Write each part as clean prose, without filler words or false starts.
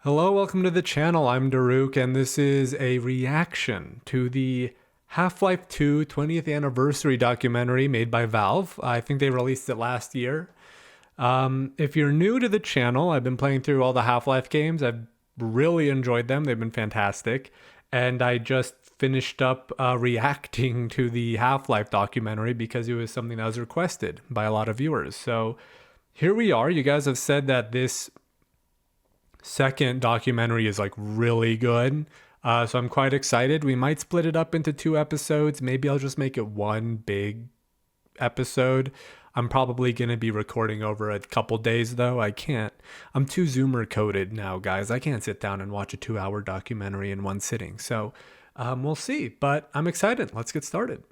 Hello, welcome to the channel. I'm Doruk, and this is a reaction to the Half-Life 2 20th anniversary documentary made by Valve. I think they released it last year. If you're new to the channel, I've been playing through all the Half-Life games. I've really enjoyed them. They've been fantastic. And I just finished up reacting to the Half-Life documentary because it was something that was requested by a lot of viewers. So here we are. You guys have said that this second documentary is like really good. So I'm quite excited. We might split it up into 2 episodes. Maybe I'll just make it one big episode. I'm probably going to be recording over a couple days though. I'm too Zoomer coded now, guys. I can't sit down and watch a 2-hour documentary in one sitting. So we'll see, but I'm excited. Let's get started.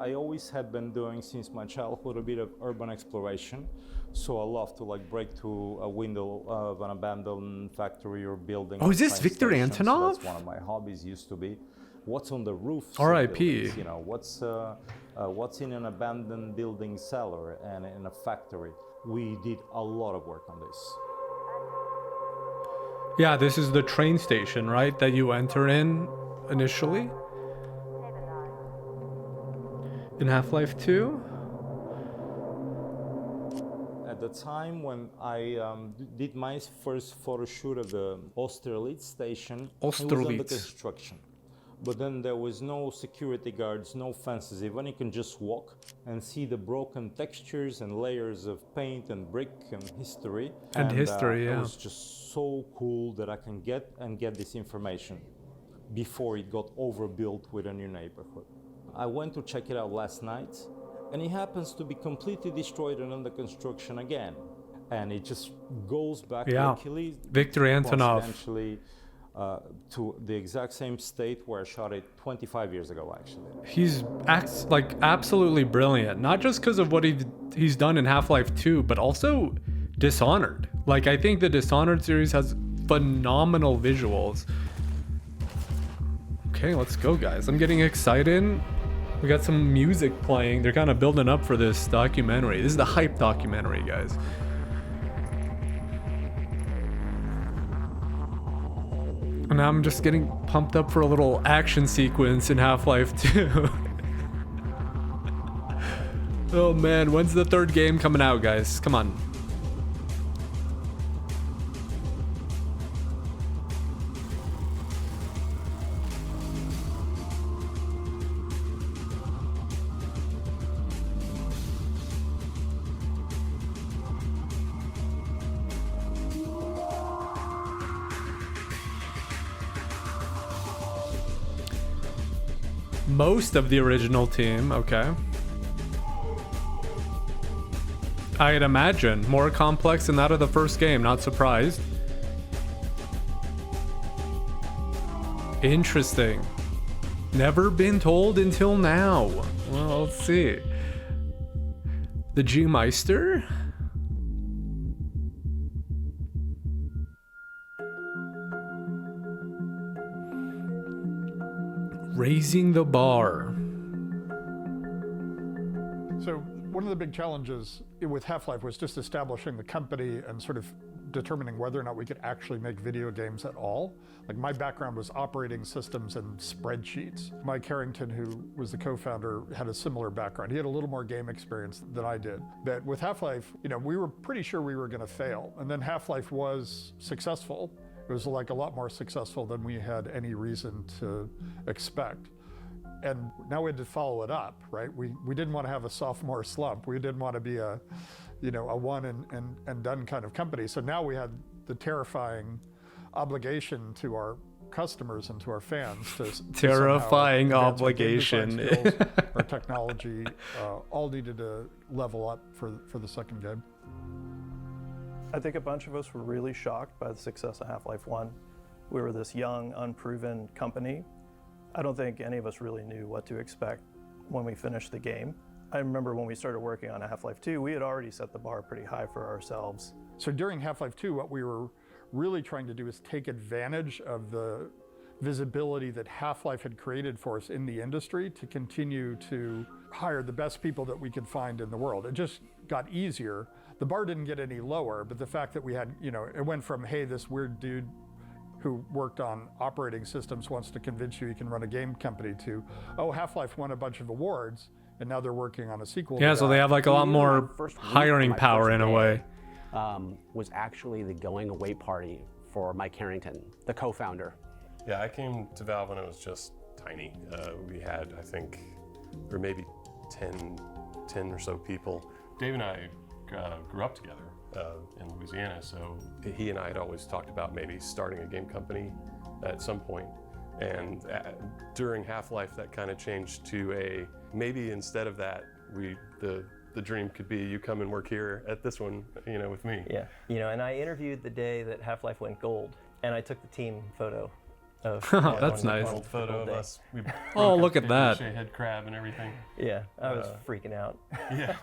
I always had been doing since my childhood a bit of urban exploration, so I love to break through a window of an abandoned factory or building. Oh, is this Victor station. Antonov? So that's one of my hobbies used to be. What's on the roofs? R.I.P. You know, what's in an abandoned building cellar and in a factory. We did a lot of work on this. Yeah, this is the train station, right, that you enter in initially in Half-Life 2? At the time when I did my first photo shoot of the Austerlitz station, it was under construction. But then there was no security guards, no fences. Even you can just walk and see the broken textures and layers of paint and brick and history. Yeah. It was just so cool that I can get this information before it got overbuilt with a new neighborhood. I went to check it out last night, and it happens to be completely destroyed and under construction again. And it just goes back luckily, Victor Antonov. To the exact same state where I shot it 25 years ago, actually. He's like absolutely brilliant, not just because of what he's done in Half-Life 2, but also Dishonored. Like, I think the Dishonored series has phenomenal visuals. Okay, let's go, guys. I'm getting excited. We got some music playing. They're kind of building up for this documentary. This is the hype documentary, guys. And now I'm just getting pumped up for a little action sequence in Half-Life 2. Oh man, when's the 3rd game coming out, guys? Come on. Most of the original team, okay. I'd imagine more complex than that of the first game, not surprised. Interesting. Never been told until now. Well, let's see. The G-Meister? Raising the bar. So one of the big challenges with Half-Life was just establishing the company and sort of determining whether or not we could actually make video games at all. Like, my background was operating systems and spreadsheets. Mike Harrington, who was the co-founder, had a similar background. He had a little more game experience than I did. That with Half-Life, you know, we were pretty sure we were going to fail. And then Half-Life was successful. It was like a lot more successful than we had any reason to expect. And now we had to follow it up, right? We didn't want to have a sophomore slump. We didn't want to be a one and done kind of company. So now we had the terrifying obligation to our customers and to our fans to terrifying obligation. Skills, our technology all needed to level up for the second game. I think a bunch of us were really shocked by the success of Half-Life 1. We were this young, unproven company. I don't think any of us really knew what to expect when we finished the game. I remember when we started working on Half-Life 2, we had already set the bar pretty high for ourselves. So during Half-Life 2, what we were really trying to do is take advantage of the visibility that Half-Life had created for us in the industry to continue to hire the best people that we could find in the world. It just got easier. The bar didn't get any lower, but the fact that we had, it went from, hey, this weird dude who worked on operating systems wants to convince you he can run a game company, to, oh, Half-Life won a bunch of awards, and now they're working on a sequel. Yeah, so they have like a lot more hiring power in a way. Was actually the going away party for Mike Harrington, the co-founder. Yeah, I came to Valve when it was just tiny. We had, I think, or maybe 10 or so people. Dave and I grew up together in Louisiana, so he and I had always talked about maybe starting a game company at some point. And during Half-Life, that kind of changed to maybe instead of that, the dream could be you come and work here at this one, with me. Yeah, and I interviewed the day that Half-Life went gold, and I took the team photo of that's nice. Old photo of us. Oh, look at that. Head crab and everything. Yeah, I was freaking out. Yeah.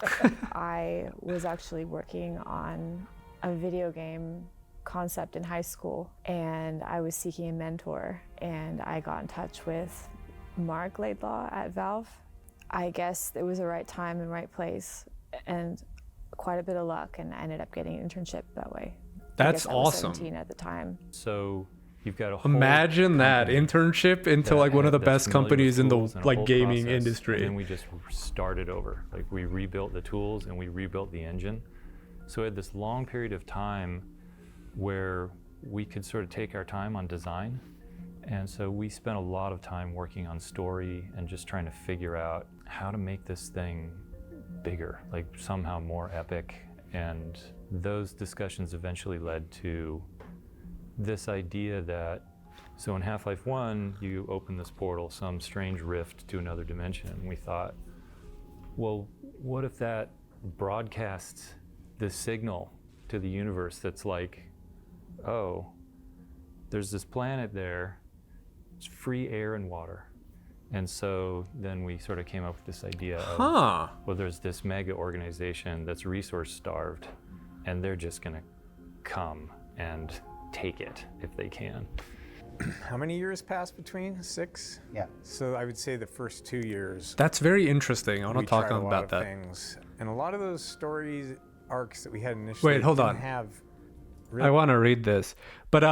I was actually working on a video game concept in high school, and I was seeking a mentor, and I got in touch with Mark Laidlaw at Valve. I guess it was the right time and right place, and quite a bit of luck, and I ended up getting an internship that way. That's I was awesome. 17 at the time. So you've got a whole imagine that internship into like one of the best companies in the like gaming industry. And then we just started over. Like we rebuilt the tools and we rebuilt the engine. So we had this long period of time where we could sort of take our time on design. And so we spent a lot of time working on story and just trying to figure out how to make this thing bigger, like somehow more epic. And those discussions eventually led to this idea that, so in Half-Life 1, you open this portal, some strange rift to another dimension. And we thought, well, what if that broadcasts this signal to the universe that's like, oh, there's this planet there, it's free air and water. And so then we sort of came up with this idea of, well, there's this mega organization that's resource starved, and they're just gonna come and take it if they can. How many years passed between? 6? Yeah. So I would say the first 2 years. That's very interesting. I want to talk about that. Things. And a lot of those stories arcs that we had initially. Wait, hold on. I want to read this, but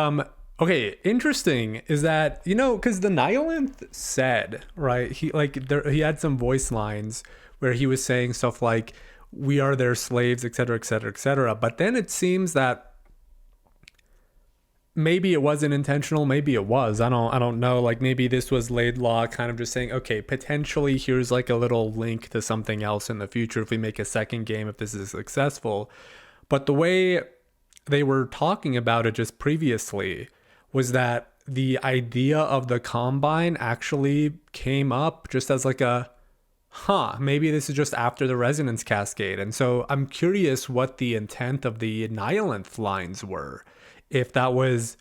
okay, interesting is that, because the Nihilith said, right, he had some voice lines where he was saying stuff like, we are their slaves, etc., etc., etc. But then it seems that maybe it wasn't intentional, maybe it was. I don't know. Like maybe this was Laidlaw kind of just saying, okay, potentially here's like a little link to something else in the future if we make a second game, if this is successful. But the way they were talking about it just previously was that the idea of the Combine actually came up just as like maybe this is just after the Resonance Cascade. And so I'm curious what the intent of the Nihilith lines were. If that was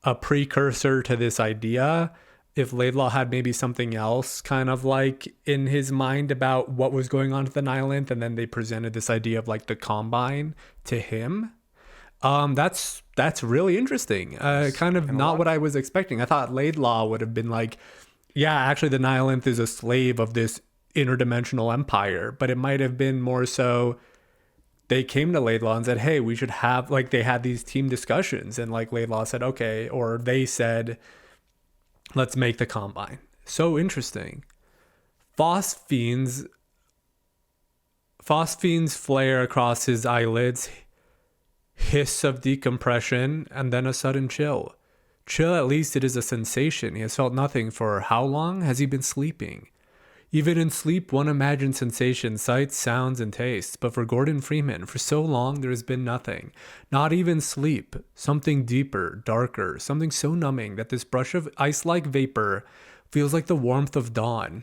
a precursor to this idea, if Laidlaw had maybe something else kind of like in his mind about what was going on with the Nihilith, and then they presented this idea of like the Combine to him. That's really interesting. Kind of not what I was expecting. I thought Laidlaw would have been like, yeah, actually the Nihilith is a slave of this interdimensional empire, but it might have been more so they came to Laidlaw and said, hey, we should have, like, they had these team discussions, and like Laidlaw said, okay, or they said, let's make the Combine. So interesting. Phosphines flare across his eyelids, hiss of decompression, and then a sudden chill. Chill, at least it is a sensation. He has felt nothing for how long has he been sleeping? Even in sleep, one imagines sensations, sights, sounds, and tastes. But for Gordon Freeman, for so long, there has been nothing. Not even sleep. Something deeper, darker, something so numbing that this brush of ice-like vapor feels like the warmth of dawn.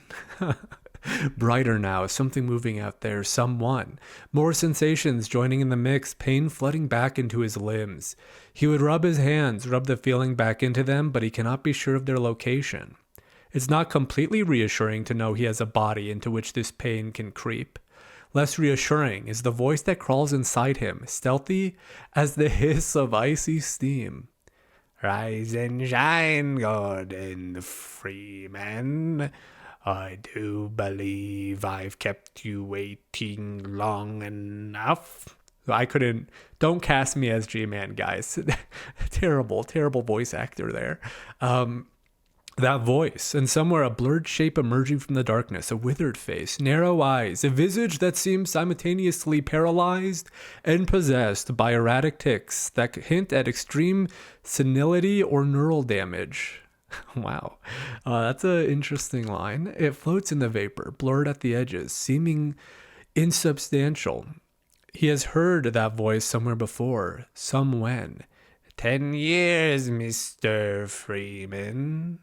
Brighter now, something moving out there, someone. More sensations joining in the mix, pain flooding back into his limbs. He would rub his hands, rub the feeling back into them, but he cannot be sure of their location. It's not completely reassuring to know he has a body into which this pain can creep. Less reassuring is the voice that crawls inside him, stealthy as the hiss of icy steam. Rise and shine, Gordon Freeman. I do believe I've kept you waiting long enough. Don't cast me as G-Man, guys. Terrible voice actor there. That voice, and somewhere a blurred shape emerging from the darkness, a withered face, narrow eyes, a visage that seems simultaneously paralyzed and possessed by erratic tics that hint at extreme senility or neural damage. Wow, that's an interesting line. It floats in the vapor, blurred at the edges, seeming insubstantial. He has heard that voice somewhere before, somewhen. 10 years, Mr. Freeman.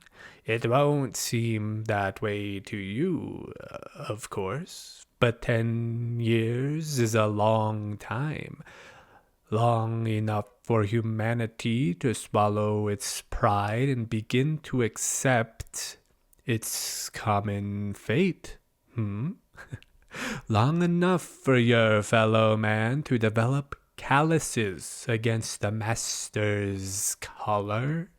It won't seem that way to you, of course, but 10 years is a long time. Long enough for humanity to swallow its pride and begin to accept its common fate. Long enough for your fellow man to develop calluses against the master's collar.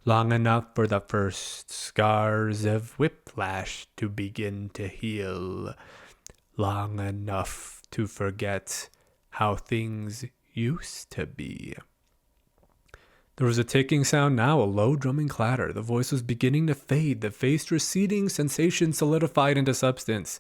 Long enough for the first scars of whiplash to begin to heal. Long enough to forget how things used to be. There was a ticking sound now, a low drumming clatter. The voice was beginning to fade, the face receding, sensation solidified into substance.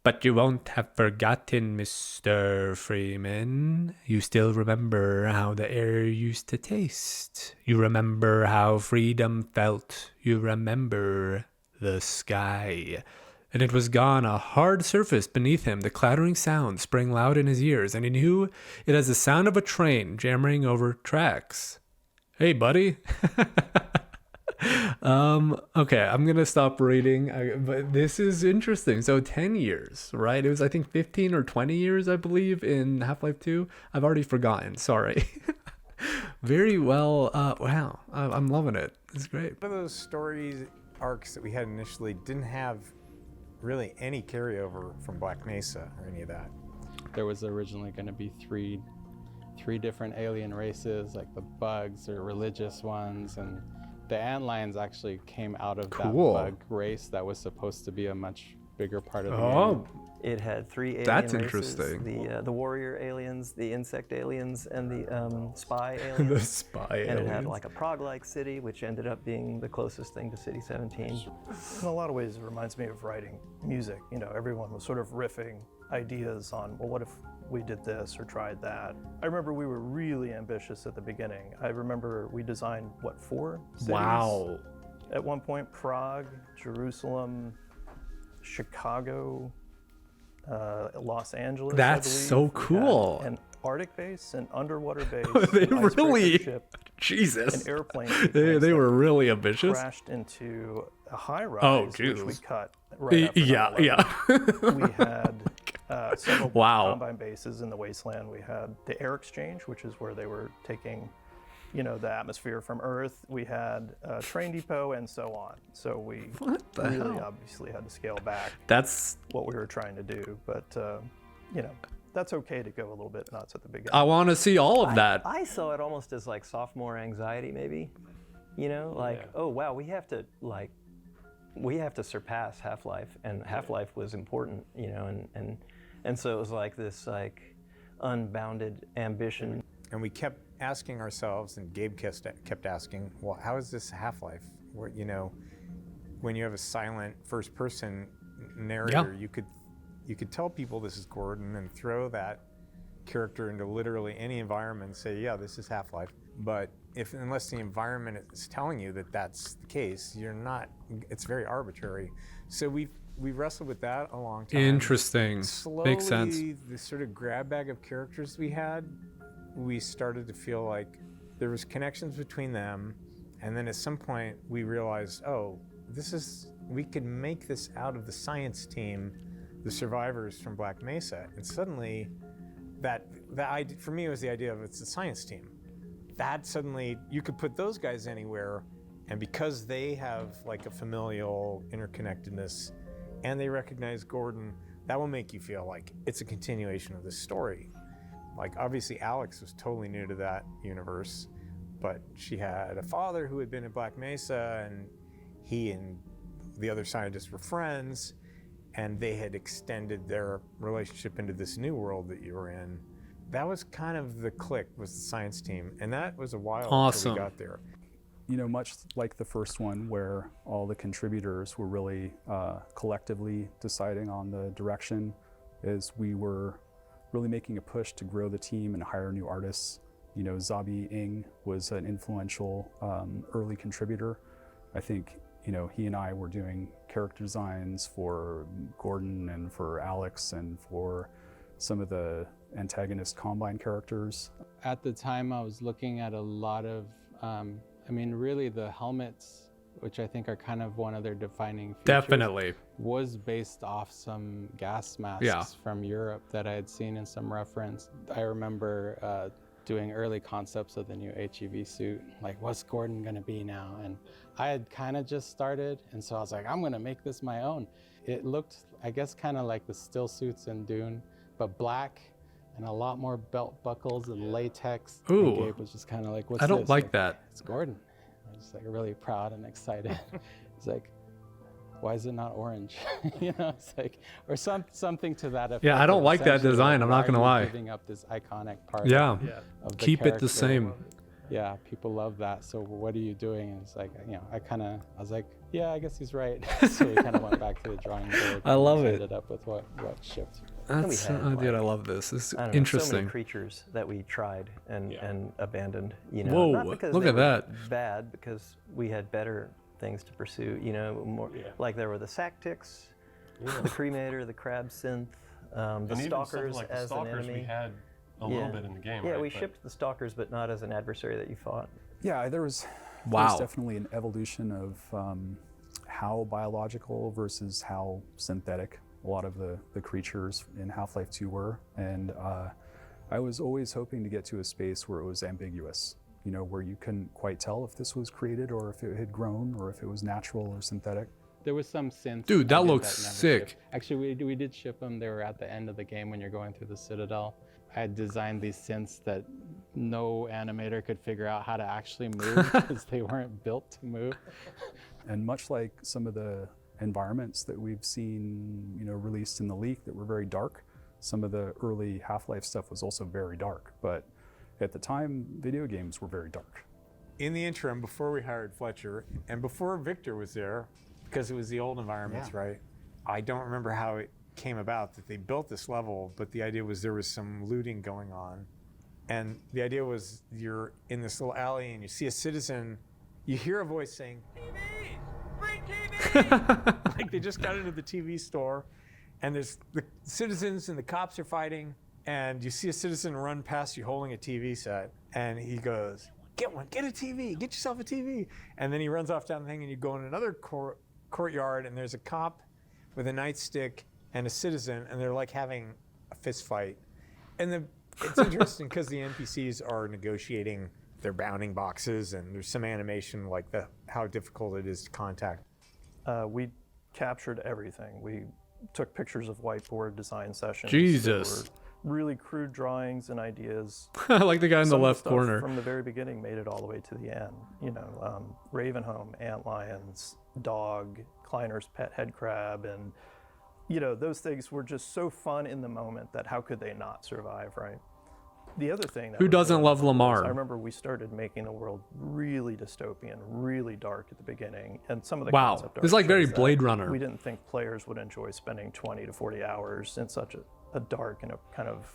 But you won't have forgotten, Mr. Freeman. You still remember how the air used to taste. You remember how freedom felt. You remember the sky. And it was gone, a hard surface beneath him. The clattering sound sprang loud in his ears, and he knew it as the sound of a train jamming over tracks. Hey, buddy. Okay, I'm gonna stop reading, but this is interesting. So 10 years, right? It was, I think, 15 or 20 years, I believe, in Half-Life 2. I've already forgotten, sorry. Very well. Wow, I'm loving it. It's great. One of those stories arcs that we had initially didn't have really any carryover from Black Mesa or any of that. There was originally going to be three different alien races, like the bugs or religious ones, and the antlions actually came out of that bug race that was supposed to be a much bigger part of the game. It had 3 alien That's races, interesting. The warrior aliens, the insect aliens, and the spy aliens. The spy aliens. And it had like a Prague-like city, which ended up being the closest thing to City 17. In a lot of ways, it reminds me of writing music. You know, everyone was sort of riffing ideas on, well, what if we did this or tried that? I remember we were really ambitious at the beginning. I remember we designed, 4 cities? Wow. At one point, Prague, Jerusalem, Chicago, Los Angeles. That's so cool. An Arctic base, an underwater base. They an icebreaker really, ship, Jesus. an airplane. They were really ambitious. Crashed into a high rise, which we cut right after Yeah. 9/11. We had several Wow. combine bases in the wasteland. We had the air exchange, which is where they were taking, the atmosphere from Earth. We had a train depot and so on. So we really obviously had to scale back. That's what we were trying to do. But, that's okay to go a little bit nuts at the beginning. I want to see all of that. I saw it almost as like sophomore anxiety, maybe. Oh wow, we have to surpass Half-Life, and Half-Life was important, and so it was like this unbounded ambition. And we kept asking ourselves, and Gabe kept asking, well, how is this Half-Life? Where, when you have a silent first-person narrator, you could tell people this is Gordon and throw that character into literally any environment and say, yeah, this is Half-Life. But unless the environment is telling you that that's the case, it's very arbitrary. So we wrestled with that a long time. Interesting. Slowly, Makes sense. The sort of grab bag of characters we had, we started to feel like there was connections between them. And then at some point we realized, we could make this out of the science team, the survivors from Black Mesa. And suddenly for me, it was the idea of it's a science team. That suddenly, you could put those guys anywhere, and because they have like a familial interconnectedness and they recognize Gordon, that will make you feel like it's a continuation of this story. Like, obviously Alex was totally new to that universe, but she had a father who had been at Black Mesa, and he and the other scientists were friends, and they had extended their relationship into this new world that you were in. That was kind of the click, was the science team, and that was a while until we got there. You know, much like the first one, where all the contributors were really collectively deciding on the direction, is we were really making a push to grow the team and hire new artists. You know, Zabi Ng was an influential early contributor. I think, you know, he and I were doing character designs for Gordon and for Alex and for some of the antagonist Combine characters. At the time, I was looking at a lot of, I mean, really the helmets, which I think are kind of one of their defining features. Definitely. Was based off some gas masks from Europe that I had seen in some reference. I remember doing early concepts of the new HEV suit, like what's Gordon gonna be now? And I had kind of just started, and so I was like, I'm gonna make this my own. It looked, I guess, kind of like the still suits in Dune, but black and a lot more belt buckles and latex. Ooh. And Gabe was just kind of like, what's I don't this? like that. It's Gordon. I was just like really proud and excited. It's like, why is it not orange? You know, it's like, or something to that effect. Yeah, I don't like that design. I'm not gonna lie. Giving up this iconic part. Yeah, of the keep it the character. same. Yeah, people love that. So what are you doing? And it's like, you know, I was like, yeah, I guess he's right. So we kind of went back to the drawing board. I love it. Ended up with what shipped. That's, dude, I love this. It's interesting. So many creatures that we tried and abandoned. You know, Whoa, not because look they at were that. bad, because we had better things to pursue. You know, more like there were the sack ticks, the cremator, the crab synth, the stalkers like as the stalkers an enemy. we had a little bit in the game. Yeah, right? we shipped the stalkers, but not as an adversary that you fought. Yeah, there was definitely an evolution of how biological versus how synthetic a lot of the creatures in Half-Life 2 were. And I was always hoping to get to a space where it was ambiguous, you know, where you couldn't quite tell if this was created or if it had grown or if it was natural or synthetic. There was some synths. Dude, that looks never sick. shipped. Actually, we did ship them. They were at the end of the game when you're going through the Citadel. I had designed these synths that no animator could figure out how to actually move because they weren't built to move. And much like some of the environments that we've seen, you know, released in the leak that were very dark, some of the early Half-Life stuff was also very dark. But at the time, video games were very dark. In the interim, before we hired Fletcher, and before Victor was there, because it was the old environments, right? I don't remember how it came about that they built this level, but the idea was there was some looting going on. And the idea was you're in this little alley and you see a citizen, you hear a voice saying, TV! Bring TV! Like they just got into the TV store and there's the citizens and the cops are fighting, and you see a citizen run past you holding a TV set, and he goes, get one, get a TV, get yourself a TV. And then he runs off down the thing and you go in another courtyard and there's a cop with a nightstick and a citizen, and they're like having a fist fight. And it's interesting because the NPCs are negotiating their bounding boxes, and there's some animation like how difficult it is to contact. We captured everything. We took pictures of whiteboard design sessions. Jesus. There were really crude drawings and ideas. I like the guy in the Some of left stuff corner. From the very beginning made it all the way to the end. You know, Ravenholm, antlions, dog, Kleiner's pet head crab, and you know, those things were just so fun in the moment that how could they not survive, right? The other thing that Who doesn't love Lamar? I remember we started making the world really dystopian, really dark at the beginning, and some of the Wow, concept it's art like very shows that Blade Runner. We didn't think players would enjoy spending 20 to 40 hours in such a dark and a kind of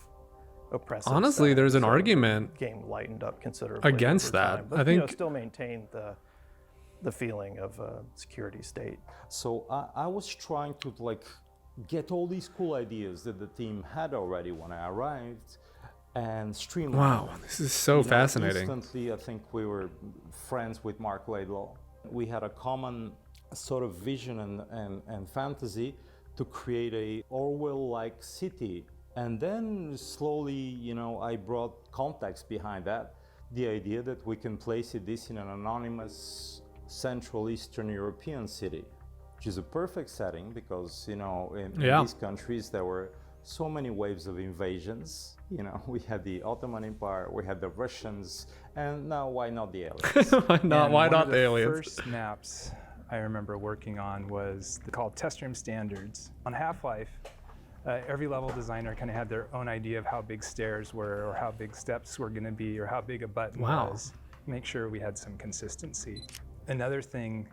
oppressive. Honestly, setting. there's an So argument the game lightened up considerably against over that. time, but, I think you know, still maintained the feeling of a security state. So I was trying to like get all these cool ideas that the team had already when I arrived and streamline. Wow, this is so fascinating. Instantly, I think we were friends with Mark Laidlaw. We had a common sort of vision and fantasy to create a Orwell-like city. And then slowly, you know, I brought context behind that. The idea that we can place this in an anonymous Central Eastern European city, which is a perfect setting because, you know, in these countries there were so many waves of invasions. You know, we had the Ottoman Empire, we had the Russians, and now why not the aliens? Why not the aliens? The first maps I remember working on was called test room standards. On Half-Life, every level designer kind of had their own idea of how big stairs were, or how big steps were going to be, or how big a button was. Make sure we had some consistency. Another thing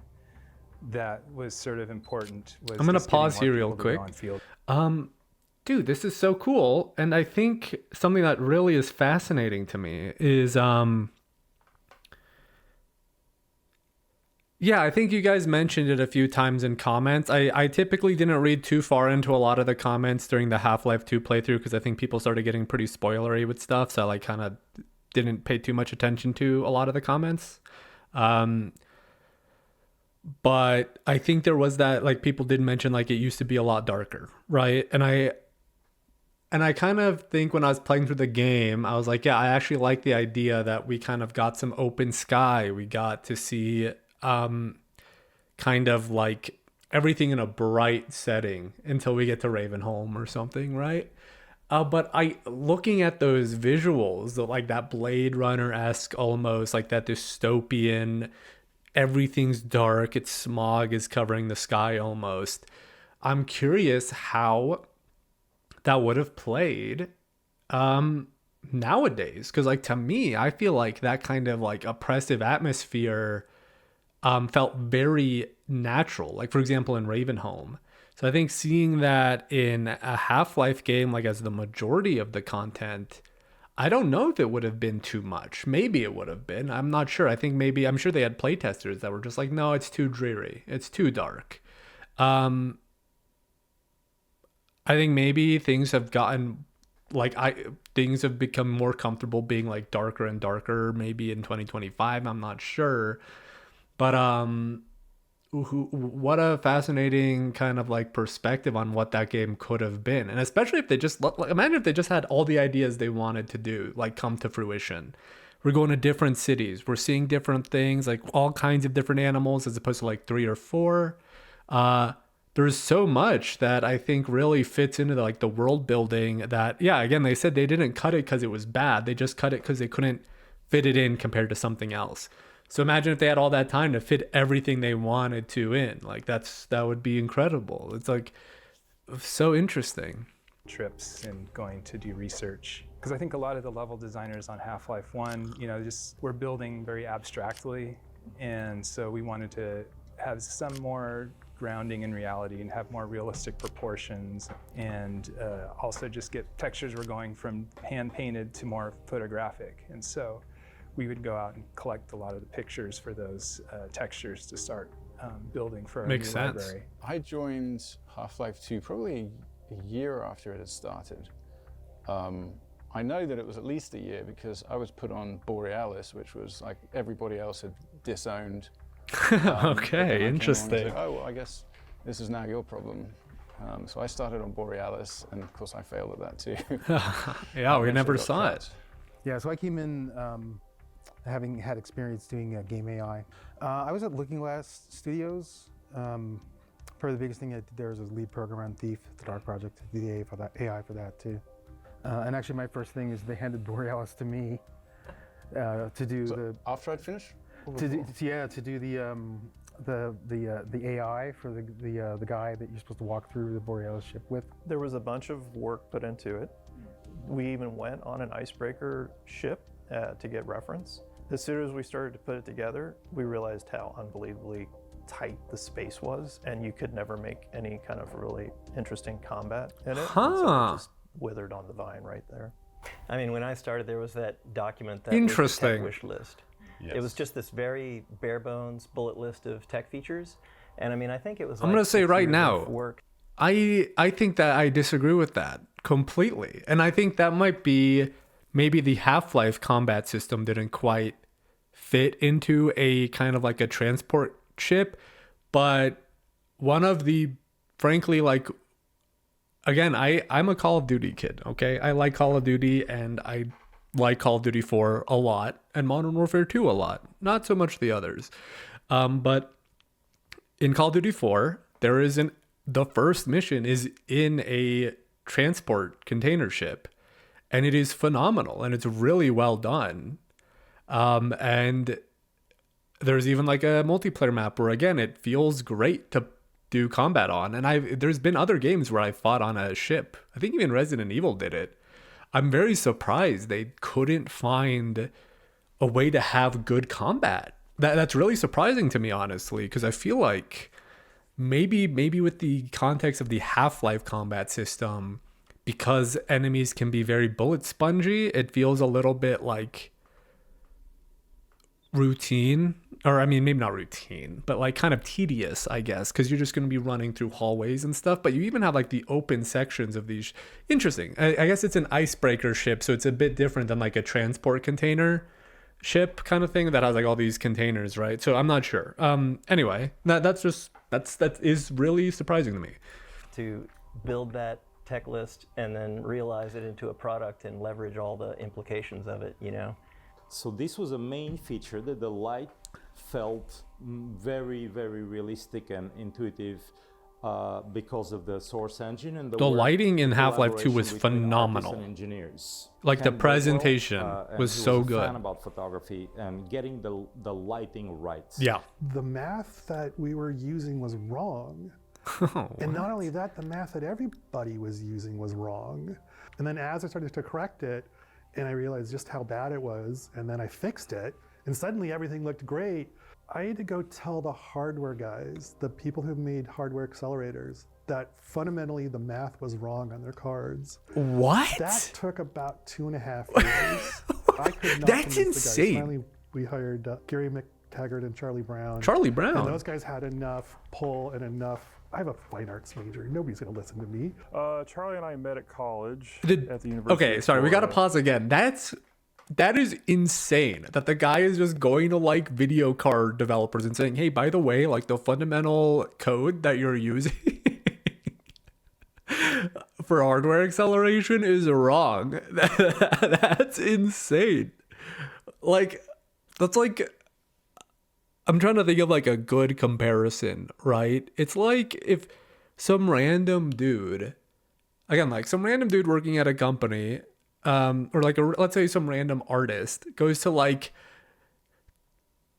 that was sort of important was... I'm going to pause here real quick. Dude, this is so cool. And I think something that really is fascinating to me is... Yeah, I think you guys mentioned it a few times in comments. I typically didn't read too far into a lot of the comments during the Half-Life 2 playthrough because I think people started getting pretty spoilery with stuff. So I like kind of didn't pay too much attention to a lot of the comments. But I think there was that, like, people did mention like it used to be a lot darker, right? And I kind of think when I was playing through the game, I was like, yeah, I actually like the idea that we kind of got some open sky. We got to see kind of like everything in a bright setting until we get to Ravenholm or something, right? But looking at those visuals, like that Blade Runner-esque almost, like that dystopian, everything's dark, it's smog is covering the sky almost. I'm curious how that would have played nowadays. Because like to me, I feel like that kind of like oppressive atmosphere felt very natural. Like for example, in Ravenholm. So I think seeing that in a Half-Life game, like as the majority of the content, I don't know if it would have been too much. Maybe it would have been. I'm not sure. I'm sure they had playtesters that were just like, no, it's too dreary. It's too dark. I think maybe things have gotten things have become more comfortable being like darker and darker maybe in 2025. I'm not sure. But what a fascinating kind of like perspective on what that game could have been. And especially if they just, imagine if they just had all the ideas they wanted to do, like come to fruition. We're going to different cities. We're seeing different things, like all kinds of different animals as opposed to like 3 or 4. There's so much that I think really fits into the world building that, yeah, again, they said they didn't cut it because it was bad. They just cut it because they couldn't fit it in compared to something else. So imagine if they had all that time to fit everything they wanted to in. Like that would be incredible. It's like so interesting. Trips and going to do research. Because I think a lot of the level designers on Half-Life 1, just were building very abstractly. And so we wanted to have some more grounding in reality and have more realistic proportions. And also just get textures were going from hand painted to more photographic. And so we would go out and collect a lot of the pictures for those textures to start building for our new library. I joined Half-Life 2 probably a year after it had started. I know that it was at least a year because I was put on Borealis, which was like everybody else had disowned. Okay, interesting. Like, oh, well, I guess this is now your problem. So I started on Borealis, and of course I failed at that too. Yeah, we never saw it. Yeah, so I came in having had experience doing game AI. I was at Looking Glass Studios. Probably the biggest thing I did there was lead program on Thief, the Dark Project, did the AI for that too. And actually my first thing is they handed Borealis to me to do after I'd finished? To do the AI for the guy that you're supposed to walk through the Borealis ship with. There was a bunch of work put into it. We even went on an icebreaker ship to get reference. As soon as we started to put it together, we realized how unbelievably tight the space was, and you could never make any kind of really interesting combat in it. So it just withered on the vine right there. I mean, when I started, there was that document that Interesting. was the tech wish list. Yes. It was just this very bare bones bullet list of tech features, and I mean, I think it was. I'm going to say right now, I think that I disagree with that completely, and I think that might be maybe the Half-Life combat system didn't quite fit into a kind of like a transport ship, but one of the, frankly, like, again, I'm a Call of Duty kid, okay? I like Call of Duty, and I like Call of Duty 4 a lot, and Modern Warfare 2 a lot. Not so much the others. But in Call of Duty 4, the first mission is in a transport container ship, and it is phenomenal and it's really well done. And there's even like a multiplayer map where, again, it feels great to do combat on. And there's been other games where I fought on a ship. I think even Resident Evil did it. I'm very surprised they couldn't find a way to have good combat. That's really surprising to me, honestly, because I feel like maybe with the context of the Half-Life combat system, because enemies can be very bullet spongy, it feels a little bit like routine, or I mean, maybe not routine, but like kind of tedious, I guess, because you're just going to be running through hallways and stuff. But you even have like the open sections of these. Interesting. I guess it's an icebreaker ship, so it's a bit different than like a transport container ship kind of thing that has like all these containers, right? So I'm not sure. Anyway, that is really surprising to me. To build that tech list and then realize it into a product and leverage all the implications of it, you know? So this was a main feature that the light felt very, very realistic and intuitive because of the source engine and the lighting in Half-Life 2 was phenomenal. Engineers. Like the presentation was so good. Fan about photography and getting the lighting right. Yeah. The math that we were using was wrong. And not only that, the math that everybody was using was wrong. And then as I started to correct it, and I realized just how bad it was, and then I fixed it, and suddenly everything looked great. I had to go tell the hardware guys, the people who made hardware accelerators, that fundamentally the math was wrong on their cards. What? That took about 2.5 years. I could not That's convince the insane. guys. Finally, we hired Gary McTaggart and Charlie Brown. Charlie Brown? And those guys had enough pull and enough. I have a fine arts major. Nobody's going to listen to me. Charlie and I met at college at the University Okay, of sorry, we got to Florida. pause again. That is insane that the guy is just going to like video card developers and saying, hey, by the way, like the fundamental code that you're using for hardware acceleration is wrong. That's insane. Like, that's like, I'm trying to think of like a good comparison, right? It's like if some random dude, again, like some random dude working at a company, or like let's say some random artist goes to like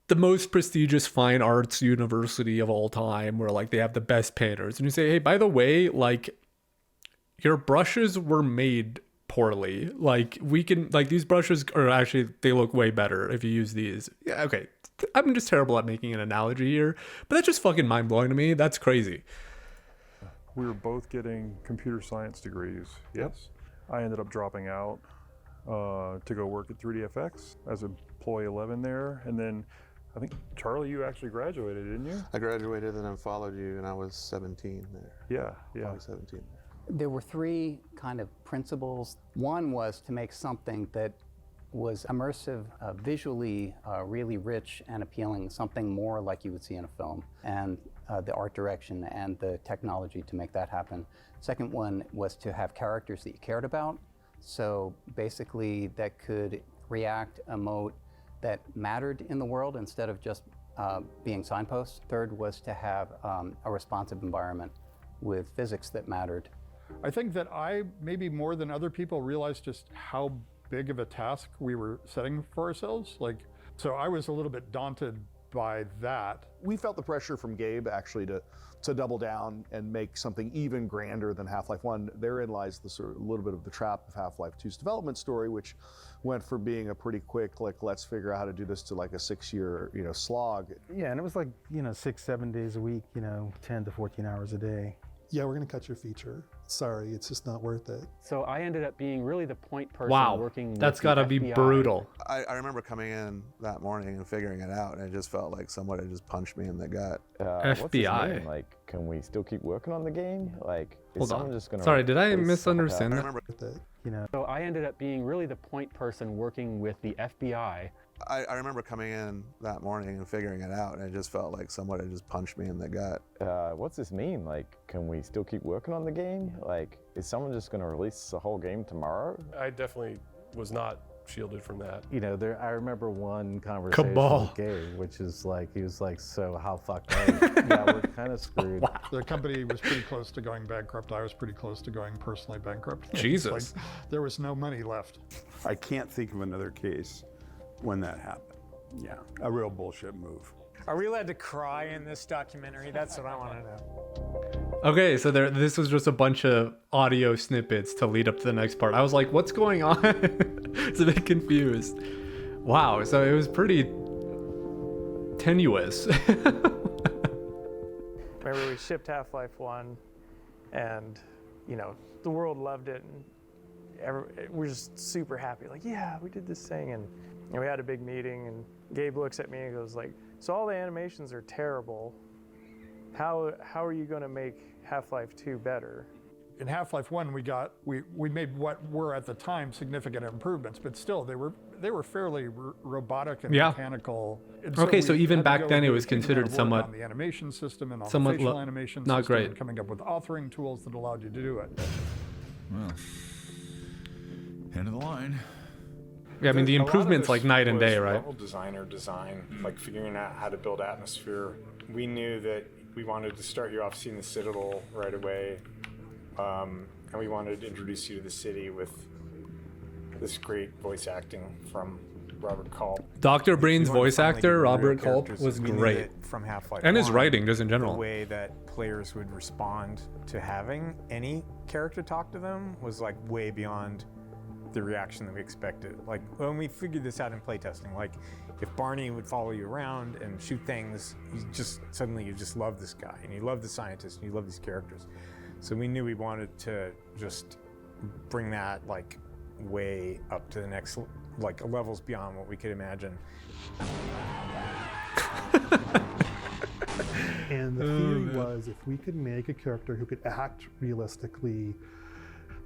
the most prestigious fine arts university of all time where like they have the best painters, and you say, hey, by the way, like your brushes were made poorly. Like we can, like these brushes are actually, they look way better if you use these. Yeah, okay. I'm just terrible at making an analogy here, but that's just fucking mind blowing to me. That's crazy. We were both getting computer science degrees. Yes. I ended up dropping out to go work at 3DFX as employee 11 there. And then I think, Charlie, you actually graduated, didn't you? I graduated and then followed you, and I was 17 there. Yeah. I was 17 there. There were three kind of principles. One was to make something that was immersive, visually really rich and appealing, something more like you would see in a film, and the art direction and the technology to make that happen. Second one was to have characters that you cared about, so basically that could react, emote, that mattered in the world instead of just being signposts. Third was to have a responsive environment with physics that mattered. I think that I, maybe more than other people, realized just how big of a task we were setting for ourselves. So I was a little bit daunted by that. We felt the pressure from Gabe actually to double down and make something even grander than Half-Life 1. Therein lies the sort of a little bit of the trap of Half-Life 2's development story, which went from being a pretty quick, like, let's figure out how to do this, to like a 6-year, slog. Yeah, and it was like, 6-7 days a week, 10 to 14 hours a day. Yeah, we're gonna cut your feature. Sorry, it's just not worth it. So I ended up being really the point person working with that's the gotta be FBI. brutal. I remember coming in that morning and figuring it out, and it just felt like someone had just punched me in the gut. What's his FBI. name? Like, can we still keep working on the game? Like, is Hold someone on. just gonna? Sorry, did I replace misunderstand Half-Life? that? So I ended up being really the point person working with the FBI. I remember coming in that morning and figuring it out, and it just felt like someone had just punched me in the gut. What's this mean? Like, can we still keep working on the game? Like, is someone just gonna release the whole game tomorrow? I definitely was not shielded from that. You know, I remember one conversation with Gabe, which is like, he was like, so how fucked are you? Yeah, we're kind of screwed. Wow. The company was pretty close to going bankrupt. I was pretty close to going personally bankrupt. Jesus. Like, there was no money left. I can't think of another case when that happened. Yeah, a real bullshit move. Are we allowed to cry in this documentary? That's what I want to know. Okay, so this was just a bunch of audio snippets to lead up to the next part. I was like, what's going on? It's a bit confused. Wow, so it was pretty tenuous. Remember, we shipped Half-Life 1, and, you know, the world loved it, and we're just super happy. Like, yeah, we did this thing, and we had a big meeting, and Gabe looks at me and goes like, so all the animations are terrible. How are you going to make Half-Life 2 better? In Half-Life 1, we made what were at the time significant improvements, but still they were fairly robotic and mechanical. And okay, so even back then it was considered somewhat on the animation system and on somewhat the facial animation not system, great. and coming up with authoring tools that allowed you to do it. Well, end of the line. Yeah, I mean, the improvements like night and day, right? Level designer design, like figuring out how to build atmosphere. We knew that we wanted to start you off seeing the Citadel right away, and we wanted to introduce you to the city with this great voice acting from Robert Culp. Dr. Brain's voice actor, Robert Culp, was We knew great. that from Half-Life And his 1, writing, just in general. The way that players would respond to having any character talk to them was like way beyond the reaction that we expected. Like when we figured this out in playtesting, like if Barney would follow you around and shoot things, you just love this guy, and you love the scientist, and you love these characters. So we knew we wanted to just bring that like way up to the next, like levels beyond what we could imagine. And the theory was if we could make a character who could act realistically,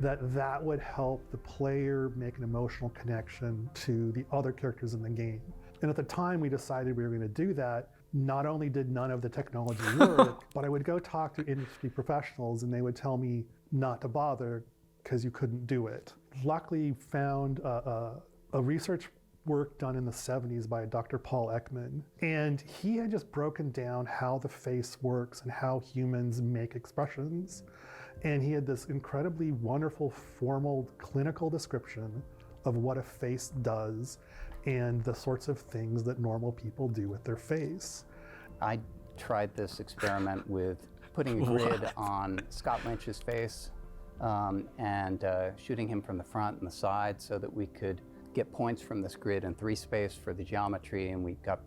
that would help the player make an emotional connection to the other characters in the game. And at the time we decided we were going to do that, not only did none of the technology work, but I would go talk to industry professionals and they would tell me not to bother because you couldn't do it. Luckily found a research work done in the 70s by Dr. Paul Ekman. And he had just broken down how the face works and how humans make expressions. And he had this incredibly wonderful formal clinical description of what a face does and the sorts of things that normal people do with their face. I tried this experiment with putting a grid on Scott Lynch's face and shooting him from the front and the side so that we could get points from this grid in 3 space for the geometry, and we got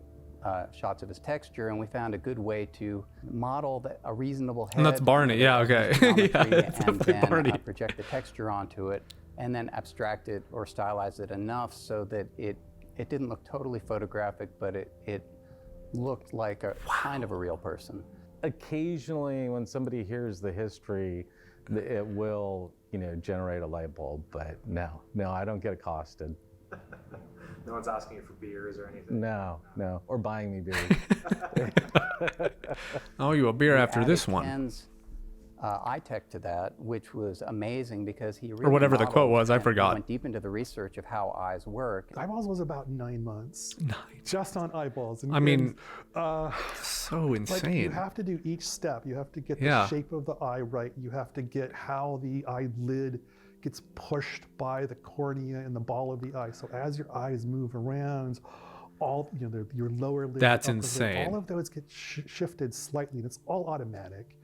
shots of his texture, and we found a good way to model a reasonable head. And that's Barney, yeah, okay. Yeah, it's and definitely then Barney. Project the texture onto it, and then abstract it or stylize it enough so that it didn't look totally photographic, but it looked like a kind of a real person. Occasionally, when somebody hears the history, it will, generate a light bulb. But no, I don't get accosted. No one's asking you for beers or anything? No, or buying me beers. Oh, you a beer We after added this one. Ken's eye tech to that, which was amazing because he really Or whatever the quote modeled was, I and forgot. went deep into the research of how eyes work. Eyeballs was about 9 months. Just on eyeballs. And I mean, and, so like, insane. you have to do each step. You have to get the Yeah. shape of the eye right. You have to get how the eyelid gets pushed by the cornea and the ball of the eye. So as your eyes move around, all your lower lid, That's upper lid, insane. all of those get shifted slightly, and it's all automatic.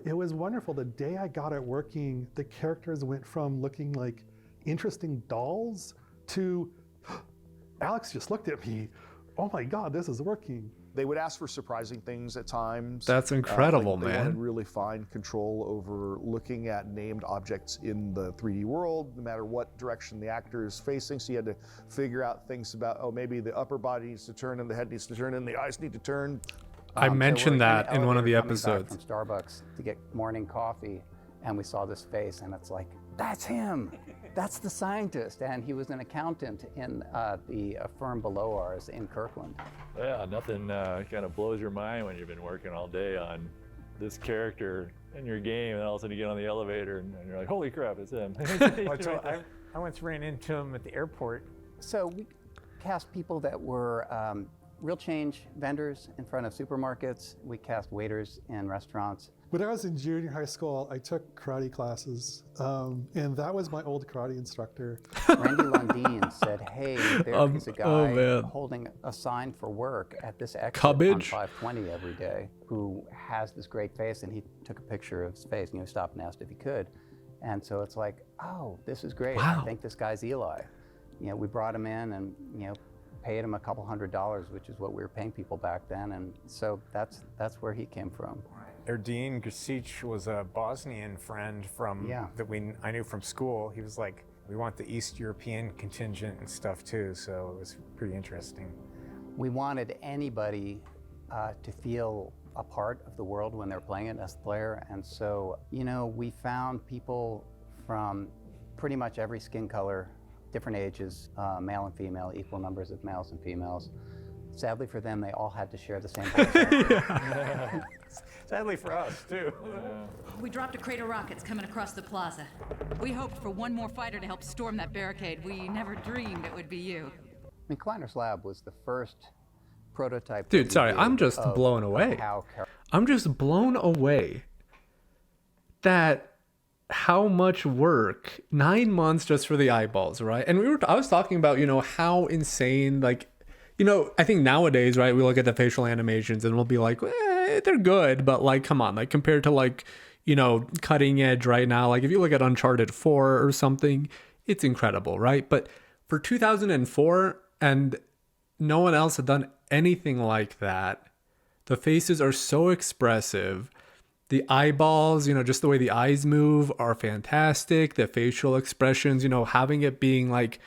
It was wonderful. The day I got it working, the characters went from looking like interesting dolls to Alex just looked at me. Oh my God, this is working. They would ask for surprising things at times. That's incredible, They man. wanted really fine control over looking at named objects in the 3D world, no matter what direction the actor is facing. So you had to figure out things about, maybe the upper body needs to turn and the head needs to turn and the eyes need to turn. I mentioned that in one of the Coming back episodes. from Starbucks to get morning coffee, and we saw this face, and it's like, that's him. That's the scientist, and he was an accountant in the firm below ours in Kirkland. Yeah, nothing kind of blows your mind when you've been working all day on this character in your game, and all of a sudden you get on the elevator and you're like, holy crap, it's him. I once ran into him at the airport So we cast people that were real change vendors in front of supermarkets. We cast waiters in restaurants. When I was in junior high school, I took karate classes, and that was my old karate instructor. Randy Lundeen said, hey, there is a guy holding a sign for work at this exit on 520 every day who has this great face, and he took a picture of his face, and he stopped and asked if he could. And so it's like, oh, this is great. Wow. I think this guy's Eli. You know, we brought him in and, you know, paid him a couple $100, which is what we were paying people back then. And so that's where he came from. Erdine Grcic was a Bosnian friend from I knew from school. He was like, we want the East European contingent and stuff too, so it was pretty interesting. We wanted anybody to feel a part of the world when they're playing it as a player, and so, you know, we found people from pretty much every skin color, different ages, male and female, equal numbers of males and females. Sadly for them, they all had to share the same person. Sadly for us, too. We dropped a crate of rockets coming across the plaza. We hoped for one more fighter to help storm that barricade. We never dreamed it would be you. I mean, Kleiner's Lab was the first prototype. Dude, sorry, I'm just blown away. I'm just blown away that how much work, 9 months just for the eyeballs, right? And I was talking about, you know, how insane, like, you know, I think nowadays, right, we look at the facial animations and we'll be like, they're good, but like, come on, like compared to like, you know, cutting edge right now, like if you look at Uncharted 4 or something, it's incredible, right? But for 2004 and no one else had done anything like that, the faces are so expressive. The eyeballs, you know, just the way the eyes move are fantastic. The facial expressions, you know, having it being like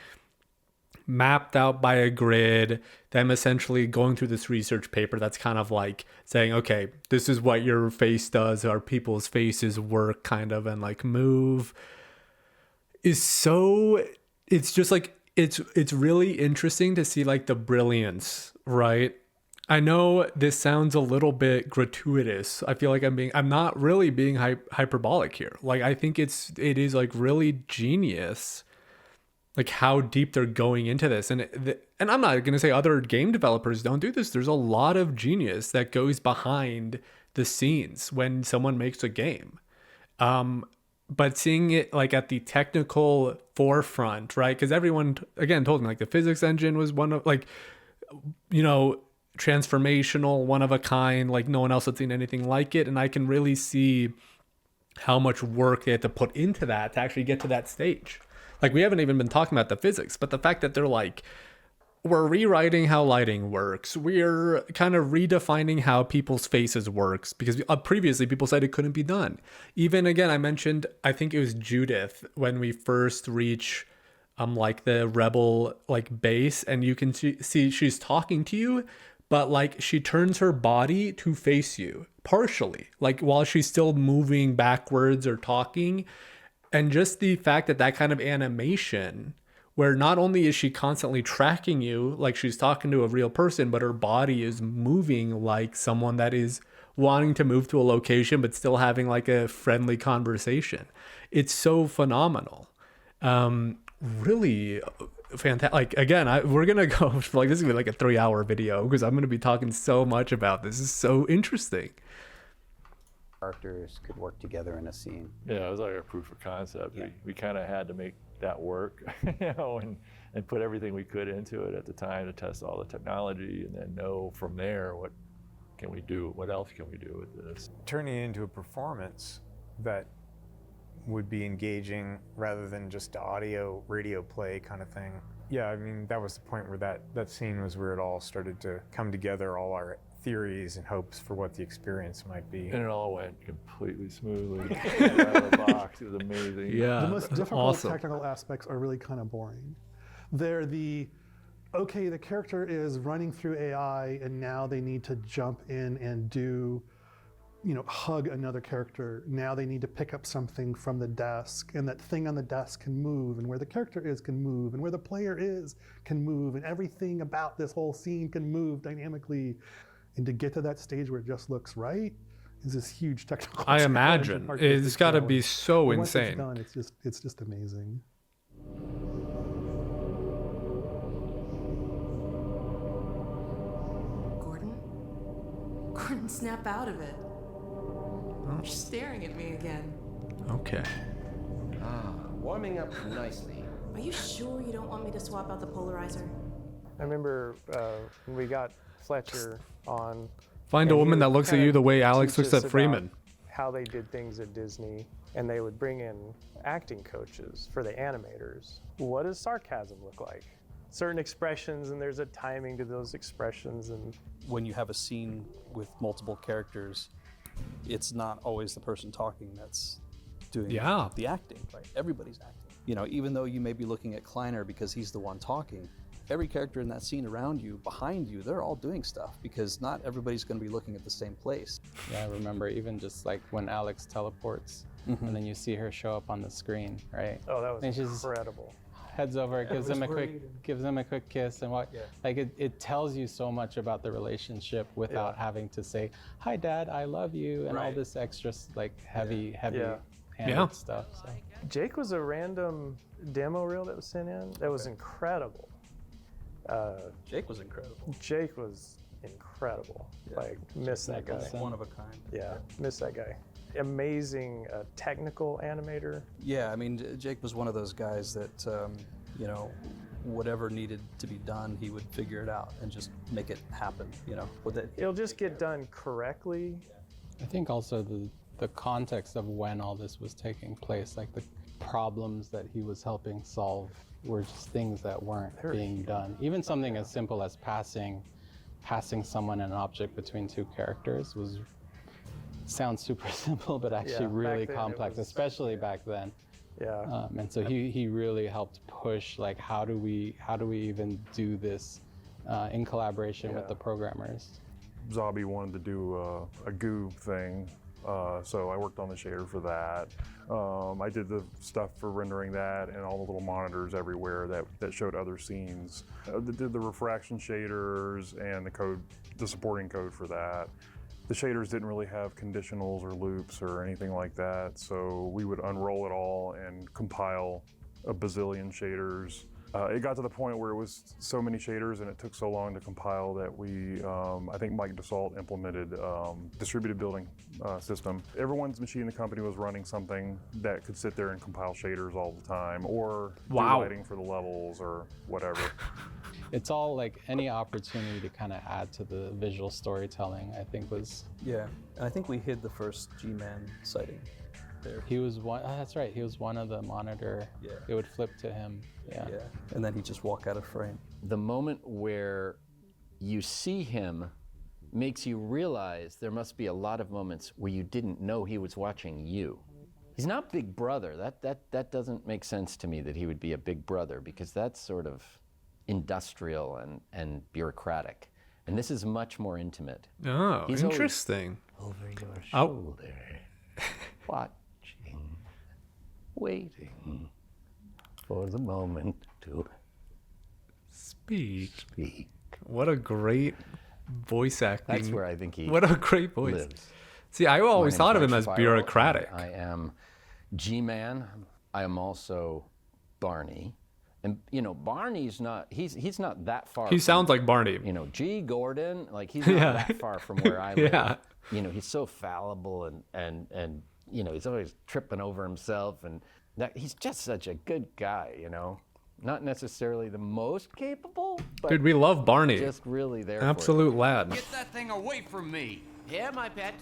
mapped out by a grid, them essentially going through this research paper that's kind of like saying, okay, this is what your face does, our people's faces work kind of and like move, is so, it's just like, it's really interesting to see like the brilliance, right? I know this sounds a little bit gratuitous. I feel like I'm not really being hyperbolic here. Like I think it is like really genius, like how deep they're going into this. And I'm not going to say other game developers don't do this. There's a lot of genius that goes behind the scenes when someone makes a game. But seeing it like at the technical forefront, right? Because everyone, again, told me like the physics engine was one of like, you know, transformational, one of a kind, like no one else had seen anything like it. And I can really see how much work they had to put into that to actually get to that stage. Like we haven't even been talking about the physics, but the fact that they're like, we're rewriting how lighting works. We're kind of redefining how people's faces works because previously people said it couldn't be done. Even again, I mentioned, I think it was Judith when we first reach like the rebel like base, and you can see she's talking to you, but like she turns her body to face you partially, like while she's still moving backwards or talking. And just the fact that that kind of animation, where not only is she constantly tracking you like she's talking to a real person, but her body is moving like someone that is wanting to move to a location but still having like a friendly conversation. It's so phenomenal. Really fantastic. Like again, we're gonna go for like, this is gonna be like a 3-hour video because I'm gonna be talking so much about this. It's so interesting. Characters could work together in a scene. Yeah, it was like a proof of concept. Yeah. We kind of had to make that work, you know, and put everything we could into it at the time to test all the technology and then know from there what can we do, what else can we do with this. Turning it into a performance that would be engaging rather than just audio, radio play kind of thing. Yeah, I mean, that was the point where that scene was where it all started to come together, all our theories and hopes for what the experience might be. And it all went completely smoothly out of the box. It was amazing. Yeah, the most difficult technical aspects are really kind of boring. They're okay, the character is running through AI and now they need to jump in and do, you know, hug another character. Now they need to pick up something from the desk, and that thing on the desk can move, and where the character is can move, and where the player is can move, and everything about this whole scene can move dynamically. And to get to that stage where it just looks right is this huge technical I imagine. It's got to be so insane. Once it's done, it's just amazing. and snap out of it. You're staring at me again. Okay. Warming up nicely. Are you sure you don't want me to swap out the polarizer? I remember when we got Fletcher on. Find a woman that looks at you the way Alex looks at Freeman. How they did things at Disney, and they would bring in acting coaches for the animators. What does sarcasm look like? Certain expressions, and there's a timing to those expressions. And when you have a scene with multiple characters, it's not always the person talking that's doing the acting, right? Everybody's acting. You know, even though you may be looking at Kleiner because he's the one talking, every character in that scene around you, behind you, they're all doing stuff because not everybody's going to be looking at the same place. Yeah, I remember even just like when Alex teleports and then you see her show up on the screen, right? Oh, that was and she's incredible. Heads over, gives him a quick kiss, and like it tells you so much about the relationship without having to say, "Hi, Dad, I love you," and all this extra like heavy handed stuff. So. Jake was a random demo reel that was sent in. That was incredible. Jake was incredible. Jake was incredible. Like, miss that guy. One of a kind. Yeah, miss that guy. Amazing technical animator. Yeah, I mean, Jake was one of those guys that, you know, whatever needed to be done, he would figure it out and just make it happen, you know. It'll just get done correctly. I think also the context of when all this was taking place, like the problems that he was helping solve were just things that weren't being done. Even something as simple as passing someone an object between two characters sounds super simple, but actually really complex, especially back then. Yeah. And so he really helped push, like, how do we even do this in collaboration with the programmers? Zabi wanted to do a goo thing, so I worked on the shader for that. I did the stuff for rendering that and all the little monitors everywhere that showed other scenes. Did the refraction shaders and the supporting code for that. The shaders didn't really have conditionals or loops or anything like that, so we would unroll it all and compile a bazillion shaders. It got to the point where it was so many shaders and it took so long to compile that we, I think Mike DeSalt implemented distributed building system. Everyone's machine in the company was running something that could sit there and compile shaders all the time, or do lighting for the levels or whatever. It's all like any opportunity to kind of add to the visual storytelling, I think was... Yeah, and I think we hid the first G-Man sighting there. He was one, that's right, he was one of the monitor. Yeah. It would flip to him, yeah. And then he'd just walk out of frame. The moment where you see him makes you realize there must be a lot of moments where you didn't know he was watching you. He's not Big Brother. That doesn't make sense to me that he would be a Big Brother, because that's sort of industrial and bureaucratic. And this is much more intimate. Oh, He's interesting. Over your shoulder, watching, waiting for the moment to speak. What a great voice acting. That's where I think he What a great voice. lives. See, I always thought of him as bureaucratic. I am G-Man. I am also Barney. And, you know, Barney's not, he's not that far. He sounds like Barney. You know, G. Gordon, like, he's not that far from where I live. Yeah. You know, he's so fallible and you know, he's always tripping over himself, and that he's just such a good guy, you know. Not necessarily the most capable, but Dude, we love Barney. Just really there. Absolute lad. Get that thing away from me. Here, my pet.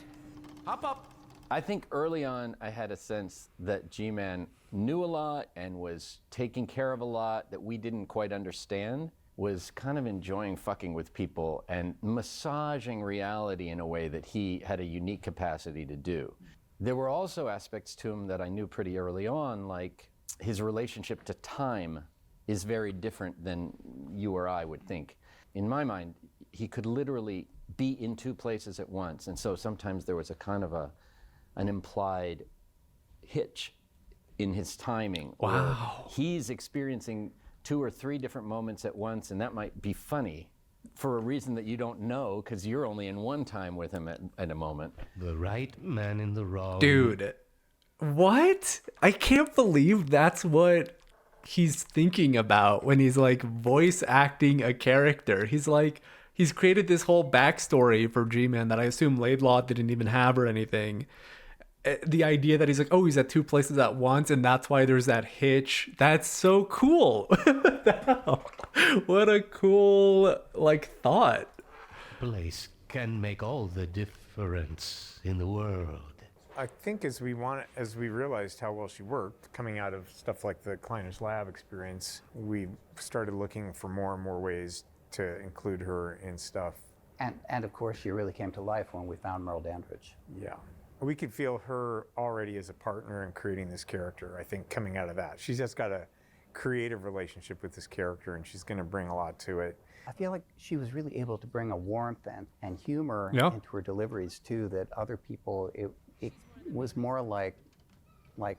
Hop up. I think early on I had a sense that G-Man knew a lot and was taking care of a lot that we didn't quite understand, was kind of enjoying fucking with people and massaging reality in a way that he had a unique capacity to do. There were also aspects to him that I knew pretty early on, like his relationship to time is very different than you or I would think. In my mind, he could literally be in two places at once, and so sometimes there was a kind of an implied hitch in his timing. Wow. Or he's experiencing 2 or 3 different moments at once, and that might be funny for a reason that you don't know, because you're only in one time with him at a moment. The right man in the wrong. Dude, what? I can't believe that's what he's thinking about when he's like voice acting a character. He's like, he's created this whole backstory for G-Man that I assume Laidlaw didn't even have or anything. The idea that he's like, oh, he's at two places at once, and that's why there's that hitch. That's so cool. What a cool, like, thought. Place can make all the difference in the world. I think as we realized how well she worked, coming out of stuff like the Kleiner's Lab experience, we started looking for more and more ways to include her in stuff. And of course, she really came to life when we found Merle Dandridge. Yeah. We could feel her already as a partner in creating this character, I think, coming out of that. She's just got a creative relationship with this character, and she's going to bring a lot to it. I feel like she was really able to bring a warmth and humor Yeah. into her deliveries, too, that other people, it was more like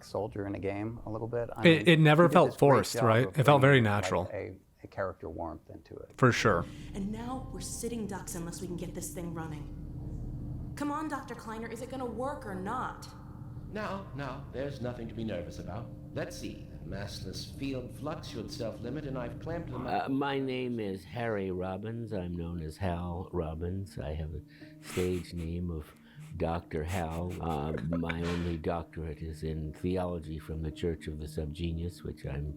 Soldier in a Game a little bit. I mean, It never she did felt this great forced, job right? of It felt very bringing, natural. Like, a character warmth into it. For sure. And now we're sitting ducks unless we can get this thing running. Come on, Dr. Kleiner, is it gonna work or not? No, there's nothing to be nervous about. Let's see. The massless field flux should self-limit, and I've clamped them up. My name is Harry Robbins. I'm known as Hal Robbins. I have a stage name of Dr. Hal. My only doctorate is in theology from the Church of the Subgenius, which I'm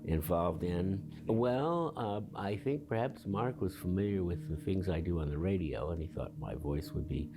involved in. Well, I think perhaps Mark was familiar with the things I do on the radio, and he thought my voice would be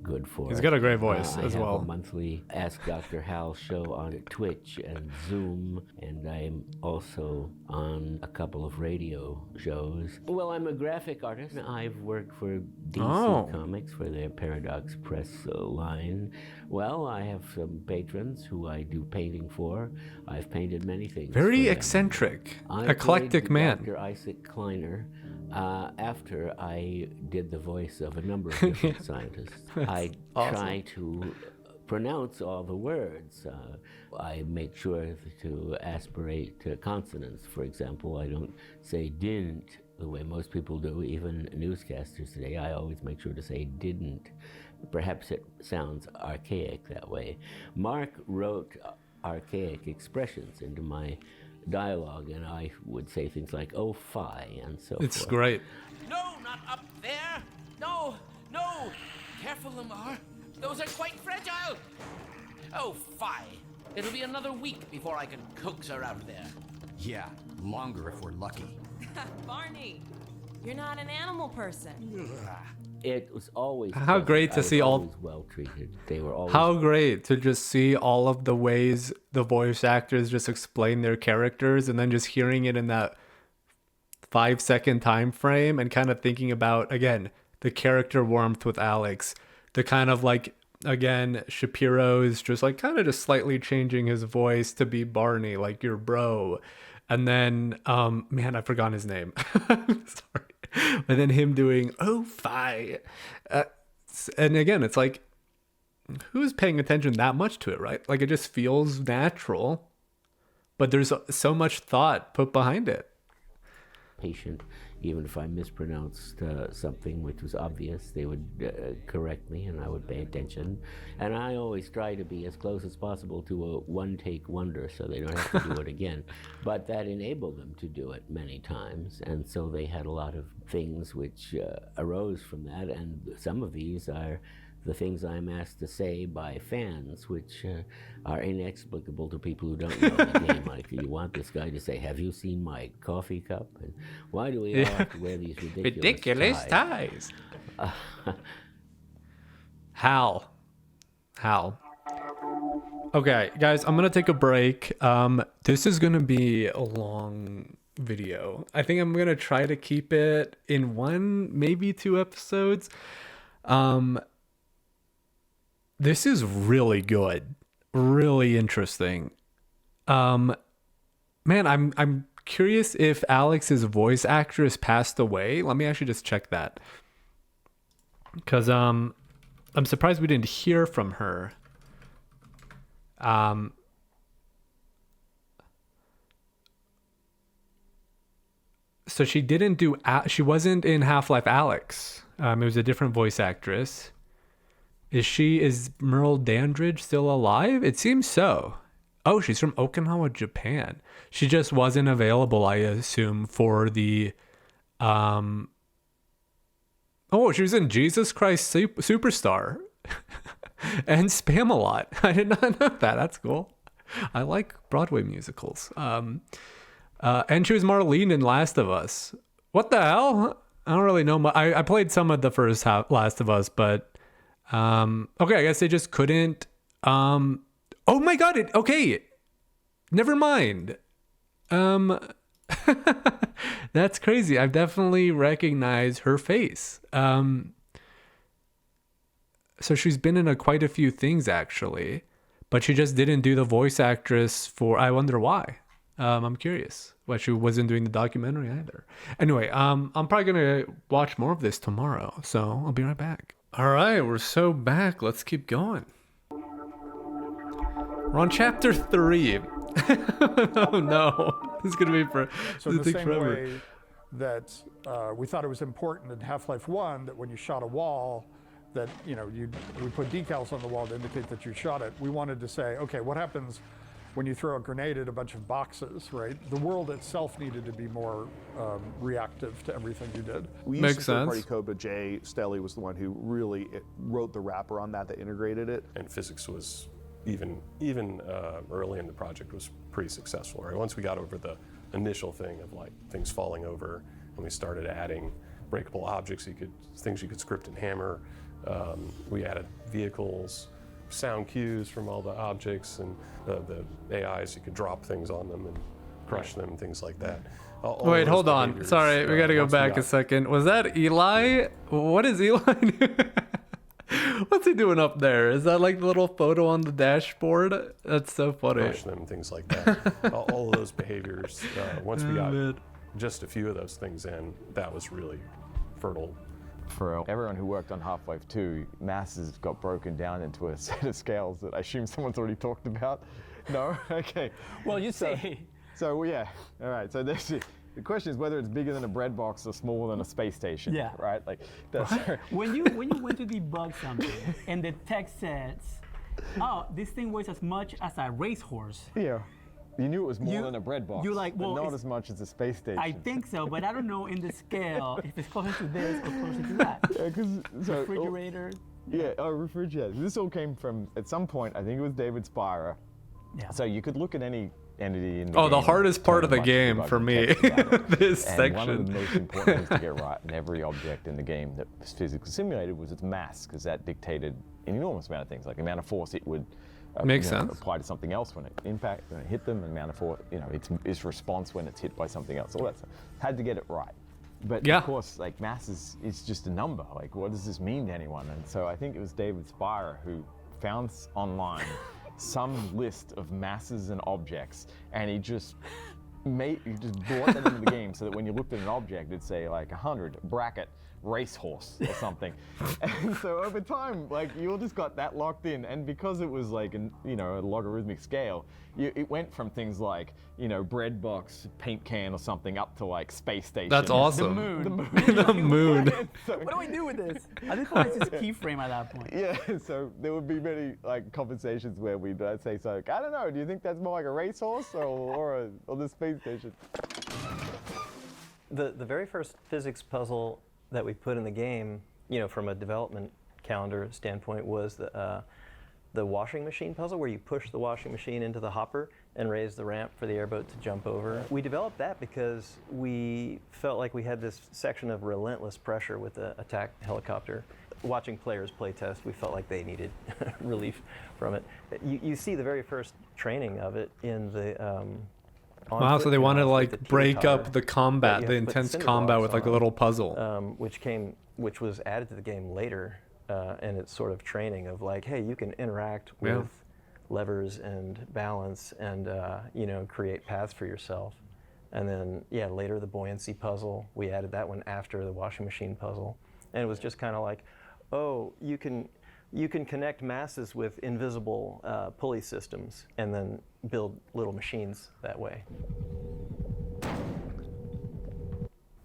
good for He's it. got a great voice as I have well. a monthly Ask Dr. Hal show on Twitch and Zoom, and I'm also on a couple of radio shows. Well, I'm a graphic artist. I've worked for DC Comics for their Paradox Press line. Well, I have some patrons who I do painting for. I've painted many things. Very for them. eccentric, I eclectic played man. Dr. Isaac Kleiner after I did the voice of a number of different scientists. I awesome. try to pronounce all the words. I make sure to aspirate to consonants. For example, I don't say didn't the way most people do, even newscasters today. I always make sure to say didn't. Perhaps it sounds archaic that way. Mark wrote archaic expressions into my dialogue, and I would say things like "oh fi" and so It's forth. great. No, not up there! No! Careful, Lamar. Those are quite fragile! Oh, fie. It'll be another week before I can coax her out of there. Yeah, longer if we're lucky. Barney, you're not an animal person. It was always How great to see all- always well treated. They were always How great to just see all of the ways the voice actors just explain their characters, and then just hearing it in that 5-second time frame and kind of thinking about, again, the character warmth with Alex, the kind of like, again, Shapiro's just like kind of just slightly changing his voice to be Barney, like your bro. And then, man, I forgot his name. I'm sorry. And then him doing, oh, fi. And again, it's like, who's paying attention that much to it, right? Like, it just feels natural, but there's so much thought put behind it. patient. Even if I mispronounced something which was obvious, they would correct me and I would pay attention. And I always try to be as close as possible to a one-take wonder so they don't have to do it again. But that enabled them to do it many times. And so they had a lot of things which arose from that. And some of these are the things I'm asked to say by fans, which are inexplicable to people who don't know the game. Like, you want this guy to say, "Have you seen my coffee cup?" And why do we all have to wear these ridiculous ties? Hal. Okay, guys, I'm gonna take a break. This is gonna be a long video. I think I'm gonna try to keep it in 1, maybe 2 episodes. This is really good, really interesting. Man, I'm curious if Alex's voice actress passed away. Let me actually just check that, because I'm surprised we didn't hear from her. So she didn't do. She wasn't in Half-Life Alex. It was a different voice actress. Is Merle Dandridge still alive? It seems so. Oh, she's from Okinawa, Japan. She just wasn't available, I assume, for the Oh, she was in Jesus Christ Superstar and Spam-A-Lot. I did not know that. That's cool. I like Broadway musicals. And she was Marlene in Last of Us. What the hell? I don't really know. I played some of the first half Last of Us, but okay, I guess they just couldn't. Oh my God! Okay, never mind. That's crazy. I've definitely recognized her face. So she's been in quite a few things actually, but she just didn't do the voice actress for. I wonder why. I'm curious why she wasn't doing the documentary either. Anyway, I'm probably gonna watch more of this tomorrow, so I'll be right back. All right, we're so back. Let's keep going. We're on chapter 3. Oh no, this is gonna be for. So in the same way that we thought it was important in Half-Life 1 that when you shot a wall, that we put decals on the wall to indicate that you shot it. We wanted to say, okay, what happens when you throw a grenade at a bunch of boxes, right? The world itself needed to be more reactive to everything you did. We used third-party code, but Jay Staley was the one who really wrote the wrapper on that integrated it. And physics was even early in the project was pretty successful. Right? Once we got over the initial thing of like things falling over, and we started adding breakable objects, things you could script in Hammer. We added vehicles, sound cues from all the objects, and the AIs, you could drop things on them and crush them, things like that. Wait, hold on. Sorry, we gotta go back a second. Was that Eli? What is Eli doing? What's he doing up there? Is that like the little photo on the dashboard? That's so funny. Crush them, things like that. All of those behaviors, once we got just a few of those things in, that was really fertile. For everyone who worked on Half-Life 2, masses got broken down into a set of scales that I assume someone's already talked about. No? Okay. Well, you say. So yeah. All right. So the question is whether it's bigger than a bread box or smaller than a space station. Yeah. Right? Like that's when you went to debug something and the text says, oh, this thing weighs as much as a racehorse. Yeah. You knew it was more than a bread box. You're like, well, but not as much as a space station. I think so, but I don't know in the scale if it's closer to this or closer to that. Yeah, refrigerator. Refrigerator. This all came from, at some point, I think it was David Spira. Yeah. So you could look at any entity in the game. Oh, the hardest part of the game for me, this section. One of the most important things to get right in every object in the game that was physically simulated was its mass, because that dictated an enormous amount of things, like the amount of force it would Makes sense. apply to something else when it hit them, and amount of force, its response when it's hit by something else. All that stuff. Had to get it right. But of course, like mass is just a number. Like, what does this mean to anyone? And so I think it was David Spira who found online some list of masses and objects, and he just brought that into the game so that when you looked at an object, it'd say like 100 bracket racehorse or something. And so over time, like, you all just got that locked in, and because it was like a logarithmic scale, it went from things like bread box, paint can or something, up to like space station. That's awesome. The moon. The moon. What do we do with this? At this point, it's just keyframe at that point. Yeah, so there would be many like conversations where we'd say, so I don't know, do you think that's more like a racehorse or the space station? The very first physics puzzle that we put in the game, from a development calendar standpoint, was the washing machine puzzle, where you push the washing machine into the hopper and raise the ramp for the airboat to jump over. We developed that because we felt like we had this section of relentless pressure with the attack helicopter. Watching players play test, we felt like they needed relief from it. You see the very first training of it in the wow, so they wanted to like break up the combat, the intense combat with like a little puzzle. Which was added to the game later, and it's sort of training of like, hey, you can interact with levers and balance and create paths for yourself. And then later the buoyancy puzzle, we added that one after the washing machine puzzle, and it was just kind of like, oh, you can connect masses with invisible pulley systems and then build little machines that way.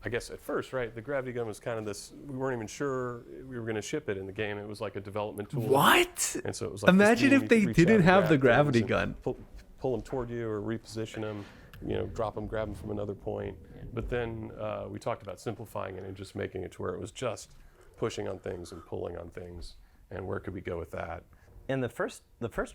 I guess at first, right, the gravity gun was kind of this, we weren't even sure we were going to ship it in the game. It was like a development tool. What? And so it was like imagine if they didn't have the gravity gun. Pull them toward you or reposition them, drop them, grab them from another point. But then we talked about simplifying it and just making it to where it was just pushing on things and pulling on things, and where could we go with that? And the first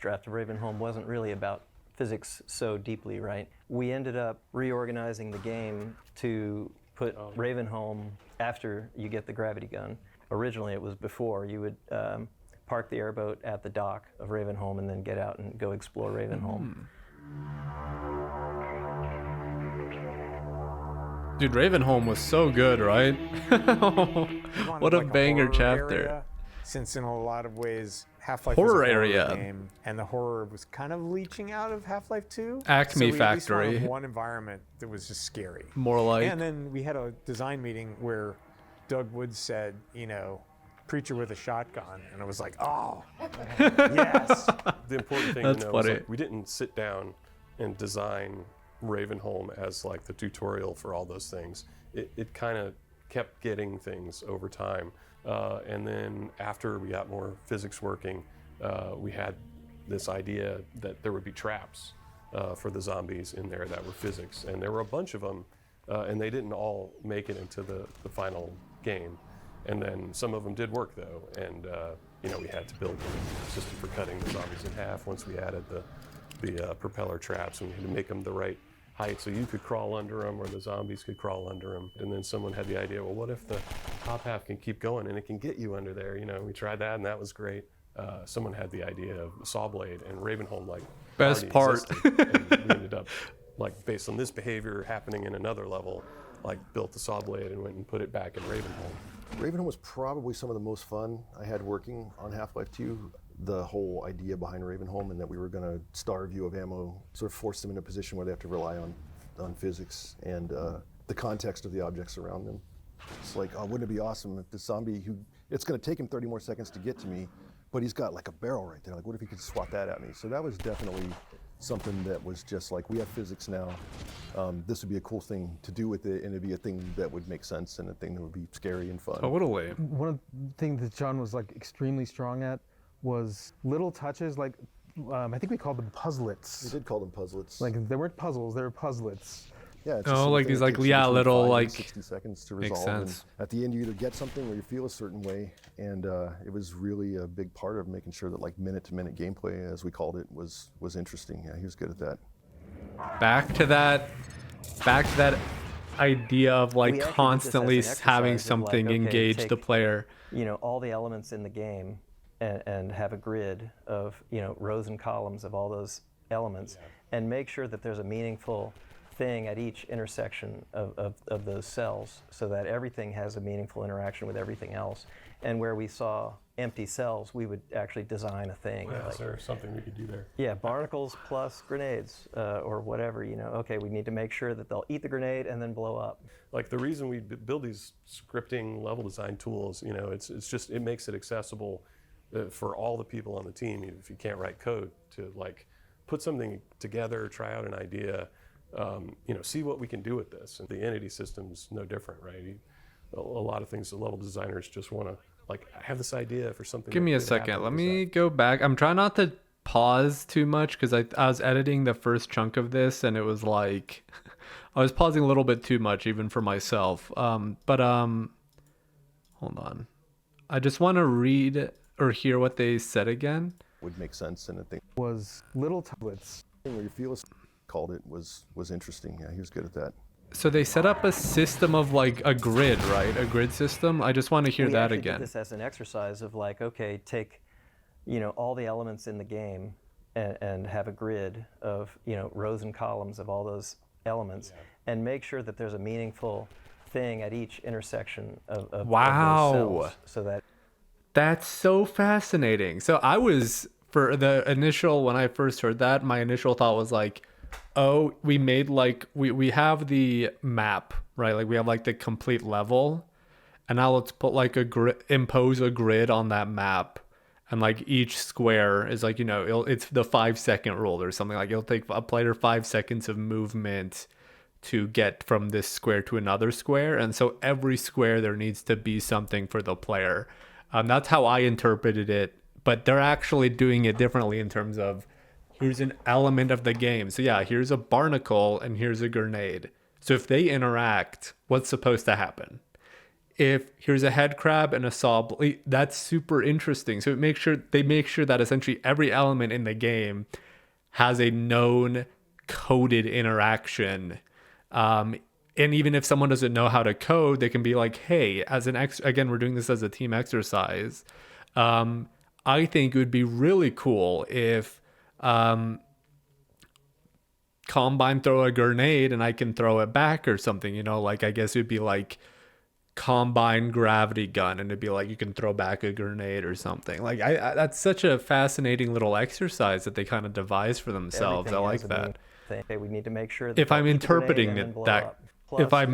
draft of Ravenholm wasn't really about physics so deeply, right? We ended up reorganizing the game to put Ravenholm after you get the gravity gun. Originally it was before. You would park the airboat at the dock of Ravenholm and then get out and go explore Ravenholm. Dude, Ravenholm was so good, right? What a banger chapter. Area, since in a lot of ways Half-Life Horror was a horror area. game, and the horror was kind of leaching out of Half-Life 2. Acme so we Factory. At least wanted one environment that was just scary. More like. And then we had a design meeting where Doug Woods said, preacher with a shotgun, and I was like, oh, yes. The important thing That's to know funny. is we didn't sit down and design Ravenholm as the tutorial for all those things. It kind of kept getting things over time. And then after we got more physics working, we had this idea that there would be traps for the zombies in there that were physics. And there were a bunch of them, and they didn't all make it into the final game. And then some of them did work though, and we had to build a system for cutting the zombies in half once we added the propeller traps, and we had to make them the right height so you could crawl under them or the zombies could crawl under them. And then someone had the idea, well, what if the top half can keep going and it can get you under there? We tried that and that was great. Someone had the idea of saw blade, and Ravenholm best already part. existed. And we ended up based on this behavior happening in another level, built the saw blade and went and put it back in Ravenholm. Ravenholm was probably some of the most fun I had working on Half-Life 2. The whole idea behind Ravenholm, and that we were going to starve you of ammo, sort of forced them in a position where they have to rely on physics and the context of the objects around them. It's like, oh, wouldn't it be awesome if the zombie it's going to take him 30 more seconds to get to me, but he's got a barrel right there. What if he could swat that at me? So that was definitely something that was just we have physics now. This would be a cool thing to do with it, and it'd be a thing that would make sense and a thing that would be scary and fun. Totally. One of the things that John was extremely strong at was little touches, I think we called them puzzlets. We did call them puzzlets. They weren't puzzles, they were puzzlets. Yeah, it's these these little 5 and 60 seconds to makes resolve. sense. And at the end, you either get something or you feel a certain way, and it was really a big part of making sure that minute-to-minute gameplay, as we called it, was interesting. Yeah, he was good at that. Back to that idea of constantly having something engage the player. All the elements in the game and have a grid of rows and columns of all those elements, and make sure that there's a meaningful thing at each intersection of those cells, so that everything has a meaningful interaction with everything else. And where we saw empty cells, we would actually design a thing. Yeah, is there something we could do there? Yeah, barnacles plus grenades or whatever. Okay, we need to make sure that they'll eat the grenade and then blow up. The reason we build these scripting level design tools, it's just, it makes it accessible for all the people on the team, if you can't write code, to put something together, try out an idea, see what we can do with this. And the entity system's no different, right? A lot of things the level designers just want to I have this idea for something. Give me a second. Let me go back. I'm trying not to pause too much because I was editing the first chunk of this, and it was I was pausing a little bit too much even for myself. But hold on. I just want to read or hear what they said again. Would make sense, and I think was little tablets. Where you feel called it was interesting. Yeah, he was good at that. So they set up a system of a grid, right? A grid system. I just want to hear that again. We did this as an exercise of okay, take all the elements in the game and have a grid of rows and columns of all those elements, and make sure that there's a meaningful thing at each intersection of those cells, so that. That's so fascinating. So I was, for the initial, when I first heard that, my initial thought was oh, we made we have the map, right? We have the complete level, and now let's put impose a grid on that map, and each square is it's the 5-second rule or something. It'll take a player 5 seconds of movement to get from this square to another square, and so every square there needs to be something for the player. That's how I interpreted it, but they're actually doing it differently in terms of here's an element of the game. So yeah, here's a barnacle and here's a grenade. So if they interact, what's supposed to happen? if here's a head crab and a saw blade, that's super interesting. So they make sure that essentially every element in the game has a known coded interaction. And even if someone doesn't know how to code, they can be like, hey, again, we're doing this as a team exercise. I think it would be really cool if Combine throw a grenade and I can throw it back or something, you know, like I guess it would be like Combine gravity gun, and it'd be like you can throw back a grenade or something. Like that's such a fascinating little exercise that they kind of devised for themselves. I like that. Okay, we need to make sure that If I'm interpreting it that if I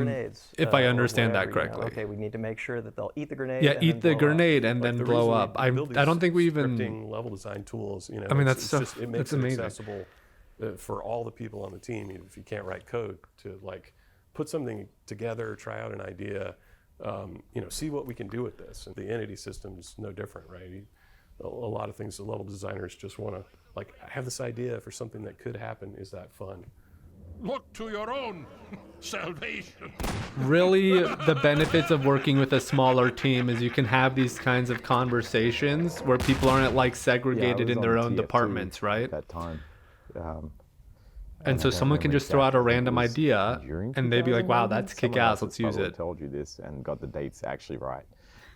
understand that whatever, correctly. You know, okay, we need to make sure that they'll eat the grenade. Yeah, and eat the grenade and Like, then the blow reason up. we I build don't these think we even scripting level design tools. You know, I mean, it's that's it makes it amazing. accessible for all the people on the team, even if you can't write code, to like put something together, try out an idea, you know, see what we can do with this. And the entity system is no different, right? A lot of things the level designers just want to like have this idea for something that could happen. Is that fun? Look to your own salvation. Really, the benefits of working with a smaller team is you can have these kinds of conversations where people aren't like segregated in their own departments, right? At that time. And so someone can just throw out a random idea and they'd be like, wow, that's kick-ass, let's use it. I told you this and got the dates actually right.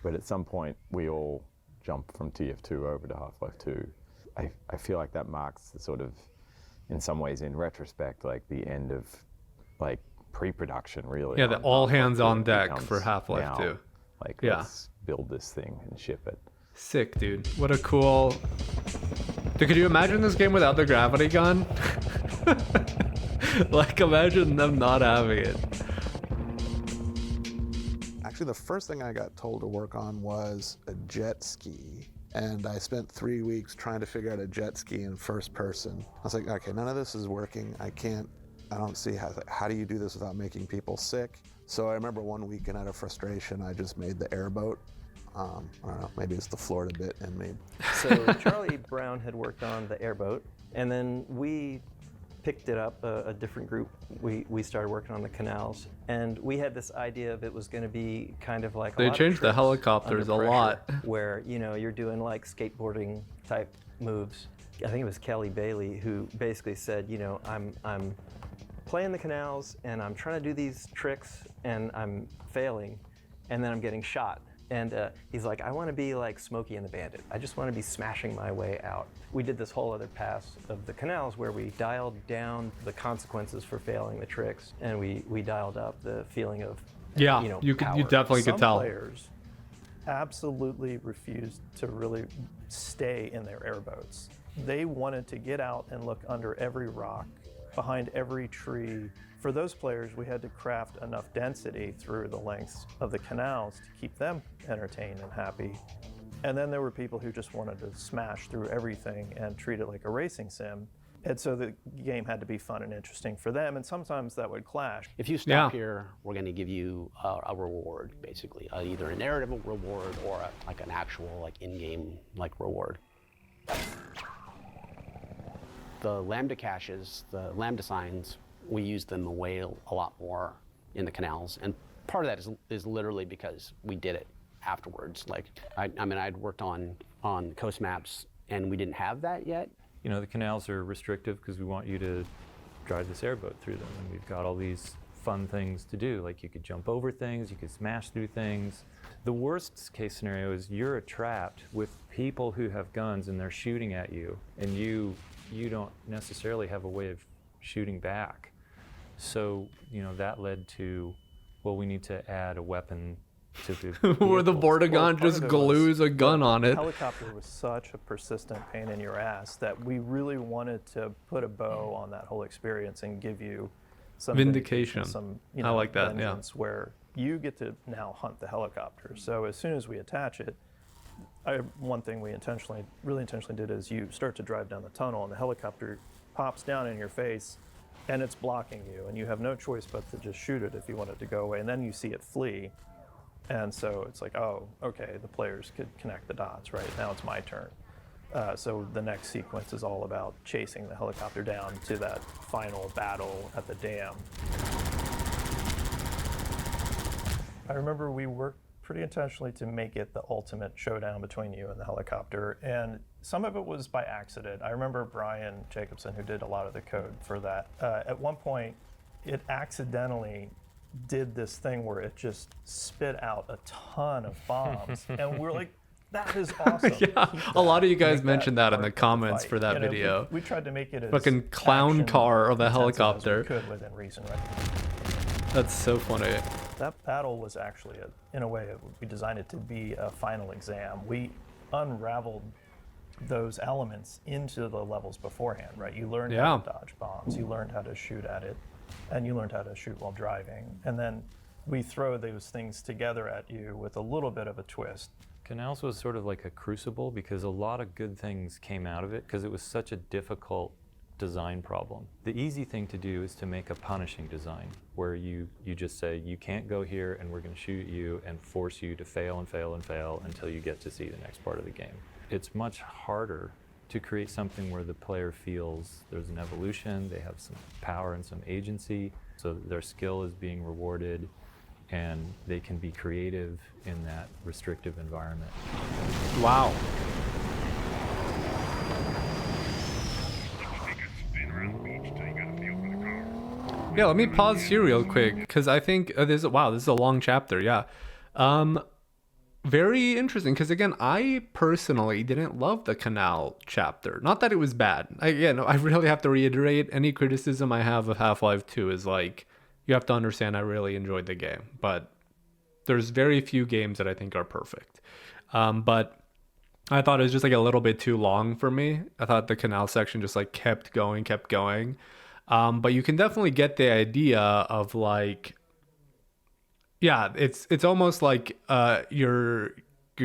But at some point, we all jumped from TF2 over to Half-Life 2. I feel like that marks the sort of, in some ways, in retrospect, like the end of like pre-production, really. Yeah, the all hands on deck for Half-Life 2. Like, yeah. Let's build this thing and ship it. Sick, dude. What a cool... Dude, could you imagine this game without the gravity gun? Like, imagine them not having it. Actually, the first thing I got told to work on was a jet ski. And I spent 3 weeks trying to figure out a jet ski in first person. I was like, okay, none of this is working. I don't see how do you do this without making people sick? So I remember one weekend out of frustration, I just made the airboat. I don't know, maybe it's the Florida bit in me. So Charlie Brown had worked on the airboat, and then we picked it up, a different group. We started working on the canals, and we had this idea of it was going to be kind of like They changed the helicopters a lot. Where, you know, you're doing like skateboarding type moves. I think it was Kelly Bailey who basically said, you know, I'm playing the canals and I'm trying to do these tricks and I'm failing, and then I'm getting shot. And he's like, I want to be like Smokey and the Bandit. I just want to be smashing my way out. We did this whole other pass of the canals where we dialed down the consequences for failing the tricks, and we dialed up the feeling of, yeah, you know, you definitely could tell. Some players absolutely refused to really stay in their airboats. They wanted to get out and look under every rock, behind every tree. For those players, we had to craft enough density through the lengths of the canals to keep them entertained and happy. And then there were people who just wanted to smash through everything and treat it like a racing sim. And so the game had to be fun and interesting for them, and sometimes that would clash. If you stop here, we're going to give you a reward, basically, either a narrative reward or like an actual like in-game like reward. The Lambda caches, the Lambda signs, we use them a lot more in the canals, and part of that is literally because we did it afterwards. Like, I mean, I'd worked on coast maps, and we didn't have that yet. You know, the canals are restrictive because we want you to drive this airboat through them, and we've got all these fun things to do. Like, you could jump over things, you could smash through things. The worst case scenario is you're trapped with people who have guns and they're shooting at you, and you don't necessarily have a way of shooting back. So, you know, that led to, well, we need to add a weapon to the where the Vortigaunt just glues a gun on it. The helicopter was such a persistent pain in your ass that we really wanted to put a bow on that whole experience and give you some vindication. Some, I like that, yeah. Where you get to now hunt the helicopter. So as soon as we attach it, one thing we really intentionally did is you start to drive down the tunnel and the helicopter pops down in your face and it's blocking you, and you have no choice but to just shoot it if you want it to go away, and then you see it flee. And so it's like, oh, okay, the players could connect the dots, right? Now it's my turn. So the next sequence is all about chasing the helicopter down to that final battle at the dam. I remember we worked pretty intentionally to make it the ultimate showdown between you and the helicopter. And some of it was by accident. I remember Brian Jacobson, who did a lot of the code for that. At one point, it accidentally did this thing where it just spit out a ton of bombs. And we're like, that is awesome. Yeah, a lot of you guys mentioned that in the comments for that You know, video. We tried to make it as fucking clown car of a action-intensive helicopter. as we could within reason, right? That's so funny. That battle was actually, in a way, we designed it to be a final exam. We unraveled those elements into the levels beforehand, right? You learned how to dodge bombs, you learned how to shoot at it, and you learned how to shoot while driving. And then we throw those things together at you with a little bit of a twist. Canals was sort of like a crucible because a lot of good things came out of it because it was such a difficult design problem. The easy thing to do is to make a punishing design where you just say you can't go here and we're going to shoot you and force you to fail and fail and fail until you get to see the next part of the game. It's much harder to create something where the player feels there's an evolution, they have some power and some agency, so that their skill is being rewarded and they can be creative in that restrictive environment. Wow. Yeah, let me pause here real quick because I think this is a long chapter. Yeah, very interesting because again, I personally didn't love the canal chapter. Not that it was bad. I really have to reiterate any criticism I have of Half-Life 2 is like you have to understand I really enjoyed the game, but there's very few games that I think are perfect. But I thought it was just like a little bit too long for me. I thought the canal section just like kept going. But you can definitely get the idea of like, yeah, it's almost like you're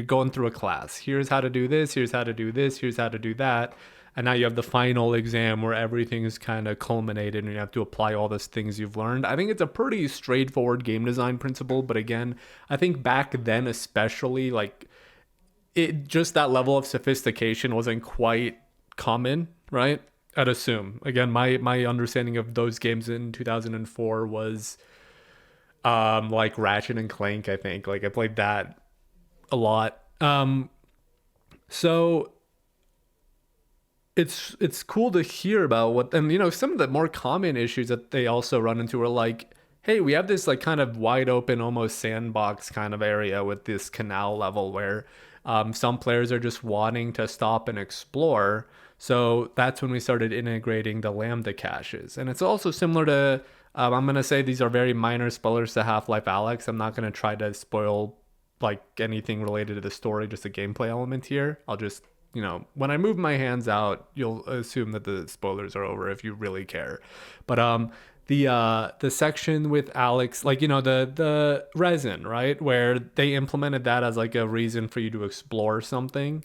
going through a class. Here's how to do this, here's how to do this, here's how to do that. And now you have the final exam where everything is kind of culminated and you have to apply all those things you've learned. I think it's a pretty straightforward game design principle. But again, I think back then especially, like, it just that level of sophistication wasn't quite common, right? I'd assume. Again, my understanding of those games in 2004 was like Ratchet and Clank, I think. Like I played that a lot. So it's cool to hear about what, and you know, some of the more common issues that they also run into are like, hey, we have this like kind of wide open, almost sandbox kind of area with this canal level where some players are just wanting to stop and explore. So that's when we started integrating the Lambda caches. And it's also similar to, I'm going to say these are very minor spoilers to Half-Life Alyx. I'm not going to try to spoil like anything related to the story, just a gameplay element here. I'll just, you know, when I move my hands out, you'll assume that the spoilers are over if you really care. But the section with Alyx, like, you know, the resin, right, where they implemented that as like a reason for you to explore something.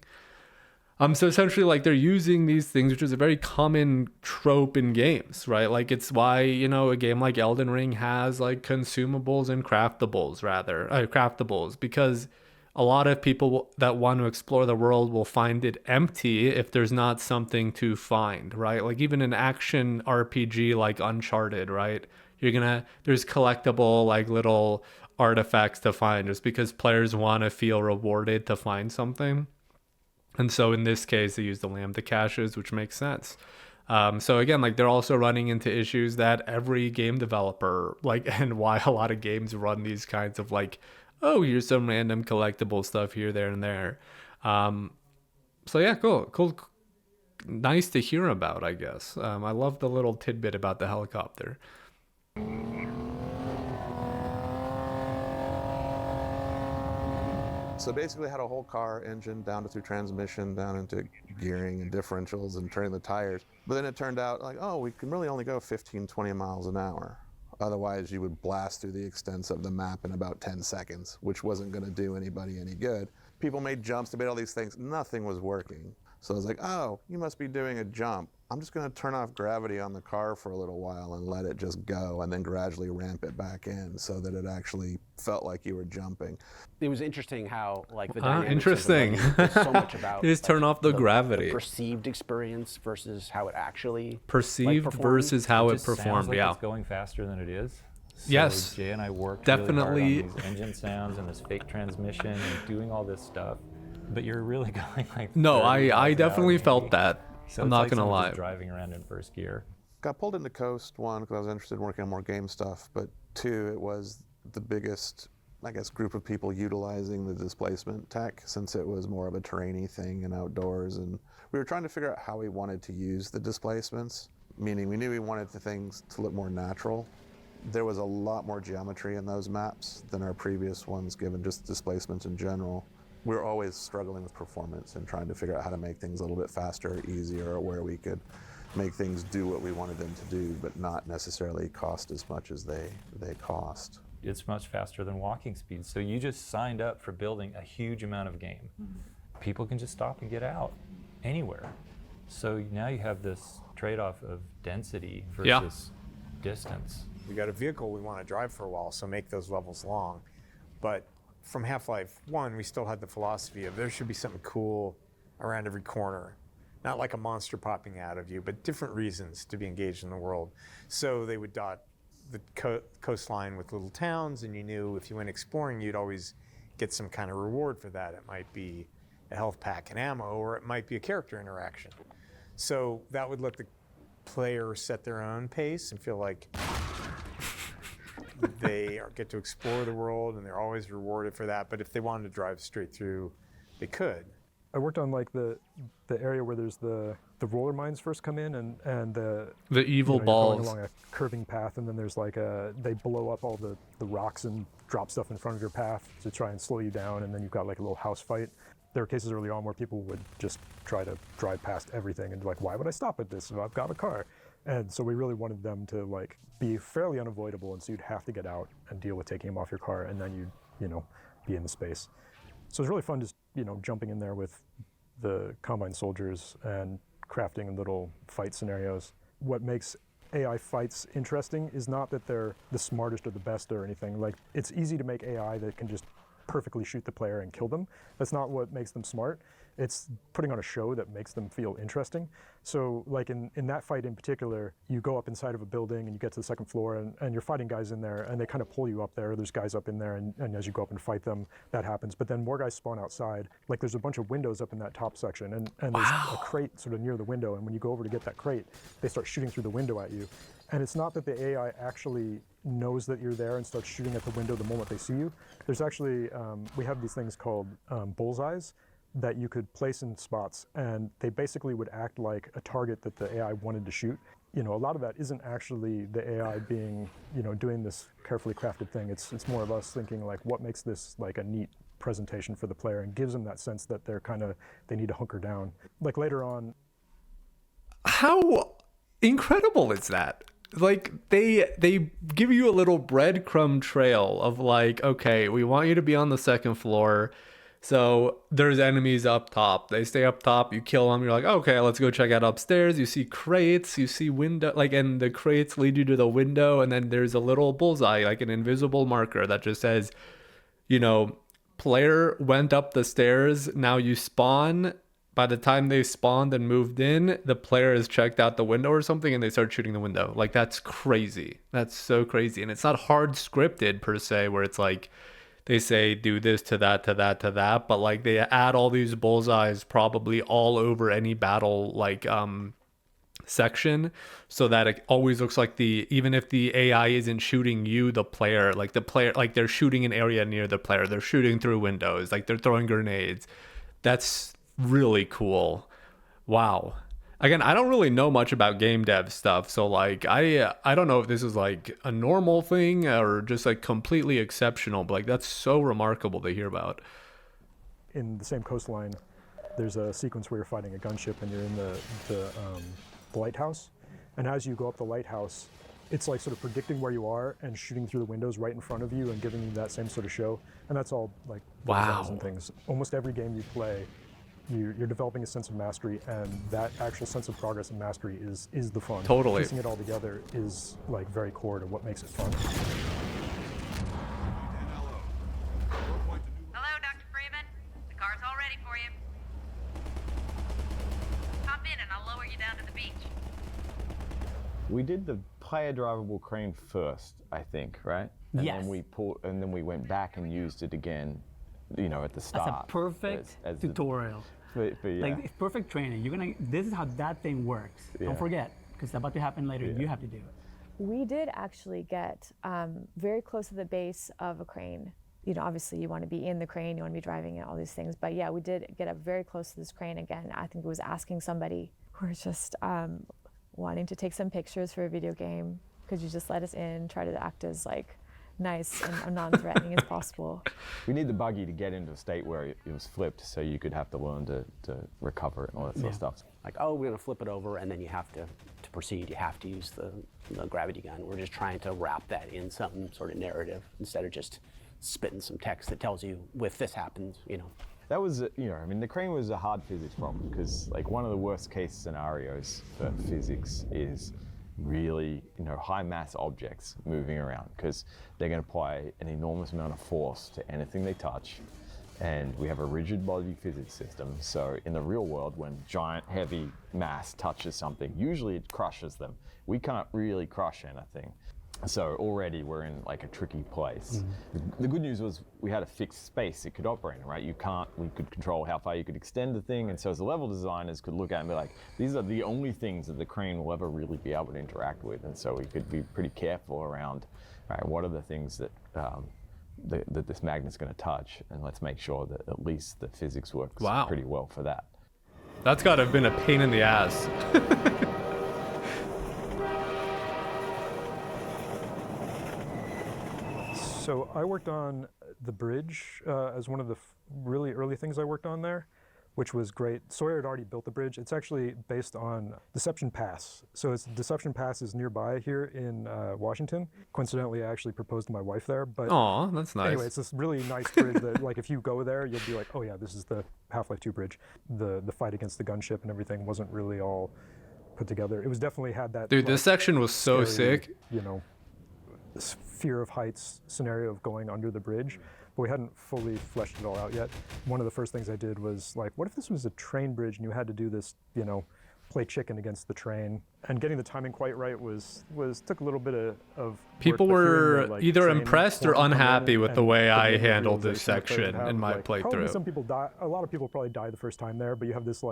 So essentially, like, they're using these things, which is a very common trope in games, right? Like, it's why, you know, a game like Elden Ring has like consumables and craftables, because a lot of people that want to explore the world will find it empty if there's not something to find, right? Like even an action RPG like Uncharted, right? There's collectible like little artifacts to find just because players want to feel rewarded to find something. And so in this case, they use the Lambda caches, which makes sense. So again, like they're also running into issues that every game developer, like, and why a lot of games run these kinds of like, oh, here's some random collectible stuff here, there, and there. So yeah, cool. Nice to hear about, I guess. I love the little tidbit about the helicopter. So basically had a whole car engine down to through transmission, down into gearing and differentials and turning the tires. But then it turned out like, oh, we can really only go 15, 20 miles an hour. Otherwise, you would blast through the extents of the map in about 10 seconds, which wasn't going to do anybody any good. People made jumps, they made all these things. Nothing was working. So I was like, oh, you must be doing a jump. I'm just going to turn off gravity on the car for a little while and let it just go and then gradually ramp it back in so that it actually felt like you were jumping. It was interesting how, like, the dynamics interesting. Of the so much about you just turn off the gravity. The perceived experience versus how it actually perceived like, versus how it performed. Sounds like yeah, it's going faster than it is. So Yes, Jay and I worked definitely. really hard on these engine sounds and this fake transmission and doing all this stuff. But you're really going like No, 30 I miles an definitely hour, felt maybe. that. So I'm it's not like gonna someone lie. just driving around in first gear. Got pulled into Coast, one, because I was interested in working on more game stuff, but two, it was the biggest, I guess, group of people utilizing the displacement tech, since it was more of a terrainy thing and outdoors. And we were trying to figure out how we wanted to use the displacements, meaning we knew we wanted the things to look more natural. There was a lot more geometry in those maps than our previous ones, given just displacements in general. We were always struggling with performance and trying to figure out how to make things a little bit faster, easier, or where we could make things do what we wanted them to do, but not necessarily cost as much as they cost. It's much faster than walking speed. So you just signed up for building a huge amount of game. People can just stop and get out anywhere. So now you have this trade-off of density versus distance. We got a vehicle we want to drive for a while, so make those levels long. But from Half-Life 1, we still had the philosophy of there should be something cool around every corner. Not like a monster popping out of you, but different reasons to be engaged in the world. So they would dot the coastline with little towns, and you knew if you went exploring, you'd always get some kind of reward for that. It might be a health pack and ammo, or it might be a character interaction. So that would let the player set their own pace and feel like they get to explore the world, and they're always rewarded for that. But if they wanted to drive straight through, they could. I worked on like the area where there's the roller mines first come in, and the evil you're balls going along a curving path, and then there's like they blow up all the rocks and drop stuff in front of your path to try and slow you down, and then you've got like a little house fight. There were cases early on where people would just try to drive past everything and be like, why would I stop at this if I've got a car? And so we really wanted them to like be fairly unavoidable, and so you'd have to get out and deal with taking them off your car, and then you'd be in the space. So it's really fun just jumping in there with the Combine soldiers and crafting little fight scenarios. What makes AI fights interesting is not that they're the smartest or the best or anything. Like, it's easy to make AI that can just perfectly shoot the player and kill them. That's not what makes them smart. It's putting on a show that makes them feel interesting. So like in that fight in particular, you go up inside of a building and you get to the second floor, and you're fighting guys in there, and they kind of pull you up there. There's guys up in there, and as you go up and fight them, that happens. But then more guys spawn outside. Like, there's a bunch of windows up in that top section, and there's a crate sort of near the window, and when you go over to get that crate, they start shooting through the window at you. And it's not that the AI actually knows that you're there and starts shooting at the window the moment they see you. There's actually, we have these things called bullseyes that you could place in spots, and they basically would act like a target that the AI wanted to shoot. A lot of that isn't actually the AI being, doing this carefully crafted thing. It's more of us thinking like, what makes this like a neat presentation for the player and gives them that sense that they need to hunker down. Like later on. How incredible is that? Like, they give you a little breadcrumb trail of like, okay, we want you to be on the second floor. So there's enemies up top. They stay up top, you kill them, you're like, okay, let's go check out upstairs. You see crates, you see window, like, and the crates lead you to the window, and then there's a little bullseye, like an invisible marker that just says, player went up the stairs, now you spawn. By the time they spawned and moved in, the player has checked out the window or something, and they start shooting the window. Like, that's crazy. That's so crazy. And it's not hard scripted per se, where it's like, they say do this to that, to that, to that, but like they add all these bullseyes probably all over any battle like section, so that it always looks like even if the AI isn't shooting you, the player, like they're shooting an area near the player, they're shooting through windows, like they're throwing grenades. That's really cool. Wow. Again, I don't really know much about game dev stuff, so like I don't know if this is like a normal thing or just like completely exceptional, but like that's so remarkable to hear about. In the same coastline, there's a sequence where you're fighting a gunship and you're in the lighthouse, and as you go up the lighthouse, it's like sort of predicting where you are and shooting through the windows right in front of you and giving you that same sort of show, and that's all like wow and things. Almost every game you play, you're developing a sense of mastery, and that actual sense of progress and mastery is the fun. Totally. Piecing it all together is like very core to what makes it fun. Hello, Dr. Freeman. The car's all ready for you. Hop in and I'll lower you down to the beach. We did the higher drivable crane first, I think, right? And Yes. then we went back and used it again, at the start. That's a perfect tutorial. Yeah. Like it's perfect training. This is how that thing works. Yeah. Don't forget, because it's about to happen later. Yeah. You have to do it. We did actually get very close to the base of a crane. Obviously you want to be in the crane, you want to be driving it, all these things. But yeah, we did get up very close to this crane again. I think it was asking somebody who was just wanting to take some pictures for a video game. Could you just let us in, try to act as nice and non-threatening as possible. We need the buggy to get into a state where it was flipped, so you could have to learn to recover it and all that sort of stuff. Like, oh, we're going to flip it over, and then you have to proceed, you have to use the gravity gun. We're just trying to wrap that in some sort of narrative instead of just spitting some text that tells you, if this happens, That was, the crane was a hard physics problem because, one of the worst case scenarios for physics is really, high mass objects moving around because they're going to apply an enormous amount of force to anything they touch. And we have a rigid body physics system. So in the real world, when giant, heavy mass touches something, usually it crushes them. We can't really crush anything. So already we're in a tricky place. The good news was we had a fixed space it could operate in, right? We could control how far you could extend the thing. And so as the level designers could look at it and be like, these are the only things that the crane will ever really be able to interact with. And so we could be pretty careful around, right, what are the things that that this magnet's going to touch, and let's make sure that at least the physics works pretty well for that. That's got to have been a pain in the ass. So I worked on the bridge as one of the really early things I worked on there, which was great. Sawyer had already built the bridge. It's actually based on Deception Pass. So Deception Pass is nearby here in Washington. Coincidentally, I actually proposed to my wife there. But aw, that's nice. Anyway, it's this really nice bridge that, if you go there, you'll be like, oh yeah, this is the Half-Life 2 bridge. The fight against the gunship and everything wasn't really all put together. It was definitely had that. Dude, this section was so scary, sick. This fear of heights scenario of going under the bridge. But we hadn't fully fleshed it all out yet. One of the first things I did was what if this was a train bridge and you had to do this, play chicken against the train? And getting the timing quite right took a little bit of People work, were either impressed or unhappy with the way I handled this section in my probably playthrough. some people die. A lot of people probably die the first time there, but you have this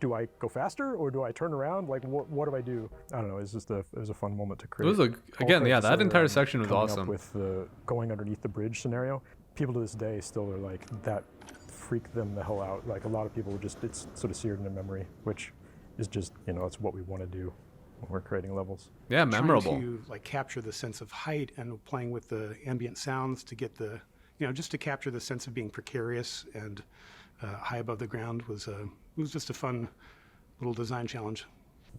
do I go faster or do I turn around? What do I do? I don't know. It was a fun moment to create. It was that entire section was coming awesome. Up with the going underneath the bridge scenario. People to this day still are that freaked them the hell out. A lot of people it's sort of seared in their memory, which is just, it's what we want to do when we're creating levels. Yeah, memorable. Trying to capture the sense of height and playing with the ambient sounds to get the, just to capture the sense of being precarious and high above the ground was just a fun little design challenge.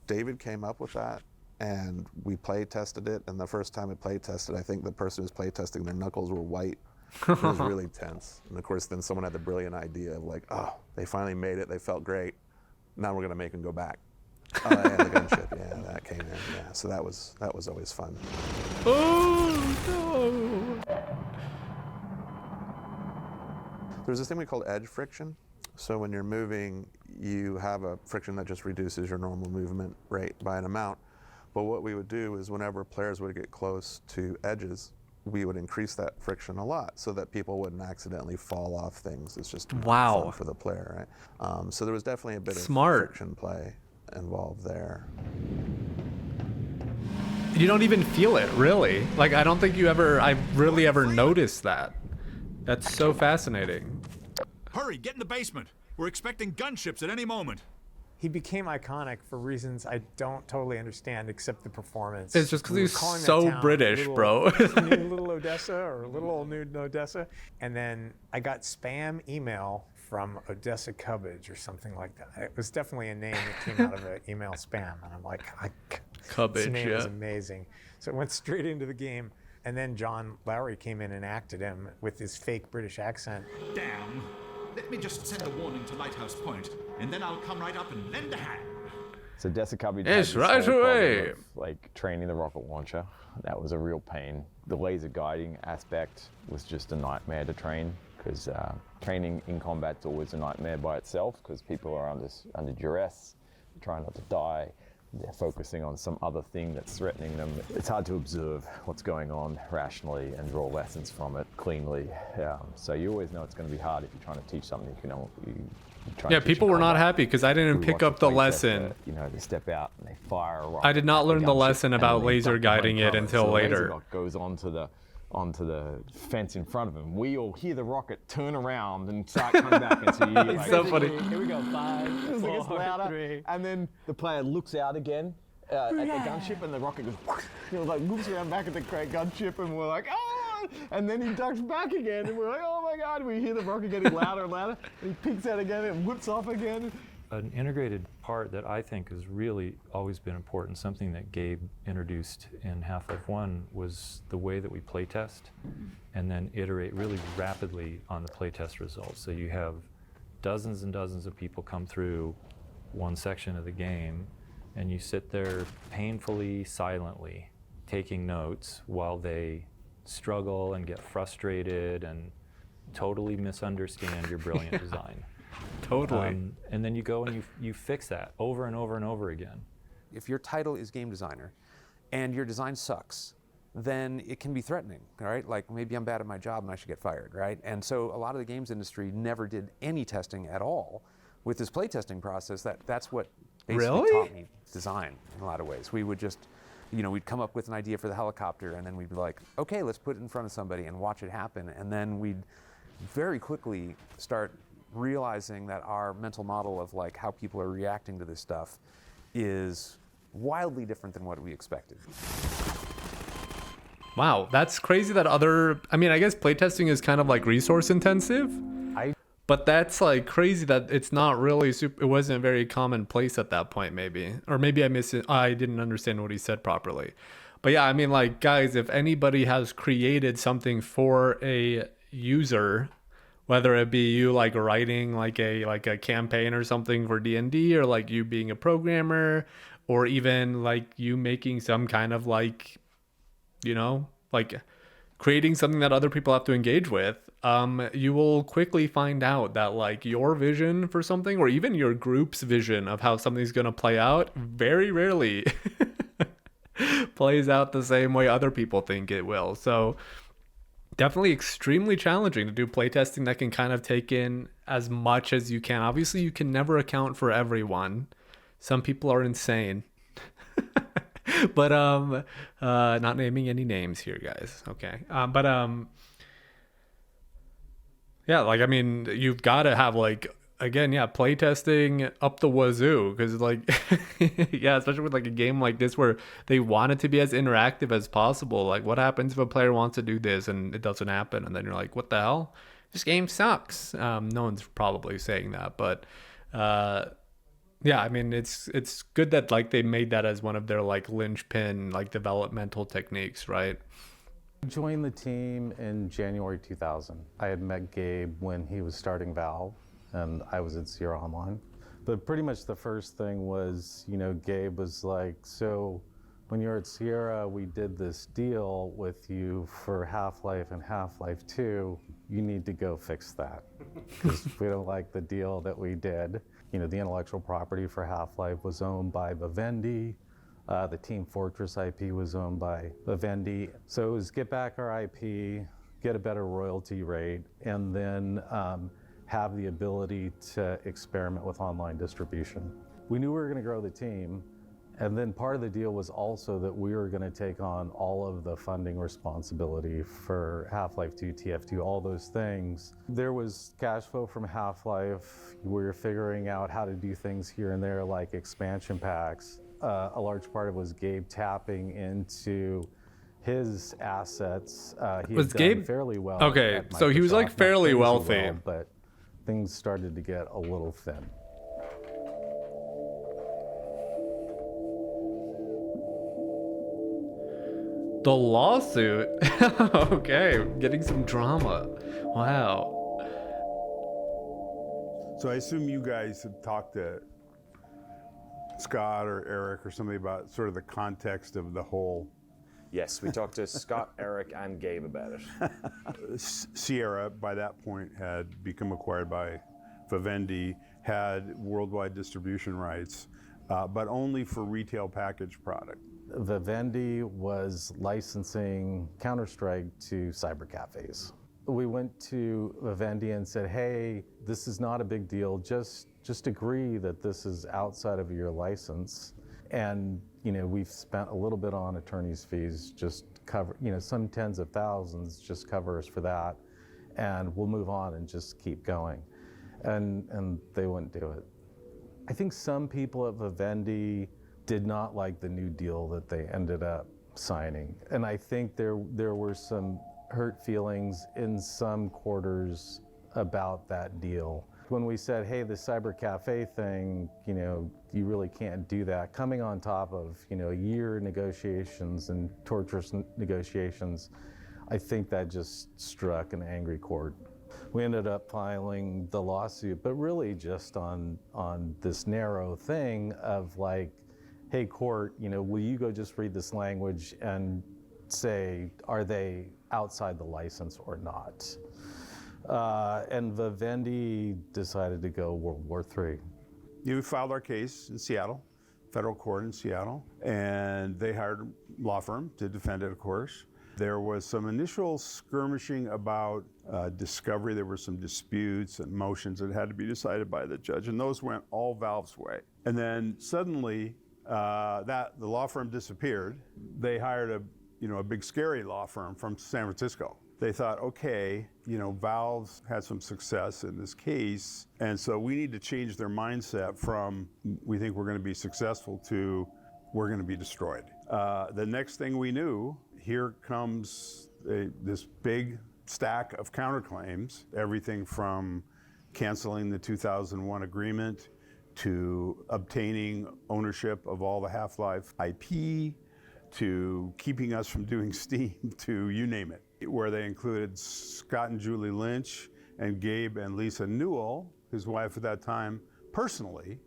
David came up with that, and we play tested it. And the first time we play tested, I think the person who was play testing, their knuckles were white. It was really tense. And of course, then someone had the brilliant idea of oh, they finally made it. They felt great. Now we're going to make them go back. Oh, yeah, the gunship. Yeah, that came in. Yeah, so that was always fun. Oh no! There's this thing we call edge friction. So when you're moving, you have a friction that just reduces your normal movement rate by an amount. But what we would do is whenever players would get close to edges, we would increase that friction a lot so that people wouldn't accidentally fall off things. It's just fun for the player, right? So there was definitely a bit of friction play involved there. You don't even feel it, really. I don't think I really ever noticed that. That's so fascinating. Hurry, get in the basement. We're expecting gunships at any moment. He became iconic for reasons I don't totally understand, except the performance. It's just because he's so British, bro. New Little Odessa or Little Old New Odessa. And then I got spam email from Odessa Cubbage or something like that. It was definitely a name that came out of an email spam. And I'm like, Cubbage, this name is amazing. So it went straight into the game. And then John Lowry came in and acted him with his fake British accent. Damn. Let me just send a warning to Lighthouse Point, and then I'll come right up and lend a hand. So Odessa Cubbage is right away. Of, training the rocket launcher. That was a real pain. The laser guiding aspect was just a nightmare to train because training in combat's always a nightmare by itself because people are under duress, trying not to die. they're focusing on some other thing that's threatening them. It's hard to observe what's going on rationally and draw lessons from it cleanly. So you always know it's going to be hard if you're trying to teach something. Yeah, people were not happy because I didn't pick up the lesson. They step out and they fire a rocket. I did not learn the lesson about laser guiding it until later. The laser goes onto the fence in front of him. We all hear the rocket turn around and start coming back, and so you it's so funny. Here we go, 5, 4, louder, 3. And then the player looks out again at the gunship, and the rocket goes, looks around back at the gunship, and we're like, oh! And then he ducks back again, and we're like, oh my God! We hear the rocket getting louder and louder. And he peeks out again and whips off again. An integrated part that I think has really always been important, something that Gabe introduced in Half-Life 1, was the way that we playtest and then iterate really rapidly on the playtest results. So you have dozens and dozens of people come through one section of the game, and you sit there painfully, silently, taking notes while they struggle and get frustrated and totally misunderstand your brilliant design. Totally. And then you go and you fix that over and over and over again. If your title is game designer and your design sucks, then it can be threatening, right? Like maybe I'm bad at my job and I should get fired, right? And so a lot of the games industry never did any testing at all. With this playtesting process, that's what basically taught me design in a lot of ways. We would just, we'd come up with an idea for the helicopter, and then we'd be like, okay, let's put it in front of somebody and watch it happen. And then we'd very quickly start realizing that our mental model of like how people are reacting to this stuff is wildly different than what we expected. Wow, that's crazy that I guess playtesting is kind of like resource intensive, but that's like crazy that it's not really it wasn't very commonplace at that point maybe. Or maybe I missed it. I didn't understand what he said properly. But yeah, I mean, like, guys, if anybody has created something for a user, whether it be you like writing like a campaign or something for D&D, or like you being a programmer, or even like you making some kind of like, like creating something that other people have to engage with, you will quickly find out that like your vision for something, or even your group's vision of how something's going to play out, very rarely plays out the same way other people think it will. So definitely extremely challenging to do playtesting that can kind of take in as much as you can. Obviously, you can never account for everyone. Some people are insane. But not naming any names here, guys. Okay. Yeah, like, I mean, you've got to have like, again, yeah, playtesting up the wazoo, because like, yeah, especially with like a game like this where they want it to be as interactive as possible. Like, what happens if a player wants to do this and it doesn't happen, and then you're like, what the hell? This game sucks. No one's probably saying that, but yeah, I mean, it's good that like they made that as one of their like linchpin like developmental techniques, right? I joined the team in January 2000. I had met Gabe when he was starting Valve, and I was at Sierra Online. But pretty much the first thing was, Gabe was like, so when you're at Sierra, we did this deal with you for Half-Life and Half-Life 2. You need to go fix that, because we don't like the deal that we did. The intellectual property for Half-Life was owned by Vivendi. The Team Fortress IP was owned by Vivendi. So it was get back our IP, get a better royalty rate, and then have the ability to experiment with online distribution. We knew we were going to grow the team, and then part of the deal was also that we were going to take on all of the funding responsibility for Half-Life 2, TF2, all those things. There was cash flow from Half-Life. We were figuring out how to do things here and there, like expansion packs. A large part of it was Gabe tapping into his assets. He was had Gabe done fairly well. Okay, at so he was like Microsoft. fairly Not wealthy, well, but things started to get a little thin. The lawsuit. Okay, getting some drama. Wow. So I assume you guys have talked to Scott or Eric or somebody about sort of the context of the whole. Yes, we talked to Scott, Eric, and Gabe about it. Sierra, by that point, had become acquired by Vivendi, had worldwide distribution rights. but only for retail packaged product. Vivendi was licensing Counter-Strike to cyber cafes. We went to Vivendi and said, hey, this is not a big deal. Just agree that this is outside of your license. And, we've spent a little bit on attorney's fees, just cover, some tens of thousands, just cover us for that. And we'll move on and just keep going. And they wouldn't do it. I think some people at Vivendi did not like the new deal that they ended up signing. And I think there were some hurt feelings in some quarters about that deal. When we said, hey, the cyber cafe thing, you really can't do that, coming on top of, a year of negotiations and torturous negotiations, I think that just struck an angry chord. We ended up filing the lawsuit, but really just on this narrow thing of like, hey, court, will you go just read this language and say, are they outside the license or not? And Vivendi decided to go World War III. We filed our case in Seattle, federal court in Seattle, and they hired a law firm to defend it, of course. There was some initial skirmishing about discovery. There were some disputes and motions that had to be decided by the judge, and those went all Valve's way. And then suddenly, the law firm disappeared. They hired a big scary law firm from San Francisco. They thought, okay, Valve's had some success in this case, and so we need to change their mindset from we think we're going to be successful to we're going to be destroyed. The next thing we knew, here comes this big stack of counterclaims, everything from canceling the 2001 agreement to obtaining ownership of all the Half-Life IP, to keeping us from doing Steam, to you name it, where they included Scott and Julie Lynch and Gabe and Lisa Newell, his wife at that time, personally,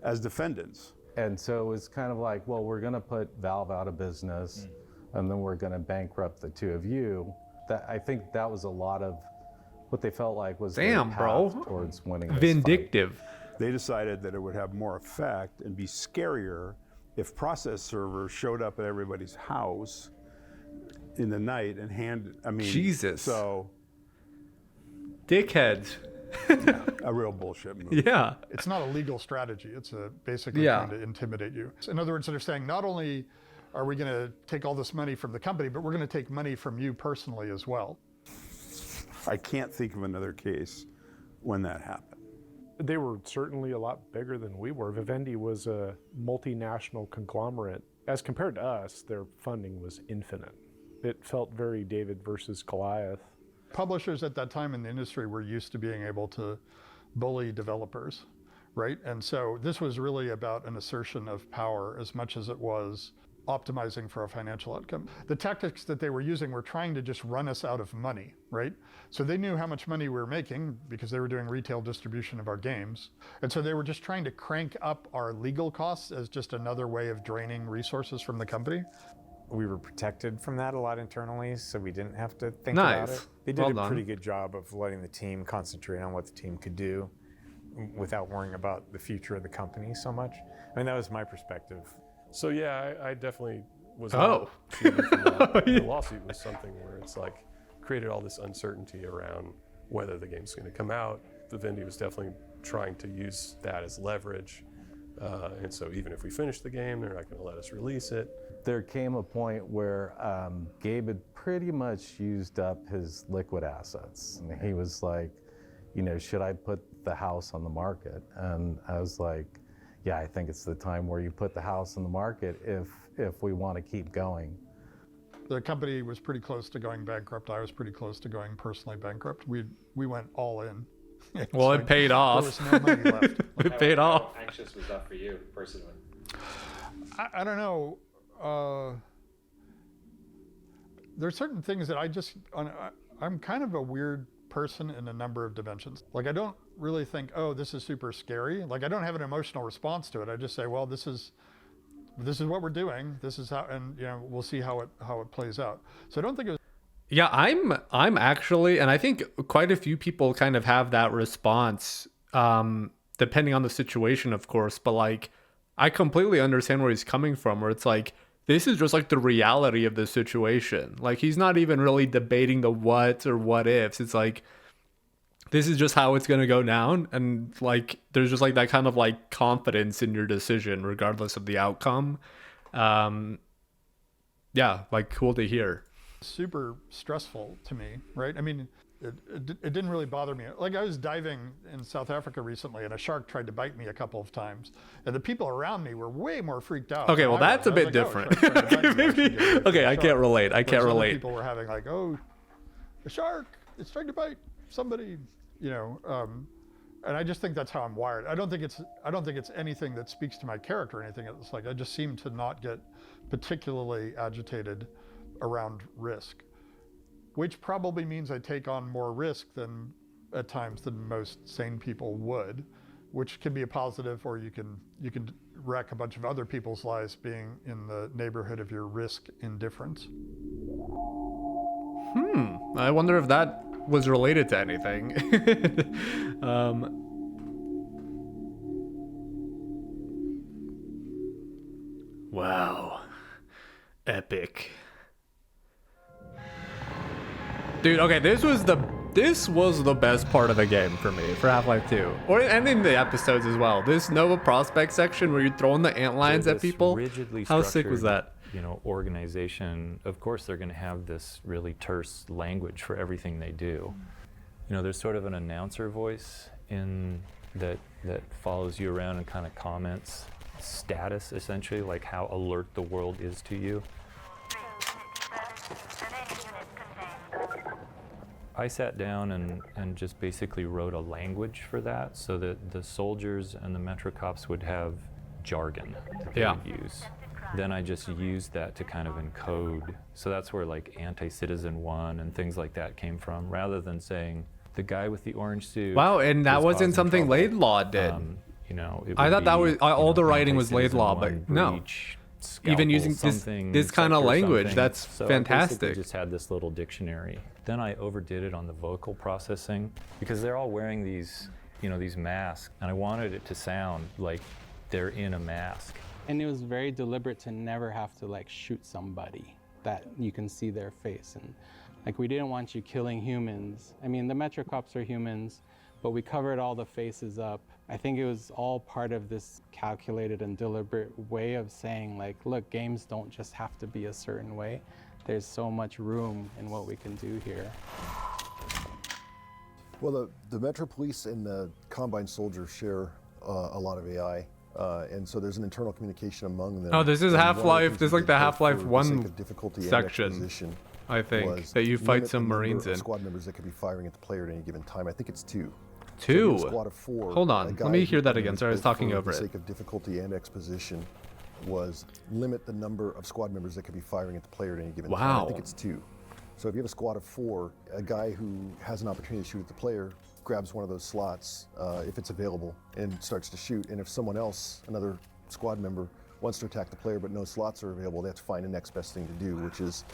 as defendants. And so it was kind of like, well, we're going to put Valve out of business, and then we're going to bankrupt the two of you. I think that was a lot of what they felt like was their path towards winning this vindictive fight. They decided that it would have more effect and be scarier if process servers showed up at everybody's house in the night and Jesus. So dickheads. Yeah, a real bullshit move. Yeah. It's not a legal strategy. It's basically trying to intimidate you. In other words, they're saying not only are we going to take all this money from the company, but we're going to take money from you personally as well. I can't think of another case when that happened. They were certainly a lot bigger than we were. Vivendi was a multinational conglomerate. As compared to us, their funding was infinite. It felt very David versus Goliath. Publishers at that time in the industry were used to being able to bully developers, right? And so this was really about an assertion of power as much as it was optimizing for a financial outcome. The tactics that they were using were trying to just run us out of money, right? So they knew how much money we were making because they were doing retail distribution of our games. And so they were just trying to crank up our legal costs as just another way of draining resources from the company. We were protected from that a lot internally, so we didn't have to think about it. They did a pretty good job of letting the team concentrate on what the team could do without worrying about the future of the company so much. I mean, that was my perspective. So yeah, I definitely was not treated for that. The lawsuit was something where it's like created all this uncertainty around whether the game's going to come out. Vivendi was definitely trying to use that as leverage. And so even if we finish the game, they're not going to let us release it. There came a point where Gabe had pretty much used up his liquid assets. And he was like, should I put the house on the market? And I was like, yeah, I think it's the time where you put the house on the market if we want to keep going. The company was pretty close to going bankrupt. I was pretty close to going personally bankrupt. We went all in. Well, it paid off. There was no money left. It paid off. How anxious was that for you personally? I don't know. There's certain things that I'm kind of a weird person in a number of dimensions. Like, I don't really think, oh, this is super scary. Like, I don't have an emotional response to it. I just say, well, this is what we're doing. This is how, and we'll see how it plays out. So I don't think it was. Yeah, I'm actually, and I think quite a few people kind of have that response, depending on the situation, of course. But like, I completely understand where he's coming from, where it's like, this is just like the reality of the situation. Like, he's not even really debating the what or what ifs. It's like, this is just how it's going to go down. And like, there's just like that kind of like confidence in your decision, regardless of the outcome. Yeah, like, cool to hear. Super stressful to me, right? I mean, it didn't really bother me. Like, I was diving in South Africa recently and a shark tried to bite me a couple of times. And the people around me were way more freaked out. Okay, well, that's a bit different. Okay, I can't relate. People were having like, oh, a shark, it's trying to bite somebody, you know. And I just think that's how I'm wired. I don't think it's anything that speaks to my character or anything. It's like, I just seem to not get particularly agitated around risk, which probably means I take on more risk than at times than most sane people would, which can be a positive, or you can wreck a bunch of other people's lives being in the neighborhood of your risk indifference. I wonder if that was related to anything. Wow. Epic. Dude, okay, this was the best part of the game for me, for Half-Life 2. And in the episodes as well. This Nova Prospect section where you're throwing the antlines at people. Rigidly How sick was that? You know, organization, of course they're going to have this really terse language for everything they do. You know, there's sort of an announcer voice in that follows you around and kind of comments status, essentially, like how alert the world is to you. I sat down and just basically wrote a language for that so that the soldiers and the Metro cops would have jargon that they would use. Then I just used that to kind of encode. So that's where like anti-citizen one and things like that came from, rather than saying the guy with the orange suit. Wow, and that wasn't something Laidlaw did. You know, I thought that was all the writing was Laidlaw, but no. Even using this kind of language, that's fantastic. I basically just had this little dictionary. Then I overdid it on the vocal processing because they're all wearing these, you know, these masks, and I wanted it to sound like they're in a mask. And it was very deliberate to never have to like shoot somebody that you can see their face. And like, we didn't want you killing humans. I mean, the Metro cops are humans, but we covered all the faces up. I think it was all part of this calculated and deliberate way of saying like, look, games don't just have to be a certain way. There's so much room in what we can do here. Well, the Metro Police and the Combine soldiers share a lot of AI. And so there's an internal communication among them. Oh, this is Half-Life. This is like the Half-Life 1 section, I think, that you fight some Marines in. Squad members that could be firing at the player at any given time. I think it's 2. Two? So a squad of 4. Hold on, let me hear that again. Sorry, I was talking over it. For the sake of difficulty and exposition, was limit the number of squad members that could be firing at the player at any given time. I think it's 2. So if you have a squad of 4, a guy who has an opportunity to shoot at the player grabs one of those slots if it's available and starts to shoot. And if someone else, another squad member, wants to attack the player but no slots are available, they have to find the next best thing to do, which is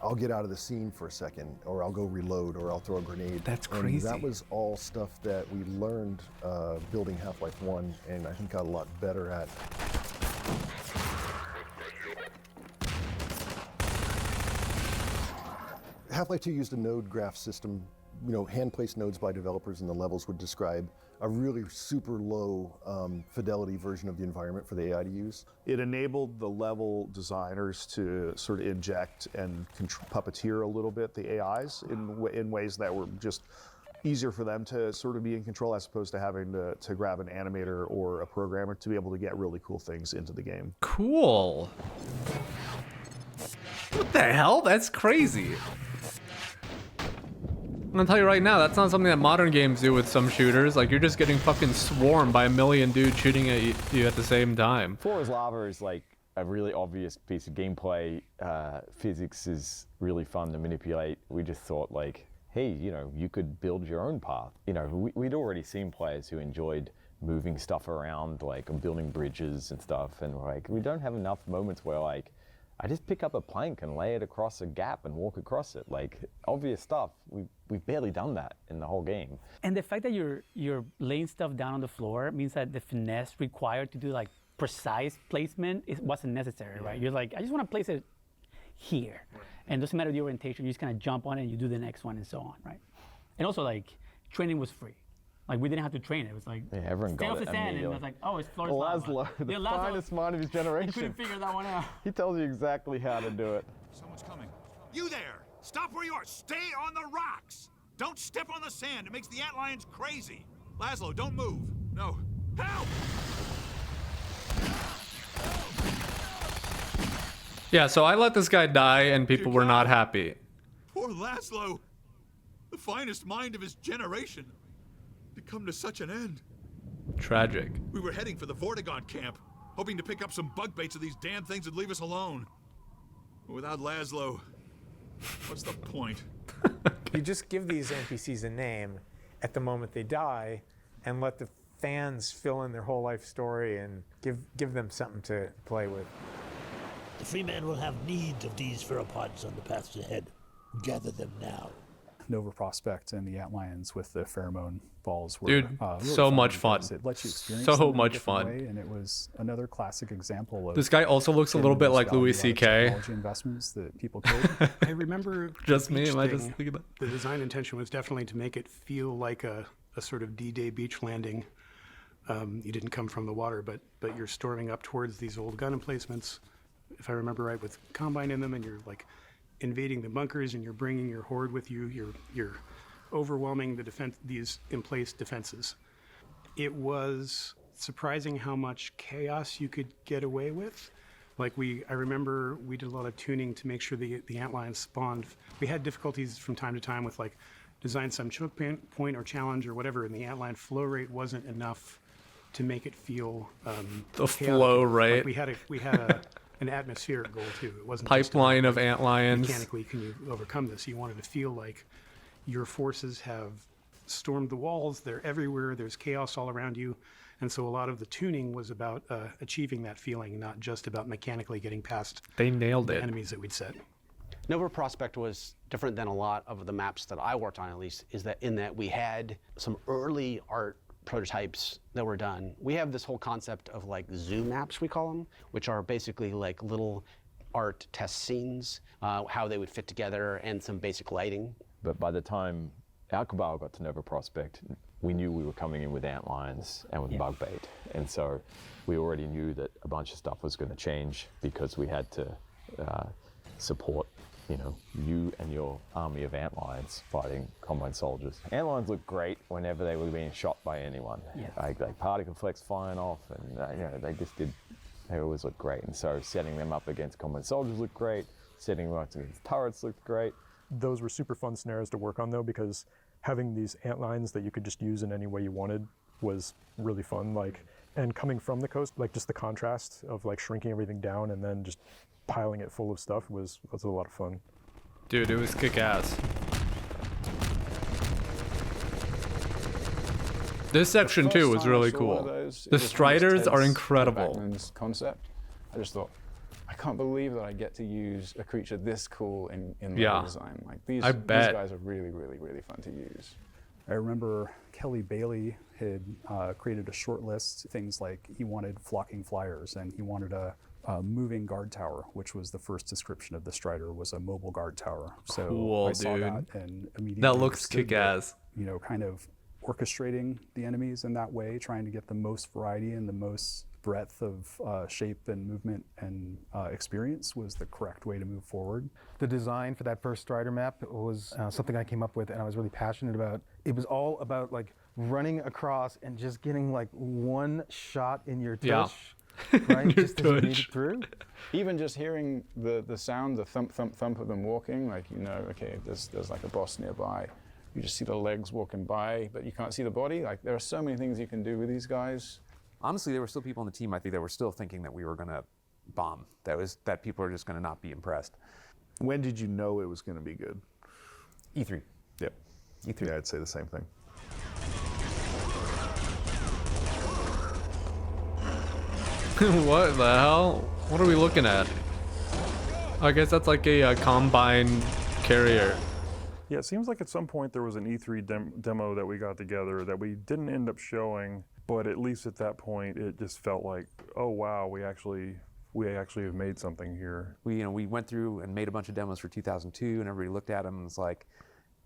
I'll get out of the scene for a second, or I'll go reload, or I'll throw a grenade. That's crazy. And that was all stuff that we learned building Half-Life 1, and I think got a lot better at. Half-Life 2 used a node graph system. You know, hand-placed nodes by developers in the levels would describe a really super low fidelity version of the environment for the AI to use. It enabled the level designers to sort of inject and puppeteer a little bit the AIs in ways that were just easier for them to sort of be in control, as opposed to having to grab an animator or a programmer to be able to get really cool things into the game. Cool. What the hell? That's crazy. I'm gonna tell you right now, that's not something that modern games do with some shooters. Like, you're just getting fucking swarmed by a million dudes shooting at you at the same time. Floor is Lava is like a really obvious piece of gameplay. Physics is really fun to manipulate. We just thought like, hey, you know, you could build your own path. You know, we'd already seen players who enjoyed moving stuff around, like building bridges and stuff. And we're like, we don't have enough moments where like, I just pick up a plank and lay it across a gap and walk across it. Like, obvious stuff. We've barely done that in the whole game. And the fact that you're laying stuff down on the floor means that the finesse required to do like precise placement, it wasn't necessary, right? You're like, I just want to place it here. And it doesn't matter the orientation, you just kind of jump on it and you do the next one and so on, right? And also, like, training was free. Like, we didn't have to train it. It was like, Yeah, everyone stay got off it the sand, and it immediately. was like, oh, it's Florida's lava. Laszlo, the Yeah, Laszlo, finest mind of his he generation. couldn't figure that one out. He tells you exactly how to do it. Someone's coming. You there! Stop where you are! Stay on the rocks! Don't step on the sand. It makes the antlions crazy. Laszlo, don't move. No. Help! Yeah, so I let this guy die and people were not happy. Poor Laszlo. The finest mind of his generation. To come to such an end. Tragic. We were heading for the Vortigaunt camp, hoping to pick up some bug baits so these damn things would leave us alone. But without Laszlo, what's the point? You just give these NPCs a name at the moment they die and let the fans fill in their whole life story and give them something to play with. The free man will have need of these pheropods on the paths ahead. Gather them now. Nova Prospect and the Antlions with the pheromone balls were Dude, really so much fun. It lets you experience So them in a much different fun. way, and it was another classic example of This guy also looks a little bit like Louis C.K. technology investments that people could. I remember Just the me, beach am I just thing. thinking that? The design intention was definitely to make it feel like a sort of D-Day beach landing. You didn't come from the water, but you're storming up towards these old gun emplacements, if I remember right, with Combine in them, and you're like invading the bunkers, and you're bringing your horde with you. You're overwhelming these in-place defenses. It was surprising how much chaos you could get away with. Like I remember we did a lot of tuning to make sure the antlions spawned. We had difficulties from time to time with like design some choke point or challenge or whatever, and the antlion flow rate wasn't enough to make it feel The chaotic. flow rate. Like we had an atmospheric goal too. It wasn't Pipeline just of antlions. mechanically can you overcome this. You wanted to feel like your forces have stormed the walls. They're everywhere. There's chaos all around you. And so a lot of the tuning was about achieving that feeling, not just about mechanically getting past They nailed the it. enemies that we'd set. Nova Prospect was different than a lot of the maps that I worked on, at least, is that in that we had some early art prototypes that were done. We have this whole concept of like zoo maps, we call them, which are basically like little art test scenes, how they would fit together, and some basic lighting. But by the time our cabal got to Nova Prospect, we knew we were coming in with antlions and with bug bait. And so we already knew that a bunch of stuff was going to change because we had to support, you and your army of antlions fighting Combine soldiers. Antlions look great whenever they were being shot by anyone. Yes. Like particle flecks flying off, and they always look great. And so setting them up against Combine soldiers looked great. Setting them up against turrets looked great. Those were super fun scenarios to work on though, because having these antlines that you could just use in any way you wanted was really fun. And coming from the coast, just the contrast of shrinking everything down and then just piling it full of stuff was a lot of fun. Dude, it was kick-ass. This section too was really cool. The Striders are incredible. Backman's concept. I just thought, I can't believe that I get to use a creature this cool in level design. These guys are really, really, really fun to use. I remember Kelly Bailey had created a short list, things like he wanted flocking flyers and he wanted a moving guard tower, which was the first description of the Strider, was a mobile guard tower. So Cool, I saw dude. that and immediately That looks understood kick-ass. that, kind of orchestrating the enemies in that way, trying to get the most variety and the most breadth of shape and movement and experience was the correct way to move forward. The design for that first Strider map was something I came up with and I was really passionate about. It was all about running across and just getting one shot in your tush, right? Just as you made it through. Even just hearing the sound, the thump, thump, thump of them walking, okay, there's a boss nearby. You just see the legs walking by, but you can't see the body. There are so many things you can do with these guys. Honestly, there were still people on the team, I think, that were still thinking that we were going to bomb. That people are just going to not be impressed. When did you know it was going to be good? E3. Yep. E3. Yeah, I'd say the same thing. What the hell? What are we looking at? I guess that's like a Combine carrier. Yeah, it seems like at some point there was an E3 demo that we got together that we didn't end up showing. But at least at that point, it just felt like, oh wow, we actually have made something here. We went through and made a bunch of demos for 2002, and everybody looked at them and was like,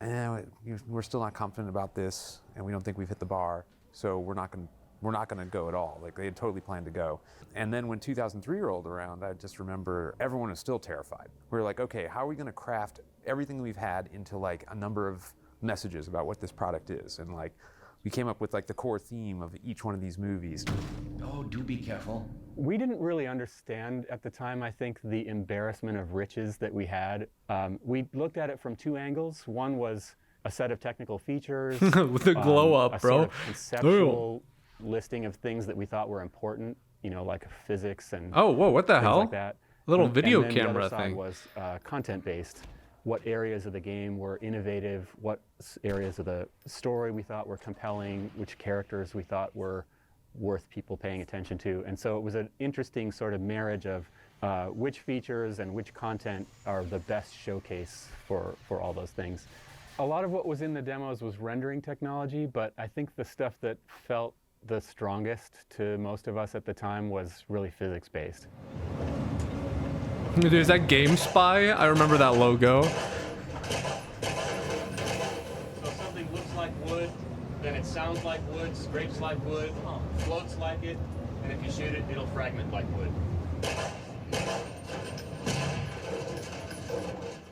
we're still not confident about this, and we don't think we've hit the bar, so we're not going to go at all. Like, they had totally planned to go. And then when 2003 rolled around, I just remember everyone was still terrified. We were like, okay, how are we going to craft everything we've had into like a number of messages about what this product is? And like, we came up with like the core theme of each one of these movies. Oh, do be careful. We didn't really understand at the time, I think, the embarrassment of riches that we had. We looked at it from two angles. One was a set of technical features. With the glow up, bro. Sort of conceptual listing of things that we thought were important, like physics and oh, whoa, what the things hell? Like that. Little video and then camera the other side thing. Was content-based. What areas of the game were innovative? What areas of the story we thought were compelling? Which characters we thought were worth people paying attention to? And so it was an interesting sort of marriage of which features and which content are the best showcase for all those things. A lot of what was in the demos was rendering technology, but I think the stuff that felt the strongest to most of us at the time was really physics-based. There's that GameSpy. I remember that logo. So something looks like wood, then it sounds like wood, scrapes like wood, floats like it, and if you shoot it, it'll fragment like wood.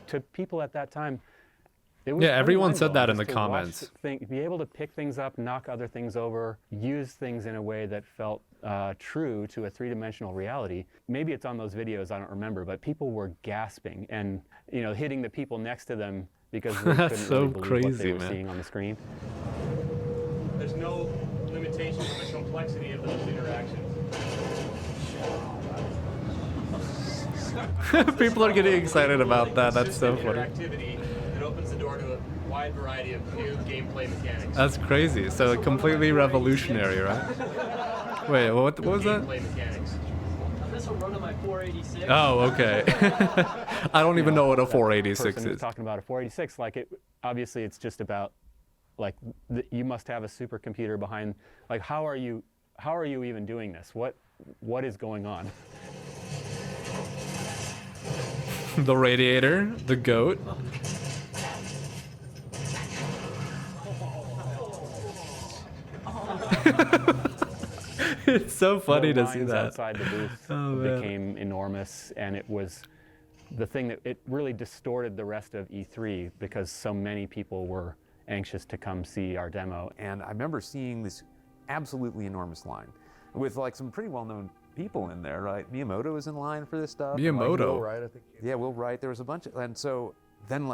To people at that time, it was everyone said that in the comments. Be able to pick things up, knock other things over, use things in a way that felt true to a three-dimensional reality. Maybe it's on those videos, I don't remember, but people were gasping and hitting the people next to them because they That's couldn't so really believe what they were crazy, seeing on the screen. There's no limitation on the complexity of those interactions. People are getting excited about that. That's so funny. Interactivity that opens the door to a wide variety of new gameplay mechanics. That's crazy. So completely revolutionary, right? Wait, what was that? Gameplay mechanics. This will run on my 486. Oh, okay. I don't even know what a 486 person is. Talking about a 486, obviously it's just about, you must have a supercomputer behind. Like, how are you even doing this? What is going on? The radiator, the goat. It's so funny to see that. Outside the booth became enormous, and it was the thing that it really distorted the rest of E3 because so many people were anxious to come see our demo. And I remember seeing this absolutely enormous line with like some pretty well-known people in there, right? Miyamoto was in line for this stuff. Miyamoto. Will Wright, I think. Yeah, Will Wright. There was a bunch of, and so then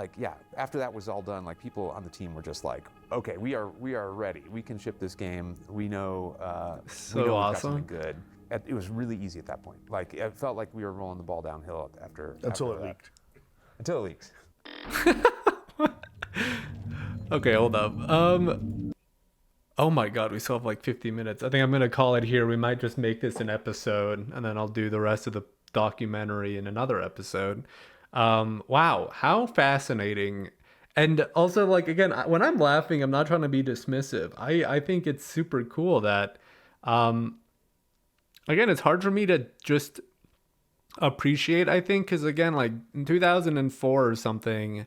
after that was all done, people on the team were just like, okay, we are ready. We can ship this game. We know, So we know we've got awesome. something good. It was really easy at that point. Like, it felt like we were rolling the ball downhill Until it that. leaked. Until it leaked. Okay, hold up. Oh my god, we still have like 50 minutes. I think I'm gonna call it here. We might just make this an episode, and then I'll do the rest of the documentary in another episode. Wow, how fascinating. And also, like, again, when I'm laughing, I'm not trying to be dismissive. I think it's super cool that, again, it's hard for me to just appreciate, I think, because, again, like, in 2004 or something, I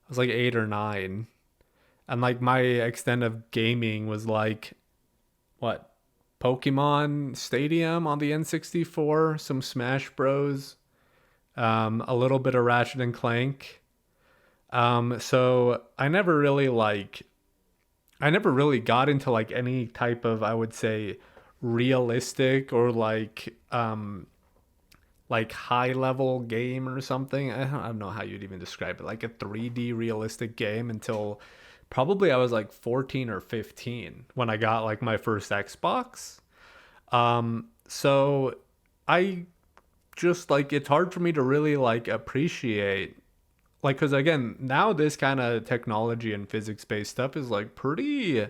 was like 8 or 9. And, like, my extent of gaming was, like, what? Pokemon Stadium on the N64, some Smash Bros, a little bit of Ratchet and Clank. So I never really got into, like, any type of, I would say, realistic or, like high-level game or something. I don't know how you'd even describe it. Like a 3D realistic game until probably I was like 14 or 15 when I got like my first Xbox. So I just like, it's hard for me to really like appreciate, like, because again, now this kind of technology and physics-based stuff is like pretty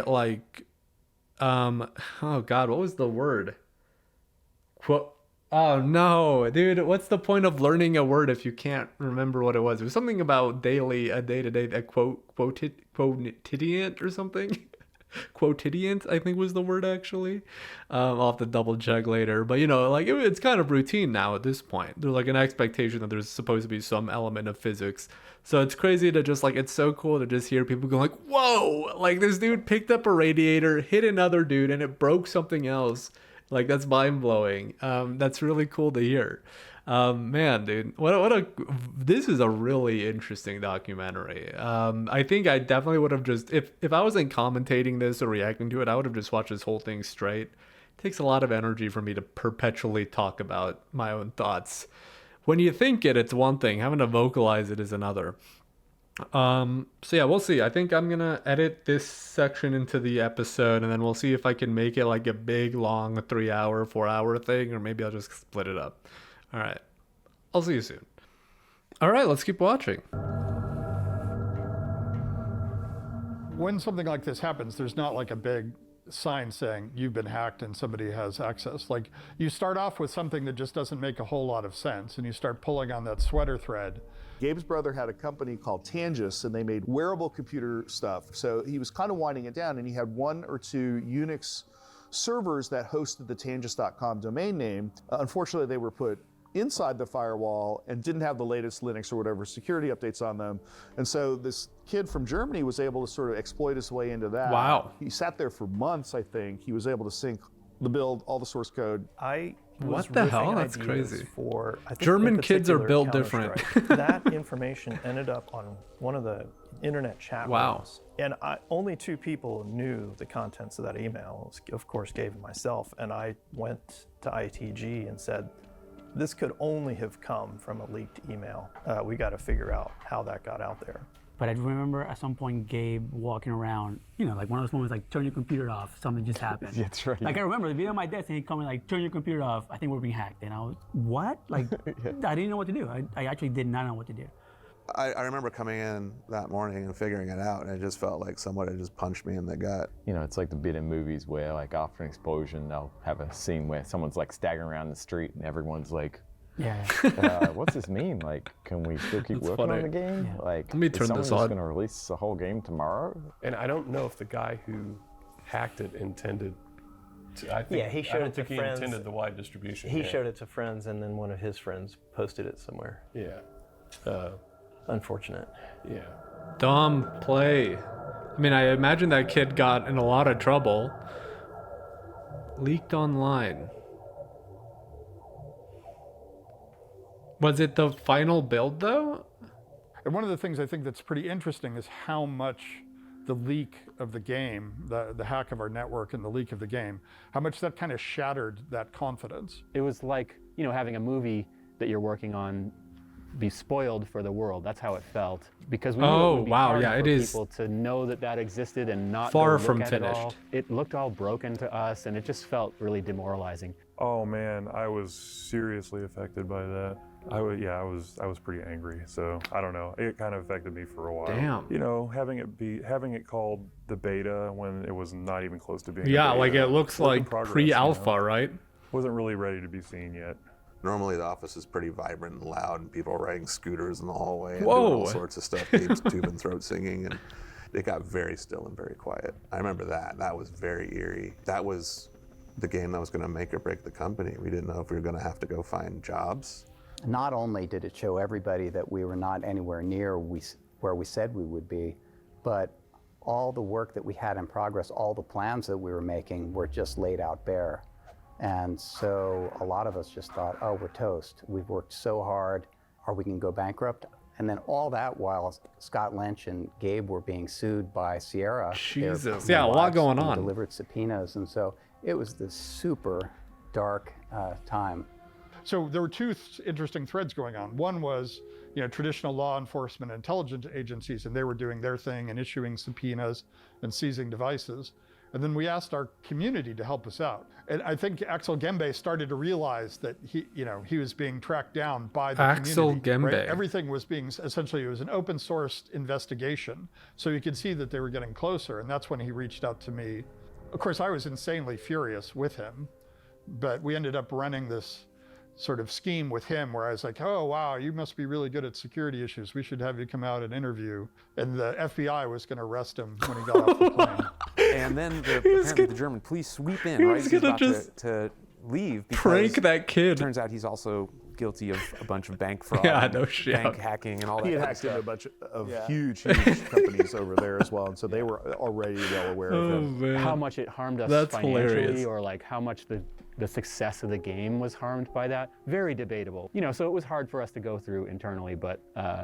like, oh God, what was the word? Oh no, dude, what's the point of learning a word if you can't remember what it was? It was something about day-to-day, quotidian or something. quotidian, I think was the word actually. I'll have to double check later. But, like it's kind of routine now at this point. There's like an expectation that there's supposed to be some element of physics. So it's crazy to just like, it's so cool to just hear people go like, whoa, like this dude picked up a radiator, hit another dude, and it broke something else. Like that's mind blowing. That's really cool to hear. Man, dude, this is a really interesting documentary. I think I definitely would have just, if I wasn't commentating this or reacting to it, I would have just watched this whole thing straight. It takes a lot of energy for me to perpetually talk about my own thoughts. When you think it's one thing, having to vocalize it is another. So yeah, we'll see. I think I'm gonna edit this section into the episode, and then we'll see if I can make it like a big, long 3-hour, 4-hour thing, or maybe I'll just split it up. All right. I'll see you soon. All right, let's keep watching. When something like this happens, there's not like a big sign saying you've been hacked and somebody has access. Like you start off with something that just doesn't make a whole lot of sense, and you start pulling on that sweater thread. Gabe's brother had a company called Tangis, and they made wearable computer stuff. So he was kind of winding it down, and he had 1 or 2 Unix servers that hosted the tangis.com domain name. Unfortunately, they were put inside the firewall and didn't have the latest Linux or whatever security updates on them. And so this kid from Germany was able to sort of exploit his way into that. Wow. He sat there for months, I think. He was able to sync the build, all the source code. What the hell? That's crazy. I think German kids are built different. That information ended up on one of the internet chat rooms. And only 2 people knew the contents of that email. Of course, Gabe and myself. And I went to ITG and said, this could only have come from a leaked email. We got to figure out how that got out there. But I remember at some point Gabe walking around, like one of those moments like, turn your computer off, something just happened. Yeah, that's right. Like I remember the video on my desk and he coming like, turn your computer off, I think we're being hacked. And I was, what? Like, I didn't know what to do. I actually did not know what to do. I remember coming in that morning and figuring it out, and it just felt like someone had just punched me in the gut. It's like the bit in movies where like after an explosion, they'll have a scene where someone's like staggering around the street and everyone's like, what's this mean? Like, can we still keep working on the game? Yeah. Like, let me turn this on. Just going to release the whole game tomorrow? And I don't know if the guy who hacked it intended to. I think, he showed it to friends. He intended the wide distribution. He showed it to friends, and then one of his friends posted it somewhere. Yeah. Unfortunate. Yeah. Dumb play. I mean, I imagine that kid got in a lot of trouble. Leaked online. Was it the final build, though? And one of the things I think that's pretty interesting is how much the leak of the game, the hack of our network and the leak of the game, how much that kind of shattered that confidence. It was like, having a movie that you're working on be spoiled for the world. That's how it felt. Because we knew it would be hard for people to know that existed and not far look from at finished. It looked all broken to us, and it just felt really demoralizing. Oh man, I was seriously affected by that. I was pretty angry. So I don't know. It kind of affected me for a while. Damn. Having it called the beta when it was not even close to being. Yeah, a beta. like it looks like pre-alpha, right? Wasn't really ready to be seen yet. Normally the office is pretty vibrant and loud, and people are riding scooters in the hallway and Whoa. doing all sorts of stuff. Gabe's tube and throat singing, and it got very still and very quiet. I remember that. That was very eerie. That was the game that was going to make or break the company. We didn't know if we were going to have to go find jobs. Not only did it show everybody that we were not anywhere near where we said we would be, but all the work that we had in progress, all the plans that we were making were just laid out bare. And so a lot of us just thought, oh, we're toast. We've worked so hard. Are we going to go bankrupt? And then all that while Scott Lynch and Gabe were being sued by Sierra. Jesus. Yeah, a lot going on. Delivered subpoenas. And so it was this super dark time. So there were 2 interesting threads going on. One was, traditional law enforcement and intelligence agencies, and they were doing their thing and issuing subpoenas and seizing devices. And then we asked our community to help us out. And I think Axel Gembe started to realize that he was being tracked down by the Axel community. Gembe. Right? Everything was being, essentially, it was an open source investigation. So you could see that they were getting closer, and that's when he reached out to me. Of course, I was insanely furious with him, but we ended up running this sort of scheme with him where I was like, oh, wow, you must be really good at security issues. We should have you come out and interview. And the FBI was going to arrest him when he got off the plane. And then apparently the German police sweep in, right? He's about to leave because prank that kid. Turns out he's also guilty of a bunch a bunch of bank fraud, Yeah, no shit. bank hacking, and all that. He had kind of hacked stuff. into a bunch of huge companies over there as well, and so they were already well aware of him. Man. How much it harmed us That's financially, hilarious. or like how much the success of the game was harmed by that. Very debatable. You know, so it was hard for us to go through internally, but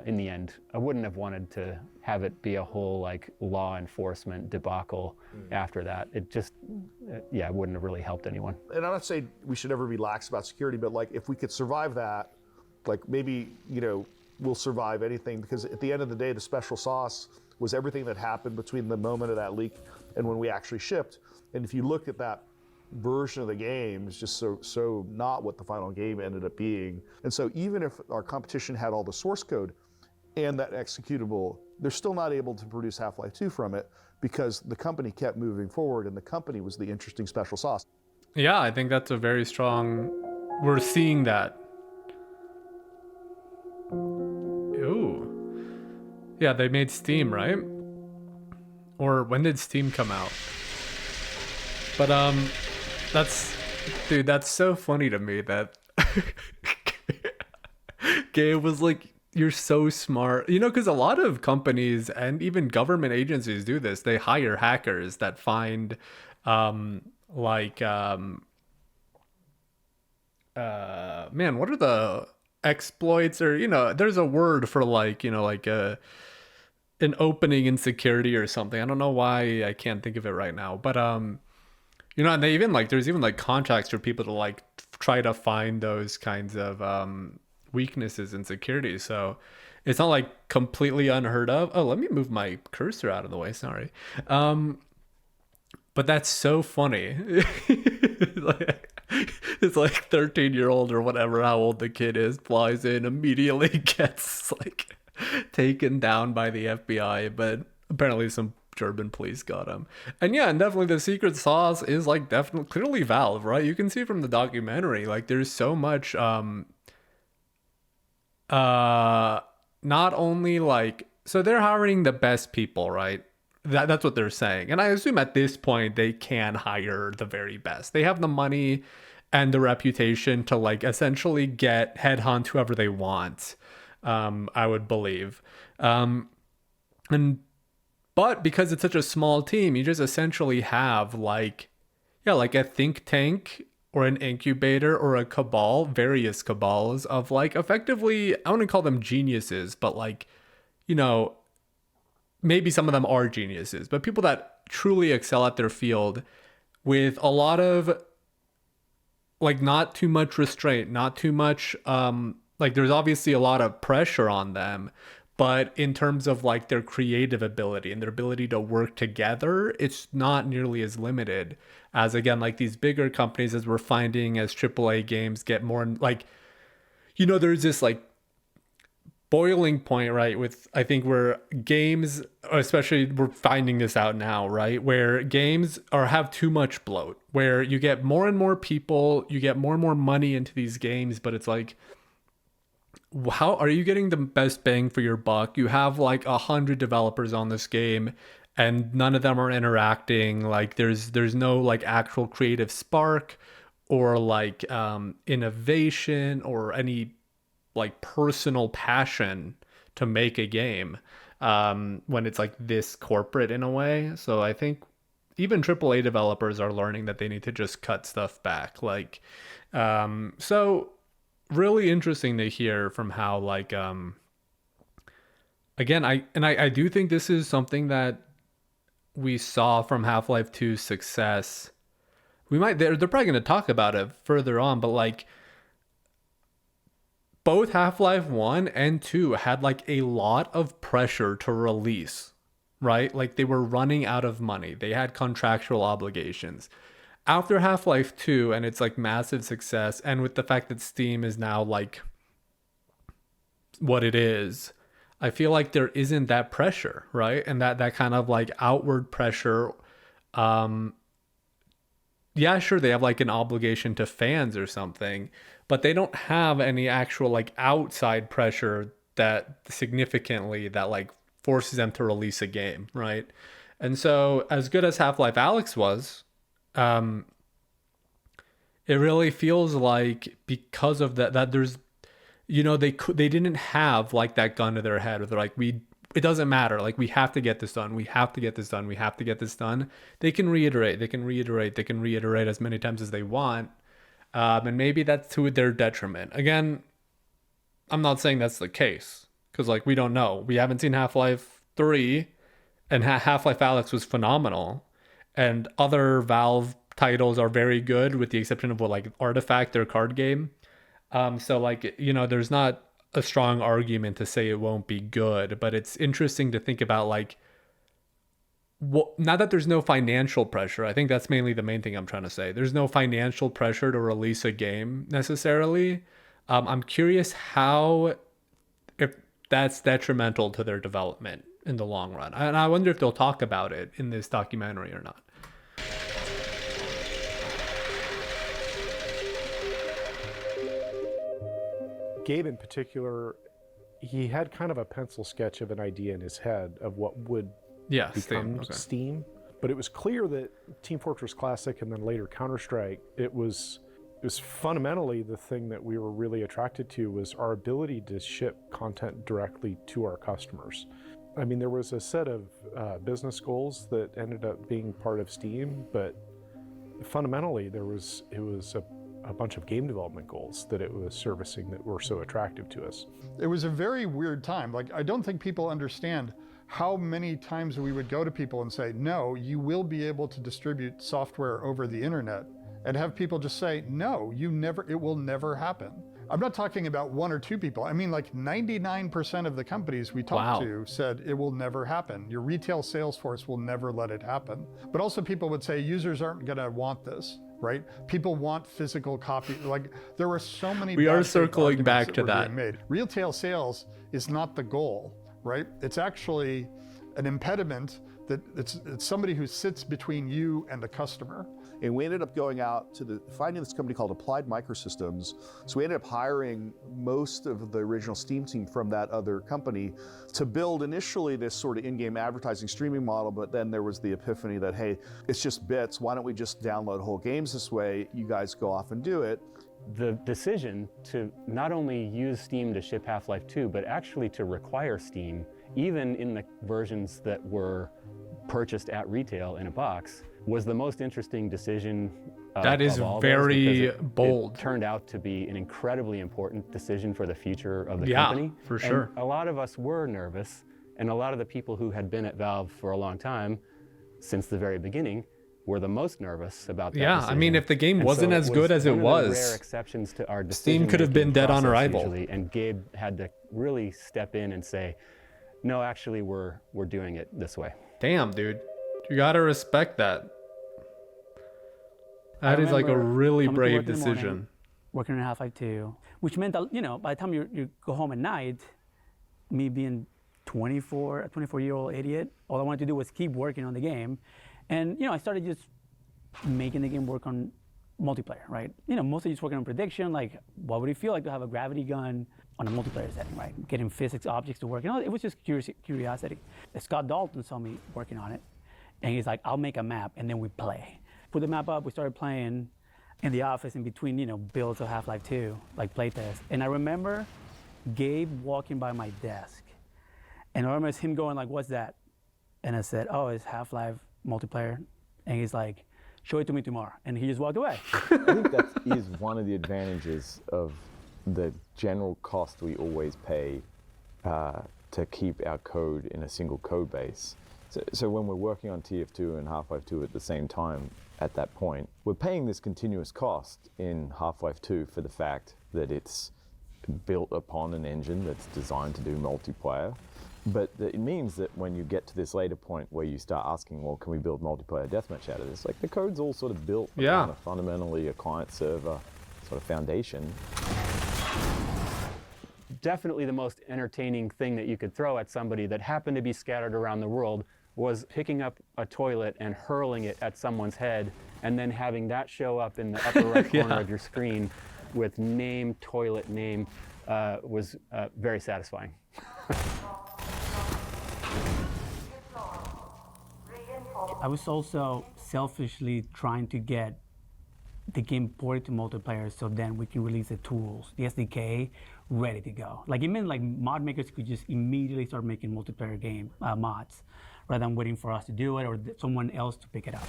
in the end, I wouldn't have wanted to have it be a whole like law enforcement debacle after that. It just, it wouldn't have really helped anyone. And I'm not saying we should ever be lax about security, but like if we could survive that, like maybe, you know, we'll survive anything, because at the end of the day, the special sauce was everything that happened between the moment of that leak and when we actually shipped. And if you look at that version of the game, it's just so not what the final game ended up being. And so even if our competition had all the source code and that executable, they're still not able to produce Half-Life 2 from it because the company kept moving forward, and the company was the interesting special sauce. Yeah, I think that's a very strong, we're seeing that. Ooh. Yeah, they made Steam, right? Or when did Steam come out? But that's so funny to me that Gabe was like, you're so smart. You know, because a lot of companies and even government agencies do this. They hire hackers that find man, what are the exploits, or, you know, there's a word for like, you know, like an opening in security or something. I don't know why I can't think of it right now, but you know, and they even like, there's even like contracts for people to like try to find those kinds of weaknesses in security. So it's not like completely unheard of. Oh, let me move my cursor out of the way. Sorry. But that's so funny. It's like 13-year-old or whatever, how old the kid is, flies in, immediately gets like taken down by the FBI, but apparently some German police got him. And yeah, and definitely the secret sauce is like definitely clearly Valve, right? You can see from the documentary, like there's so much not only like, so they're hiring the best people, right? That's what they're saying. And I assume at this point they can hire the very best. They have the money and the reputation to like essentially get headhunt whoever they want. I would believe. But because it's such a small team, you just essentially have like a think tank or an incubator or a cabal, various cabals of like effectively, I wouldn't call them geniuses, but like, you know, maybe some of them are geniuses, but people that truly excel at their field with a lot of like not too much restraint, not too much, like there's obviously a lot of pressure on them, but in terms of like their creative ability and their ability to work together, it's not nearly as limited as, again, like these bigger companies, as we're finding as AAA games get more like, you know, there's this like boiling point, right? With, I think, where games, especially we're finding this out now, right? Where games have too much bloat, where you get more and more people, you get more and more money into these games, but it's like, how are you getting the best bang for your buck? You have like 100 developers on this game and none of them are interacting. Like there's no like actual creative spark or like innovation or any like personal passion to make a game when it's like this corporate in a way. So I think even AAA developers are learning that they need to just cut stuff back. Like, so really interesting to hear from how like, again, I do think this is something that we saw from Half-Life 2's success. They're probably going to talk about it further on, but like both Half-Life 1 and 2 had like a lot of pressure to release, right? Like they were running out of money. They had contractual obligations. After Half-Life 2 and its like massive success, and with the fact that Steam is now like what it is, I feel like there isn't that pressure, right? And that kind of like outward pressure. Yeah, sure, they have like an obligation to fans or something, but they don't have any actual like outside pressure that significantly that like forces them to release a game, right? And so as good as Half-Life Alyx was, it really feels like because of that there's, they didn't have like that gun to their head where they're like, it doesn't matter. Like, we have to get this done. We have to get this done. We have to get this done. They can reiterate as many times as they want. And maybe that's to their detriment. Again, I'm not saying that's the case because like, we don't know. We haven't seen Half-Life 3, and Half-Life Alyx was phenomenal. And other Valve titles are very good with the exception of like Artifact, their card game. So like, there's not a strong argument to say it won't be good, but it's interesting to think about like, now that there's no financial pressure, I think that's mainly the main thing I'm trying to say. There's no financial pressure to release a game necessarily. I'm curious if that's detrimental to their development in the long run. And I wonder if they'll talk about it in this documentary or not. Gabe in particular, he had kind of a pencil sketch of an idea in his head of what would become Steam. But it was clear that Team Fortress Classic and then later Counter-Strike, it was fundamentally the thing that we were really attracted to was our ability to ship content directly to our customers. I mean, there was a set of business goals that ended up being part of Steam, but fundamentally it was a bunch of game development goals that it was servicing that were so attractive to us. It was a very weird time. Like, I don't think people understand how many times we would go to people and say, no, you will be able to distribute software over the internet, and have people just say, no, it will never happen. I'm not talking about one or two people. I mean, like 99% of the companies we talked to said it will never happen. Your retail sales force will never let it happen. But also people would say users aren't gonna want this, right? People want physical copy. Like, there were so many. We are circling back to that. Retail sales is not the goal, right? It's actually an impediment that it's somebody who sits between you and the customer. And we ended up going out to finding this company called Applied Microsystems. So we ended up hiring most of the original Steam team from that other company to build initially this sort of in-game advertising streaming model, but then there was the epiphany that, hey, it's just bits. Why don't we just download whole games this way? You guys go off and do it. The decision to not only use Steam to ship Half-Life 2, but actually to require Steam, even in the versions that were purchased at retail in a box, was the most interesting decision. That is very bold. It turned out to be an incredibly important decision for the future of the company. Yeah, for sure. And a lot of us were nervous, and a lot of the people who had been at Valve for a long time, since the very beginning, were the most nervous about that decision. I mean, if the game wasn't as good as it was, rare exceptions to our Steam could have been dead on arrival. Usually, and Gabe had to really step in and say, no, actually, we're doing it this way. Damn, dude. You gotta respect that. That is like a really brave decision. Working on Half-Life 2, which meant that, by the time you go home at night, me being a 24-year-old idiot, all I wanted to do was keep working on the game. And, I started just making the game work on multiplayer, right? Mostly just working on prediction, like what would it feel like to have a gravity gun on a multiplayer setting, right? Getting physics objects to work. It was just curiosity. Scott Dalton saw me working on it, and he's like, I'll make a map, and then we play. Put the map up, we started playing in the office in between, builds of Half-Life 2, like playtest. And I remember Gabe walking by my desk, and I remember him going like, what's that? And I said, oh, it's Half-Life multiplayer. And he's like, show it to me tomorrow. And he just walked away. I think that is one of the advantages of the general cost we always pay to keep our code in a single code base. So when we're working on TF2 and Half-Life 2 at the same time, at that point, we're paying this continuous cost in Half-Life 2 for the fact that it's built upon an engine that's designed to do multiplayer. But it means that when you get to this later point where you start asking, well, can we build multiplayer deathmatch out of this? Like, the code's all sort of built on fundamentally a client-server sort of foundation. Definitely the most entertaining thing that you could throw at somebody that happened to be scattered around the world was picking up a toilet and hurling it at someone's head, and then having that show up in the upper right corner of your screen with name, toilet name, was very satisfying. I was also selfishly trying to get the game ported to multiplayer so then we can release the tools, the SDK, ready to go. Like, it meant like mod makers could just immediately start making multiplayer game mods rather than waiting for us to do it or someone else to pick it up.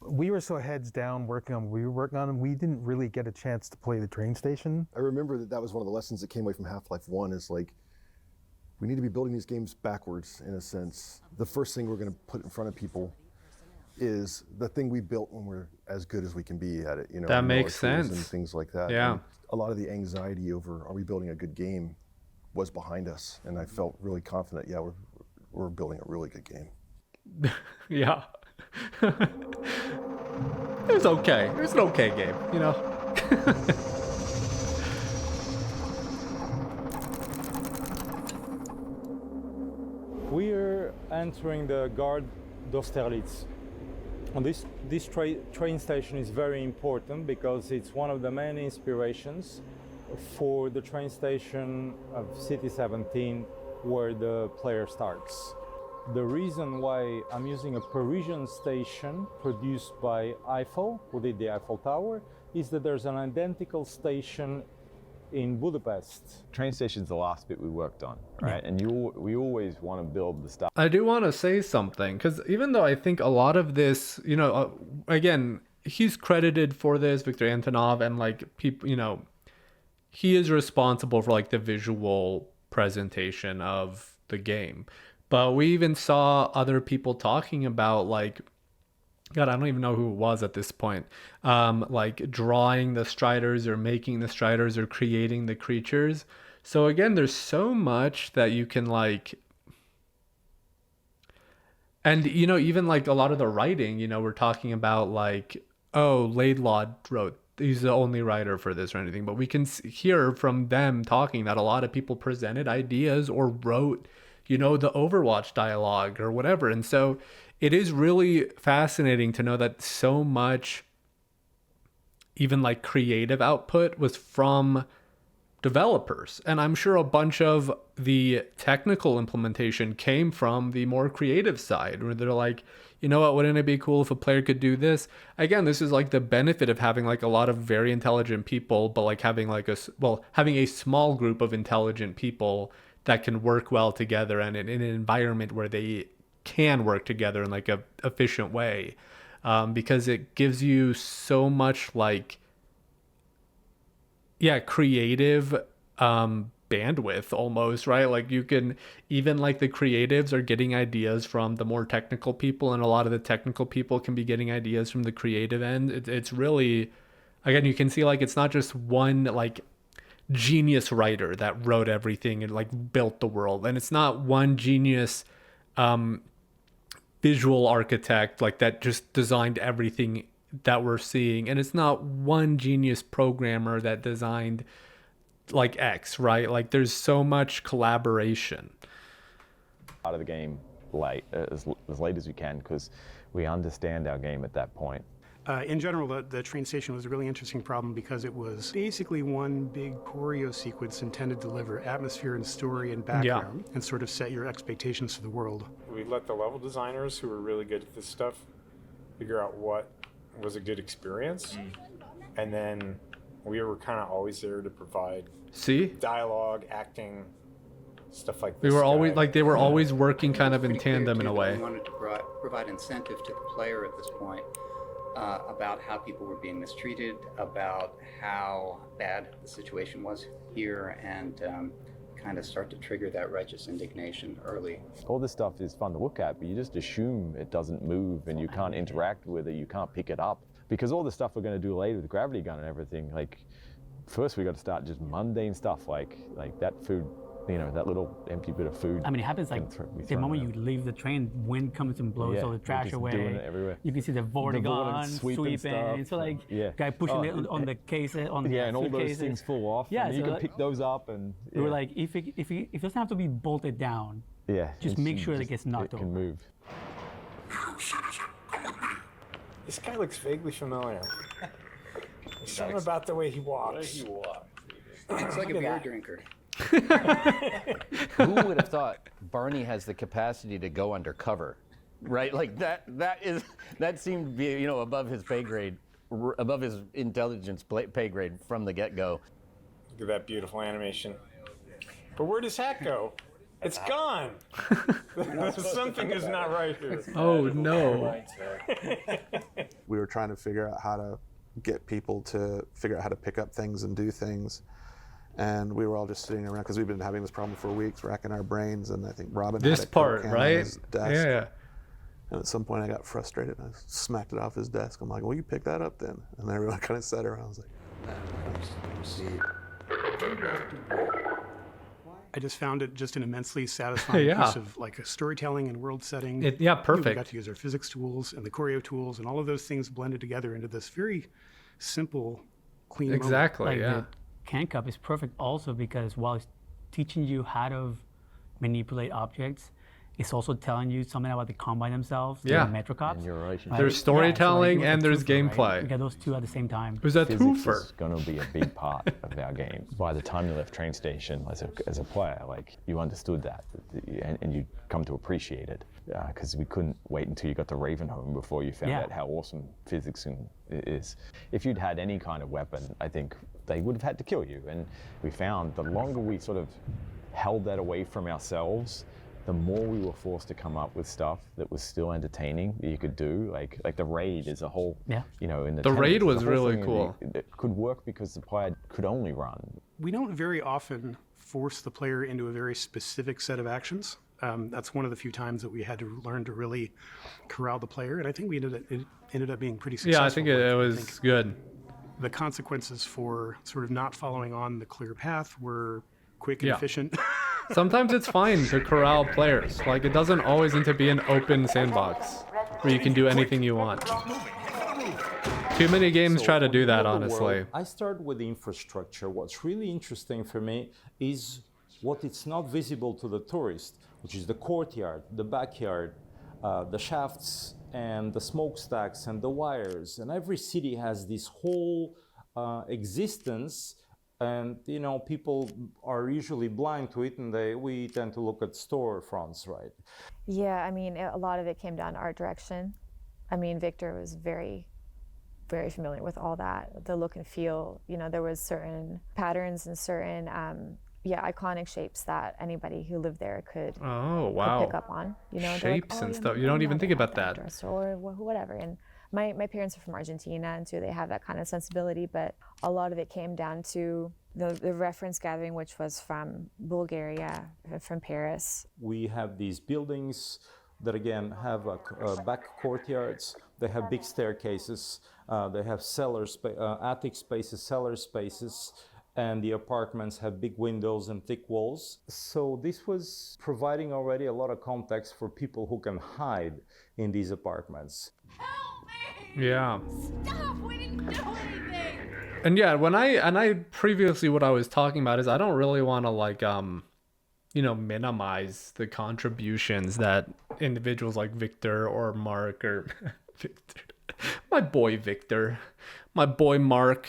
We were so heads down working on what we were working on, and we didn't really get a chance to play the train station. I remember that was one of the lessons that came away from Half-Life 1 is like, we need to be building these games backwards in a sense. The first thing we're going to put in front of people is the thing we built when we're as good as we can be at it. You know, that makes sense. And things like that. Yeah. And a lot of the anxiety over, are we building a good game, was behind us. And I felt really confident, yeah, we're building a really good game. Yeah. It was okay. It was an okay game, you know? We're entering the Gare d'Austerlitz. And this train station is very important because it's one of the main inspirations for the train station of City 17 where the player starts. The reason why I'm using a Parisian station produced by Eiffel, who did the Eiffel Tower, is that there's an identical station in Budapest. Train station's the last bit we worked on, right? Yeah. And we always want to build the stuff. I do want to say something, because even though I think a lot of this, you know, again, he's credited for this, Viktor Antonov, and like people, you know, he is responsible for like the visual presentation of the game. But we even saw other people talking about like, God, I don't even know who it was at this point. Like drawing the Striders or making the Striders or creating the creatures. So again, there's so much that you can like, and you know, even like a lot of the writing, you know, we're talking about like, oh, Laidlaw wrote, he's the only writer for this or anything, but we can hear from them talking that a lot of people presented ideas or wrote, you know, the Overwatch dialogue or whatever. And so it is really fascinating to know that so much, even like creative output, was from developers. And I'm sure a bunch of the technical implementation came from the more creative side, where they're like, you know what, wouldn't it be cool if a player could do this? Again, this is like the benefit of having like a lot of very intelligent people, but like having like having a small group of intelligent people that can work well together and in an environment where they can work together in like a efficient way, because it gives you so much like, yeah, creative bandwidth almost, right? Like you can, even like the creatives are getting ideas from the more technical people, and a lot of the technical people can be getting ideas from the creative end. It's really, again, you can see like it's not just one like genius writer that wrote everything and like built the world, and it's not one genius visual architect like that just designed everything that we're seeing, and it's not one genius programmer that designed like X, right? Like there's so much collaboration. Out of the game late, as late as we can, because we understand our game at that point. In general, the train station was a really interesting problem because it was basically one big choreo sequence intended to deliver atmosphere and story and background, and sort of set your expectations for the world. We let the level designers, who were really good at this stuff, figure out what was a good experience, and then we were kind of always there to provide dialogue, acting, stuff like this. We were always like, they were always working kind of in tandem in a way. We wanted to provide incentive to the player at this point about how people were being mistreated, about how bad the situation was here, and kind of start to trigger that righteous indignation early. All this stuff is fun to look at, but you just assume it doesn't move and you can't interact with it, you can't pick it up. Because all the stuff we're going to do later with the gravity gun and everything, like first we got to start just mundane stuff like that food, you know, that little empty bit of food. I mean, it happens like the moment you leave the train, wind comes and blows all the trash away. Doing it everywhere. You can see the vortigons sweeping. So like, guy pushing it on the cases, on the and all those things fall off. Yeah, and so you can pick those up and. We were like, if it doesn't have to be bolted down, just make sure it gets knocked over. It can move. This guy looks vaguely familiar. There's something about the way he walks. It's like a beer drinker. Who would have thought Barney has the capacity to go undercover, right? Like that seemed to be, above his pay grade, above his intelligence pay grade from the get-go. Look at that beautiful animation. But where does hat go? It's gone. Something is not right here. Oh no. We were trying to figure out how to get people to figure out how to pick up things and do things. And we were all just sitting around because we've been having this problem for weeks, racking our brains. And I think Robin this had a part, Coke can right? on his desk. Yeah. And at some point I got frustrated and I smacked it off his desk. I'm like, well, you pick that up then. And everyone kind of sat around. I was like, I just found it just an immensely satisfying piece of like a storytelling and world setting. Perfect. We got to use our physics tools and the choreo tools and all of those things blended together into this very simple, clean moment. Exactly, yeah. The Can Cup is perfect also because while it's teaching you how to manipulate objects, it's also telling you something about the Combine themselves, the Metro Cops. Right? There's storytelling and there's gameplay. Right? You get those two at the same time. It was a Physics twofer. is going to be a big part of our game. By the time you left train station as a player, like you understood that and you come to appreciate it because we couldn't wait until you got to Ravenholm before you found out how awesome physics is. If you'd had any kind of weapon, I think they would have had to kill you. And we found the longer we sort of held that away from ourselves, the more we were forced to come up with stuff that was still entertaining that you could do. Like the raid is a whole, in the raid was really cool. It could work because the player could only run. We don't very often force the player into a very specific set of actions. That's one of the few times that we had to learn to really corral the player, and I think it ended up being pretty successful. Yeah, I think it was good. The consequences for sort of not following on the clear path were quick and efficient. Sometimes it's fine to corral players. Like, it doesn't always need to be an open sandbox where you can do anything you want. Too many games try to do that, honestly. I start with the infrastructure. What's really interesting for me is what it's not visible to the tourist, which is the courtyard, the backyard, the shafts, and the smokestacks, and the wires. And every city has this whole existence. And people are usually blind to it, and we tend to look at storefronts, right? Yeah, I mean, a lot of it came down to art direction. I mean, Victor was very, very familiar with all that, the look and feel. There was certain patterns and certain, iconic shapes that anybody who lived there could pick up on. Shapes and stuff. You don't even think about that. Or whatever. And my parents are from Argentina, and so they have that kind of sensibility, but a lot of it came down to the reference gathering, which was from Bulgaria, from Paris. We have these buildings that, again, have back courtyards. They have big staircases. They have attic spaces, cellar spaces, and the apartments have big windows and thick walls. So this was providing already a lot of context for people who can hide in these apartments. Yeah. Stop! We didn't do anything! And yeah, what I was talking about is I don't really want to minimize the contributions that individuals like Victor or Mark or Victor, my boy Victor, my boy Mark,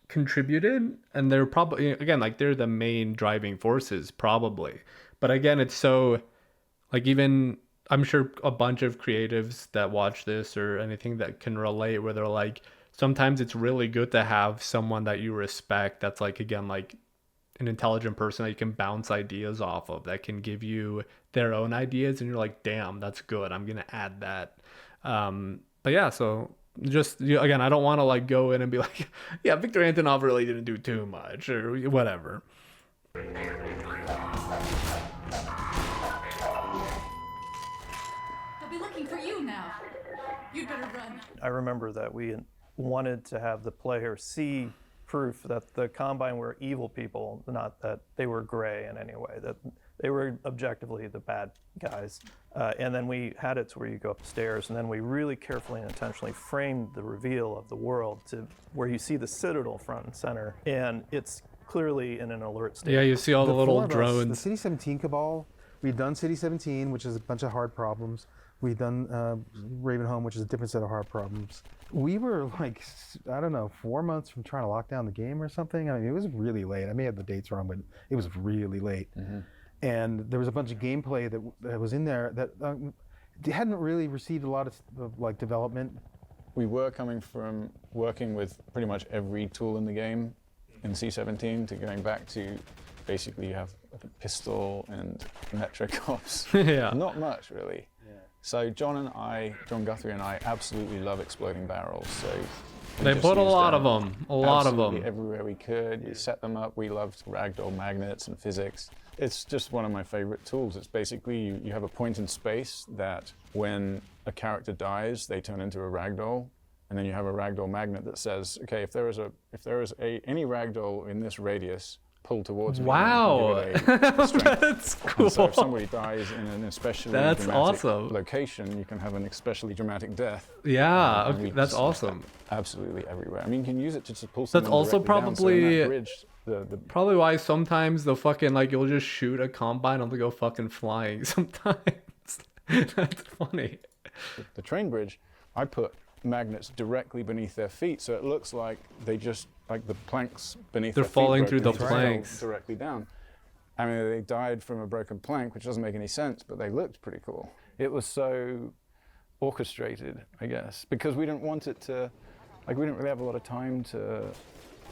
contributed, and they're probably, again, they're the main driving forces probably. But again, it's so, even I'm sure a bunch of creatives that watch this or anything that can relate, where they're like, sometimes it's really good to have someone that you respect that's an intelligent person that you can bounce ideas off of, that can give you their own ideas, and you're like, damn, that's good, I'm gonna add that. But yeah, so just again, I don't want to go in and be like, yeah, Victor Antonov really didn't do too much or whatever. For you now. You'd better run. I remember that we wanted to have the player see proof that the Combine were evil people, not that they were gray in any way, that they were objectively the bad guys. And then we had it to where you go upstairs, and then we really carefully and intentionally framed the reveal of the world to where you see the Citadel front and center, and it's clearly in an alert state. Yeah, you see all the little drones. The City 17 Cabal, we've done City 17, which is a bunch of hard problems. We've done Ravenholm, which is a different set of hard problems. We were like, I don't know, 4 months from trying to lock down the game or something. I mean, it was really late. I may have the dates wrong, but it was really late. And there was a bunch of gameplay that was in there that hadn't really received a lot of like development. We were coming from working with pretty much every tool in the game in C17 to going back to basically you have a pistol and metric ops. Yeah. Not much really. Yeah. So John Guthrie and I absolutely love exploding barrels. So they put a lot of them, everywhere we could. We set them up. We loved ragdoll magnets and physics. It's just one of my favorite tools. It's basically you have a point in space that when a character dies, they turn into a ragdoll, and then you have a ragdoll magnet that says, okay, if there is any ragdoll in this radius, pull towards me. Wow, that's cool. And so if somebody dies in an especially dramatic awesome location, you can have an especially dramatic death. Yeah, okay, that's awesome. Absolutely everywhere. I mean, you can use it to just pull. That's also probably down, so in that bridge, probably why sometimes the fucking like you'll just shoot a combine and they'll go fucking flying sometimes. That's funny. The train bridge, I put magnets directly beneath their feet, so it looks like they just like the planks beneath. They're their falling feet through the broke planks directly down. I mean, they died from a broken plank, which doesn't make any sense, but they looked pretty cool. It was so orchestrated, I guess, because we didn't want it to, like, we didn't really have a lot of time to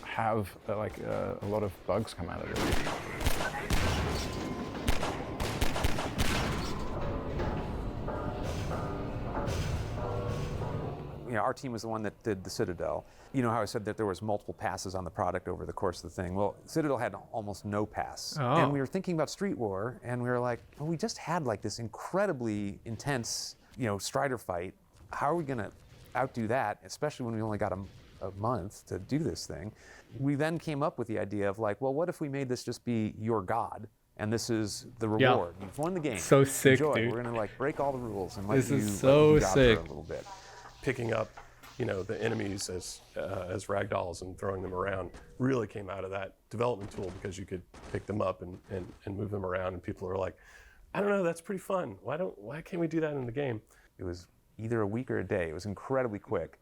have a lot of bugs come out of it. You know, our team was the one that did the Citadel. You know how I said that there was multiple passes on the product over the course of the thing? Well, Citadel had almost no pass. Oh. And we were thinking about Street War, and we were like, well, we just had like this incredibly intense, you know, Strider fight. How are we gonna outdo that, especially when we only got a month to do this thing? We then came up with the idea of like, well, what if we made this just be your god? And this is the reward. You've won the game. So sick, Enjoy. dude. We're gonna like break all the rules and let This you is so let you sick. for a little bit. Picking up, you know, the enemies as ragdolls and throwing them around really came out of that development tool, because you could pick them up and move them around, and people are like, I don't know, that's pretty fun. Why can't we do that in the game? It was either a week or a day. It was incredibly quick.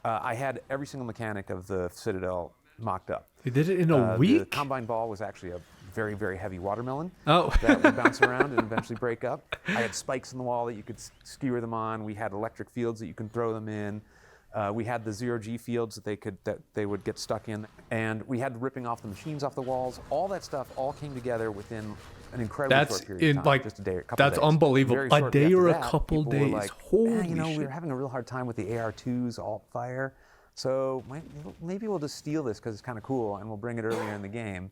I had every single mechanic of the Citadel mocked up. You did it in a week? The Combine Ball was actually a very, very heavy watermelon that would bounce around and eventually break up. I had spikes in the wall that you could skewer them on. We had electric fields that you could throw them in. We had the zero-G fields that they would get stuck in. And we had ripping off the machines off the walls. All that stuff all came together within an incredibly short period of time. Like, just a day, a couple that's days. unbelievable. Very a shortly day after or a that, couple people were days. like, Holy you know, shit. we were having a real hard time with the AR2's alt fire. So maybe we'll just steal this because it's kind of cool, and we'll bring it earlier in the game.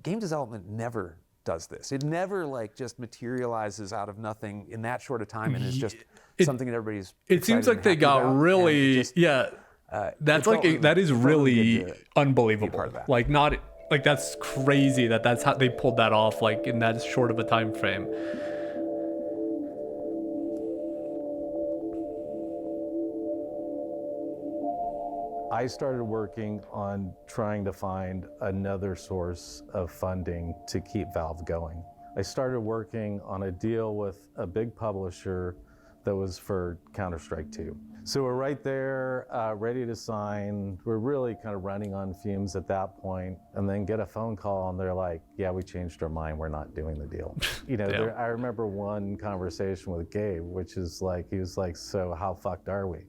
Game development never does this. It never like just materializes out of nothing in that short a time and is just something that everybody's. It seems like they got really that's like that is really unbelievable. Like not like that's crazy that's how they pulled that off like in that short of a time frame. I started working on trying to find another source of funding to keep Valve going. I started working on a deal with a big publisher that was for Counter-Strike 2. So we're right there, ready to sign. We're really kind of running on fumes at that point, and then get a phone call and they're like, yeah, we changed our mind, we're not doing the deal. You know, I remember one conversation with Gabe, which is like, he was like, so how fucked are we?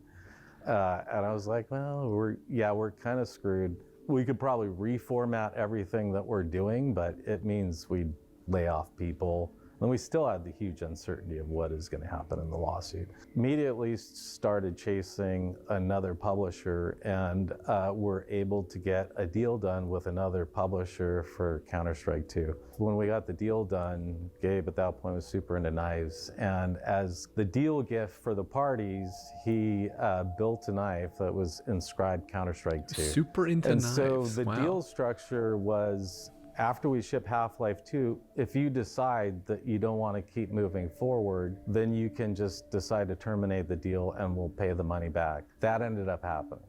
And I was like, well, we're kind of screwed. We could probably reformat everything that we're doing, but it means we'd lay off people. And we still had the huge uncertainty of what is going to happen in the lawsuit. Immediately started chasing another publisher, and were able to get a deal done with another publisher for Counter-Strike 2. When we got the deal done, Gabe at that point was super into knives, and as the deal gift for the parties, he built a knife that was inscribed Counter-Strike 2. Super into knives. And so the deal structure was, after we ship Half-Life 2, if you decide that you don't want to keep moving forward, then you can just decide to terminate the deal and we'll pay the money back. That ended up happening.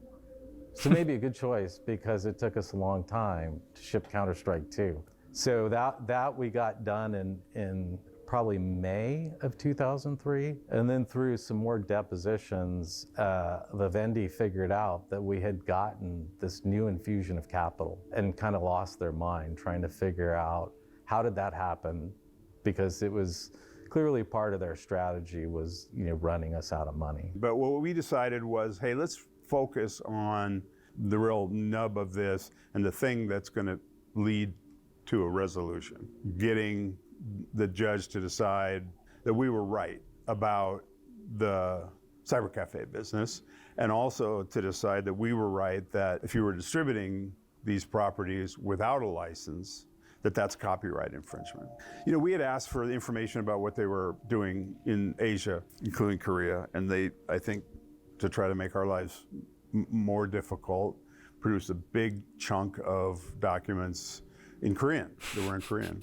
So maybe a good choice, because it took us a long time to ship Counter-Strike 2. So that we got done in probably May of 2003. And then through some more depositions, Vivendi figured out that we had gotten this new infusion of capital and kind of lost their mind trying to figure out how did that happen, because it was clearly part of their strategy was, running us out of money. But what we decided was, hey, let's focus on the real nub of this and the thing that's going to lead to a resolution. Getting the judge to decide that we were right about the cybercafe business, and also to decide that we were right that if you were distributing these properties without a license, that's copyright infringement. We had asked for the information about what they were doing in Asia, including Korea, and they, I think, to try to make our lives more difficult, produced a big chunk of documents in Korean, that were in Korean.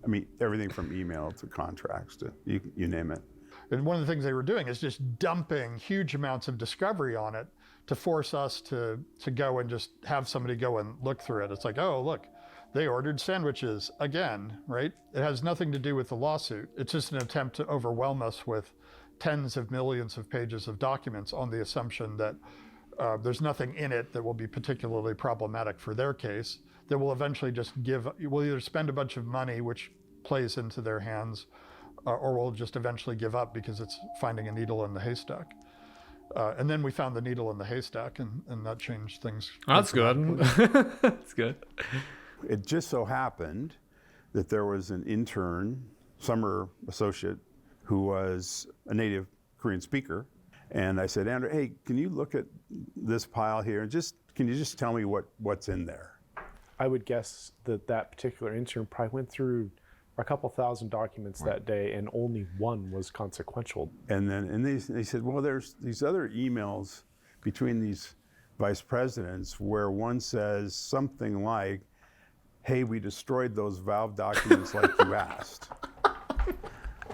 I mean, everything from email to contracts to you name it. And one of the things they were doing is just dumping huge amounts of discovery on it to force us to go and just have somebody go and look through it. It's like, oh, look, they ordered sandwiches again, right? It has nothing to do with the lawsuit. It's just an attempt to overwhelm us with tens of millions of pages of documents on the assumption that there's nothing in it that will be particularly problematic for their case, that will eventually just we'll either spend a bunch of money, which plays into their hands, or we'll just eventually give up because it's finding a needle in the haystack. And then we found the needle in the haystack, and that changed things. That's good. That's good. It just so happened that there was an intern, summer associate, who was a native Korean speaker. And I said, Andrew, hey, can you look at this pile here and can you just tell me what's in there? I would guess that particular intern probably went through a couple thousand documents that day, and only one was consequential. And they said, well, there's these other emails between these vice presidents where one says something like, hey, we destroyed those Valve documents like you asked.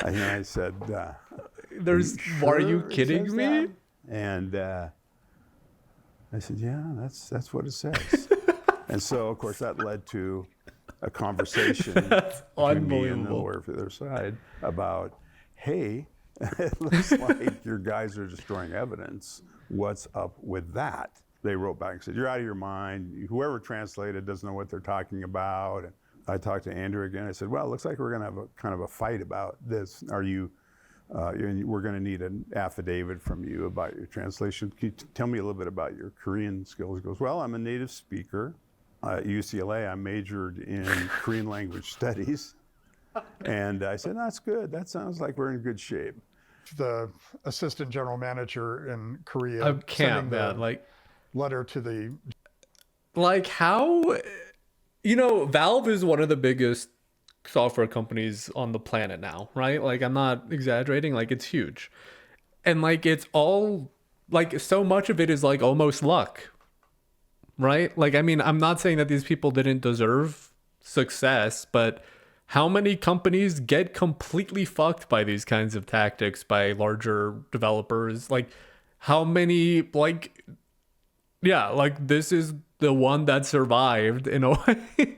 And I said, are you kidding me? That? And I said, yeah, that's what it says. And so, of course, that led to a conversation between me and the lawyer for their side about, hey, it looks like your guys are destroying evidence. What's up with that? They wrote back and said, you're out of your mind. Whoever translated doesn't know what they're talking about. And I talked to Andrew again. I said, well, it looks like we're going to have a kind of a fight about this. We're going to need an affidavit from you about your translation. Can you tell me a little bit about your Korean skills? He goes, well, I'm a native speaker. At UCLA, I majored in Korean language studies. And I said, that's good. That sounds like we're in good shape. The assistant general manager in Korea letter to the... Like how... Valve is one of the biggest software companies on the planet now, right? Like, I'm not exaggerating. Like, it's huge. And, like, it's all... Like, so much of it is, like, almost luck. Right? Like, I mean, I'm not saying that these people didn't deserve success, but how many companies get completely fucked by these kinds of tactics by larger developers? Like, how many, like, yeah, like, this is the one that survived in a way.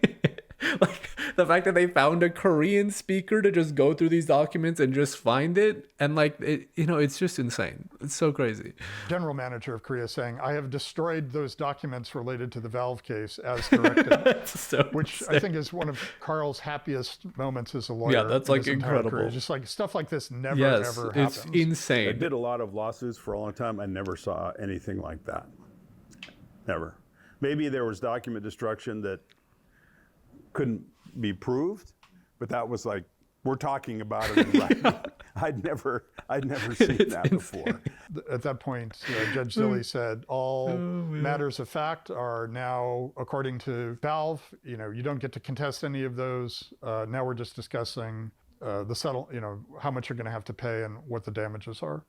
Like, the fact that they found a Korean speaker to just go through these documents and just find it, and like, it's just insane. It's so crazy. General manager of Korea saying, I have destroyed those documents related to the Valve case as directed, which insane. I think is one of Carl's happiest moments as a lawyer. Yeah, that's like incredible. Career. Just like stuff like this never ever happens. It's insane. I did a lot of lawsuits for a long time. I never saw anything like that. Never. Maybe there was document destruction that couldn't be proved, but that was like, we're talking about it in writing. I'd never seen that before. At that point, Judge Zilli said, all matters of fact are now, according to Valve, you don't get to contest any of those. Now we're just discussing how much you're going to have to pay and what the damages are.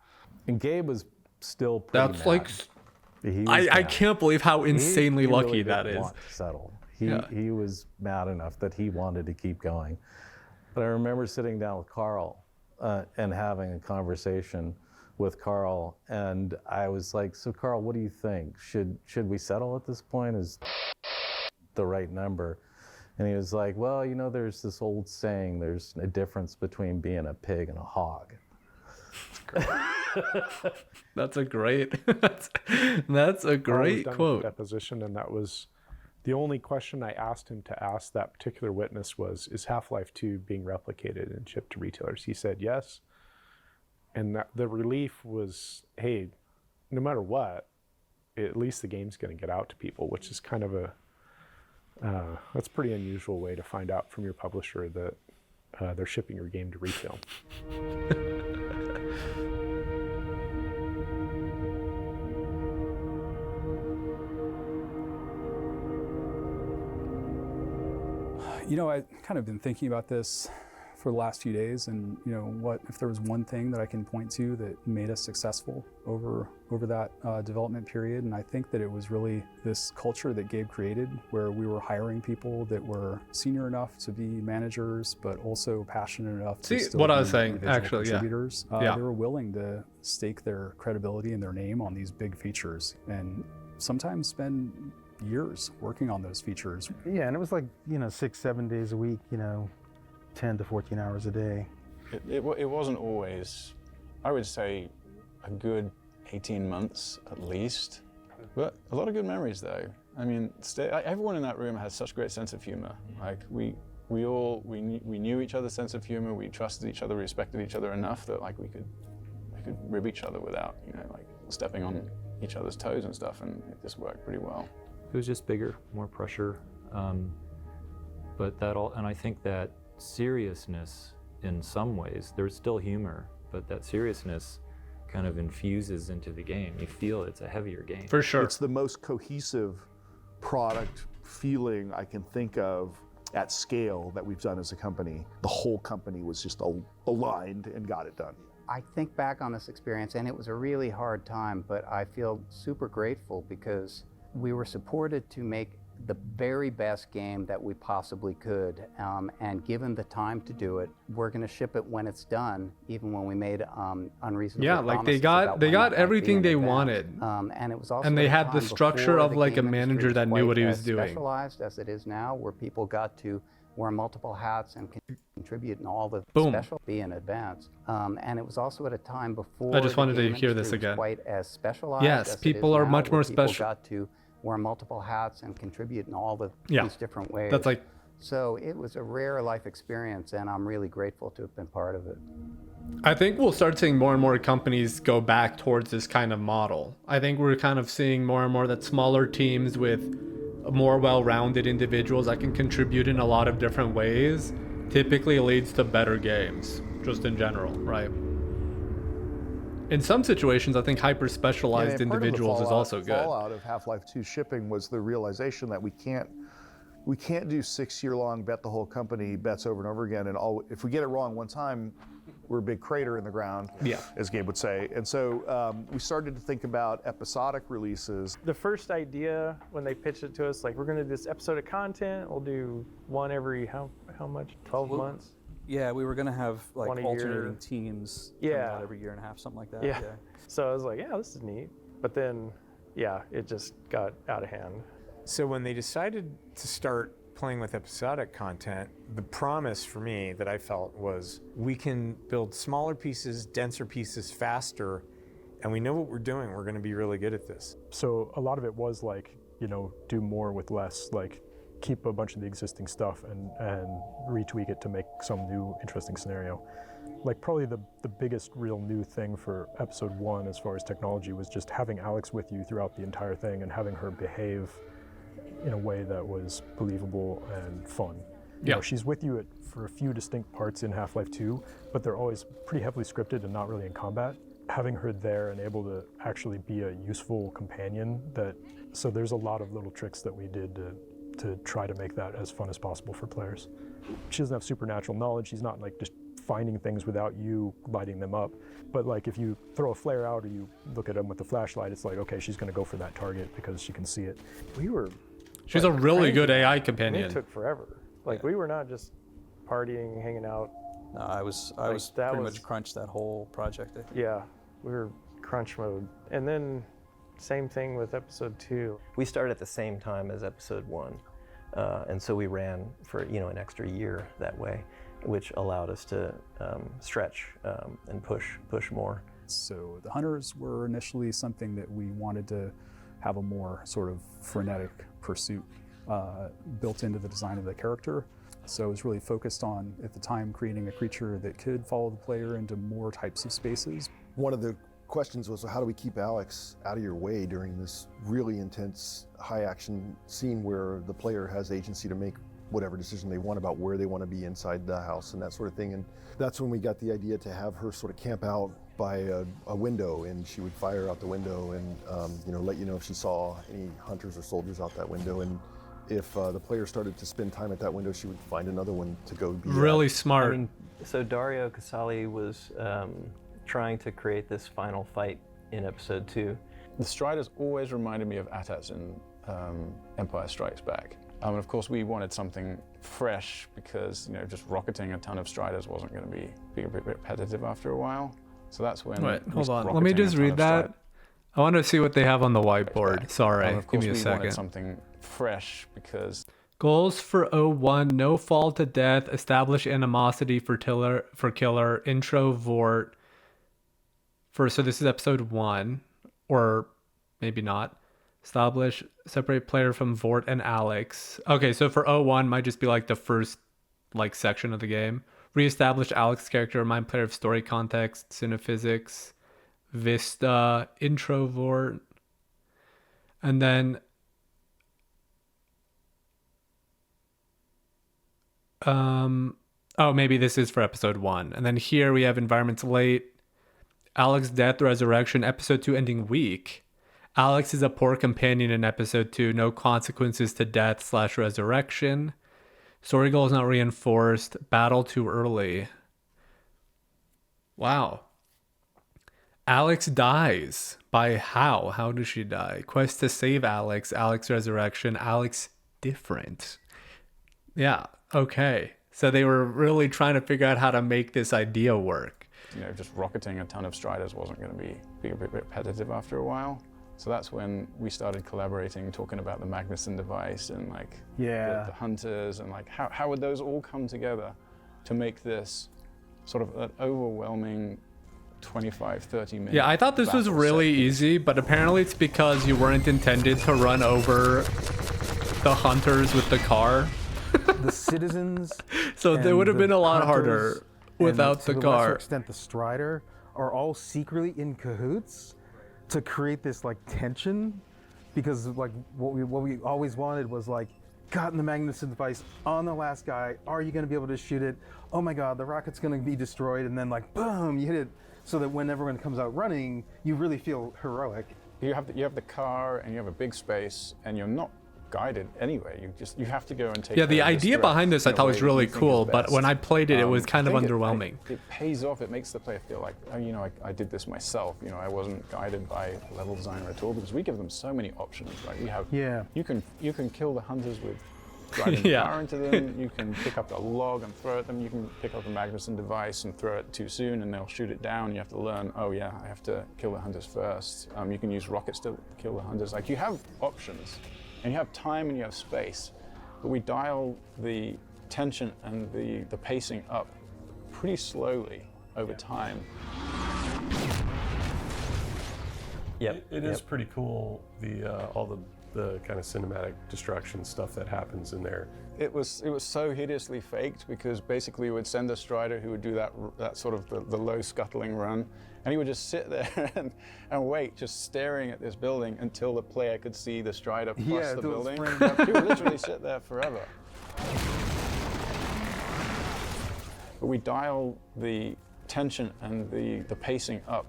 And Gabe was still pretty That's mad. like, I can't believe how insanely lucky really that didn't is. Want to settle. He was mad enough that he wanted to keep going. But I remember sitting down with Carl and having a conversation with Carl, and I was like, so Carl, what do you think? Should we settle at this point? Is the right number? And he was like, well, you know, there's this old saying, there's a difference between being a pig and a hog. That's a great, that's a great quote. Deposition, and that was the only question I asked him to ask that particular witness was, is Half-Life 2 being replicated and shipped to retailers? He said yes. And that, the relief was, hey, no matter what, at least the game's going to get out to people, which is kind of a, that's a pretty unusual way to find out from your publisher that they're shipping your game to retail. You know, I've kind of been thinking about this for the last few days, and you know, what if there was one thing that I can point to that made us successful over that development period? And I think that it was really this culture that Gabe created, where we were hiring people that were senior enough to be managers, but also passionate enough to still what be I was saying, individual actually, contributors. yeah. They were willing to stake their credibility and their name on these big features, and sometimes spend years working on those features. Yeah, and it was like, you know, 6-7 days a week, you know, 10 to 14 hours a day. It wasn't always, I would say, a good 18 months at least, but a lot of good memories though. I mean, everyone in that room has such a great sense of humor. Like we knew each other's sense of humor, we trusted each other, we respected each other enough that like we could rib each other without, you know, like stepping on each other's toes and stuff, and it just worked pretty well. It was just bigger, more pressure, but and I think that seriousness in some ways, there's still humor, but that seriousness kind of infuses into the game. You feel it's a heavier game. For sure. It's the most cohesive product feeling I can think of at scale that we've done as a company. The whole company was just aligned and got it done. I think back on this experience, and it was a really hard time, but I feel super grateful because we were supported to make the very best game that we possibly could, and given the time to do it, we're going to ship it when it's done, even when we made unreasonable Yeah, like they got everything they wanted, and it was also and they had the time structure before of the like a game industry manager was that knew quite what he was as doing. Specialized as it is now, where people got to wear multiple hats and contribute in all the Boom. specialty in advance. And it was also at a time before I just wanted the to game hear this industry was again. quite as specialized Yes, as it people is are now, much where more people special. got to wear multiple hats and contribute in all Yeah, these different ways. that's like. So it was a rare life experience, and I'm really grateful to have been part of it. I think we'll start seeing more and more companies go back towards this kind of model. I think we're kind of seeing more and more that smaller teams with more well-rounded individuals that can contribute in a lot of different ways typically leads to better games, just in general, right? In some situations, I think hyper-specialized individuals is also good. The fallout of Half-Life 2 shipping was the realization that we can't do 6-year-long bet the whole company bets over and over again, and if we get it wrong one time, we're a big crater in the ground, as Gabe would say. And so we started to think about episodic releases. The first idea when they pitched it to us, like, we're going to do this episodic content, we'll do one every how much? 12 months? Yeah, we were going to have like One a alternating year. teams coming out every year and a half, something like that. Yeah. So I was like, yeah, this is neat. But then, yeah, it just got out of hand. So when they decided to start playing with episodic content, the promise for me that I felt was we can build smaller pieces, denser pieces faster, and we know what we're doing. We're going to be really good at this. So a lot of it was like, you know, do more with less, like keep a bunch of the existing stuff and retweak it to make some new interesting scenario. Like probably the biggest real new thing for episode 1 as far as technology was just having Alex with you throughout the entire thing and having her behave in a way that was believable and fun. You know, she's with you for a few distinct parts in Half-Life 2, but they're always pretty heavily scripted and not really in combat. Having her there and able to actually be a useful companion, so there's a lot of little tricks that we did to try to make that as fun as possible for players. She doesn't have supernatural knowledge. She's not like just finding things without you lighting them up. But like if you throw a flare out or you look at them with the flashlight, it's like, okay, she's going to go for that target because she can see it. She's a really good AI companion. It took forever. Like we were not just partying, hanging out. No, I was pretty much crunched that whole project. Yeah, we were crunch mode. And then same thing with episode 2. We started at the same time as episode 1. And so we ran for an extra year that way, which allowed us to stretch and push more. So the hunters were initially something that we wanted to have a more sort of frenetic pursuit built into the design of the character. So it was really focused on, at the time, creating a creature that could follow the player into more types of spaces. One of the questions was, how do we keep Alex out of your way during this really intense, high-action scene where the player has agency to make whatever decision they want about where they want to be inside the house and that sort of thing. And that's when we got the idea to have her sort of camp out by a window, and she would fire out the window and let you know if she saw any hunters or soldiers out that window. And if the player started to spend time at that window, she would find another one to go be really at. smart. So Dario Casali was trying to create this final fight in episode 2. The Striders always reminded me of AT-ATs in Empire Strikes Back. And of course, we wanted something fresh because just rocketing a ton of Striders wasn't going to be a bit repetitive after a while. So that's when. Wait, hold on. Let me just read that. I want to see what they have on the whiteboard. Sorry, give me a second. Wanted something fresh because. Goals for 01: no fall to death, establish animosity for killer, intro Vort. So this is episode 1, or maybe not. Establish, separate player from Vort and Alex. Okay, so for 01 might just be like the first section of the game. Reestablish Alex character, remind player of story context, cinephysics, Vista, intro Vort. And then maybe this is for episode 1. And then here we have environments late, Alex death, resurrection, episode 2 ending weak. Alex is a poor companion in episode 2, no consequences to death / resurrection. Story goal is not reinforced, battle too early. Wow. Alex dies. By how? How does she die? Quest to save Alex, Alex resurrection, Alex different. Yeah, okay. So they were really trying to figure out how to make this idea work. Just rocketing a ton of Striders wasn't going to be a bit repetitive after a while. So that's when we started collaborating, talking about the Magnuson device and the hunters and how would those all come together to make this sort of an overwhelming 25-30 minute. Yeah, I thought this was really easy, but apparently it's because you weren't intended to run over the hunters with the car. The citizens. So it would have been a lot harder without the car. To a lesser extent, the Strider are all secretly in cahoots to create this tension, because what we always wanted was gotten the Magnuson device on the last guy. Are you going to be able to shoot it? Oh my God, the rocket's going to be destroyed, and then boom, you hit it, so that when everyone comes out running, you really feel heroic. You have the car, and you have a big space, and you're not guided anyway. You have to go and take. Yeah, the idea behind this I thought was really cool, but when I played it, it was kind of underwhelming. It pays off. It makes the player feel like, I did this myself. I wasn't guided by a level designer at all, because we give them so many options, right? You can kill the hunters with driving the car into them. You can pick up a log and throw at them. You can pick up a Magnuson device and throw it too soon, and they'll shoot it down. You have to learn. Oh yeah, I have to kill the hunters first. You can use rockets to kill the hunters. You have options. And you have time and you have space, but we dial the tension and the pacing up pretty slowly over time. Yep. It is pretty cool, all the kind of cinematic destruction stuff that happens in there. It was so hideously faked, because basically we would send a Strider who would do that sort of the low scuttling run, and he would just sit there and wait, just staring at this building until the player could see the Strider plus the building. He would literally sit there forever. But we dial the tension and the pacing up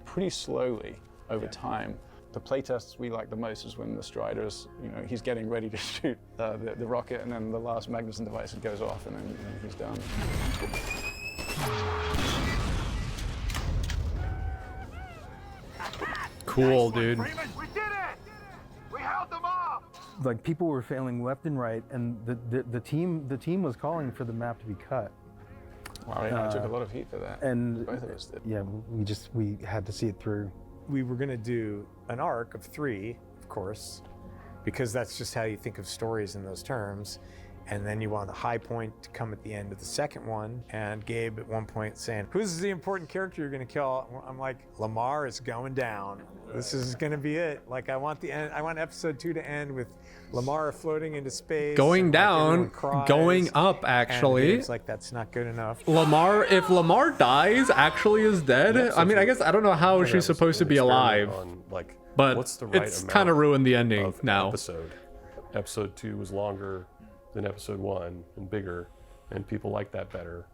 pretty slowly over time. The playtests we like the most is when the Strider's, he's getting ready to shoot the rocket, and then the last Magnuson device goes off, and then he's done. Cool, dude. We did it! We held them off! People were failing left and right, and the team was calling for the map to be cut. Wow, I took a lot of heat for that. And both of us did. Yeah, we had to see it through. We were going to do an arc of 3, of course, because that's just how you think of stories in those terms. And then you want the high point to come at the end of the second one. And Gabe at one point saying, "Who's the important character you're going to kill?" I'm like, "Lamar is going down. This is going to be it. Like, I want episode 2 to end with Lamar floating into space, going down, going up. Actually, it's like that's not good enough. Lamar, if Lamar dies, actually is dead. I mean, I guess I don't know how she's supposed to be alive, but what's the right it's kind of ruined the ending now. Episode 2 was longer than episode 1 and bigger, and people like that better.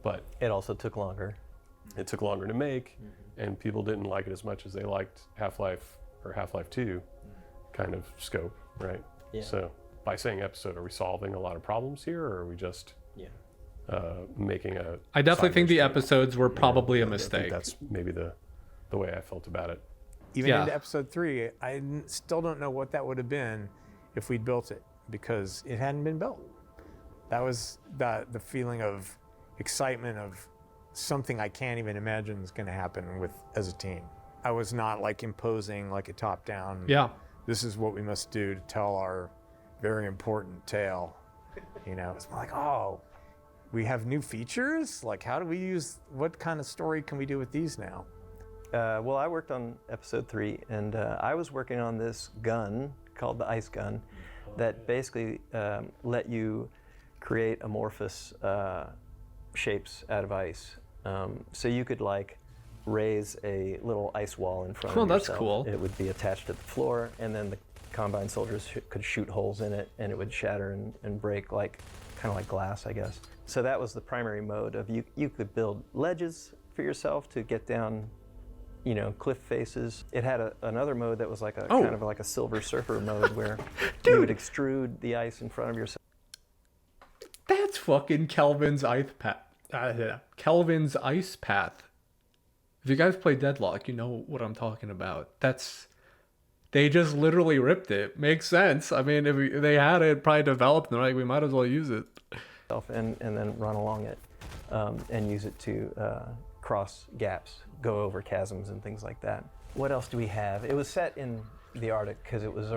But it also took longer. It took longer to make, and people didn't like it as much as they liked Half-Life or Half-Life 2 kind of scope, right? Yeah. So by saying episode, are we solving a lot of problems here, or are we just making a... I definitely think the episodes were probably a I mistake. think that's maybe the way I felt about it. Even into episode 3, I still don't know what that would have been if we'd built it, because it hadn't been built. That was the feeling of excitement of something I can't even imagine is going to happen as a team. I was not like imposing like a top-down. Yeah. This is what we must do to tell our very important tale. You know, it's more like, oh, we have new features. Like, what kind of story can we do with these now? Well, I worked on episode 3, and I was working on this gun called the ice gun that basically let you create amorphous shapes out of ice. So you could like raise a little ice wall in front of yourself. Oh, that's cool. It would be attached to the floor, and then the Combine soldiers could shoot holes in it, and it would shatter and break like kind of like glass, I guess. So that was the primary mode of you could build ledges for yourself to get down, you know, cliff faces. It had another mode that was like a kind of like a Silver Surfer mode where you would extrude the ice in front of yourself. That's fucking Kelvin's ice path. Kelvin's ice path. If you guys play Deadlock, you know what I'm talking about. They just literally ripped it. Makes sense. I mean, if they had it probably developed, and they're like, we might as well use it. And then run along it and use it to cross gaps, go over chasms and things like that. What else do we have? It was set in the Arctic because it was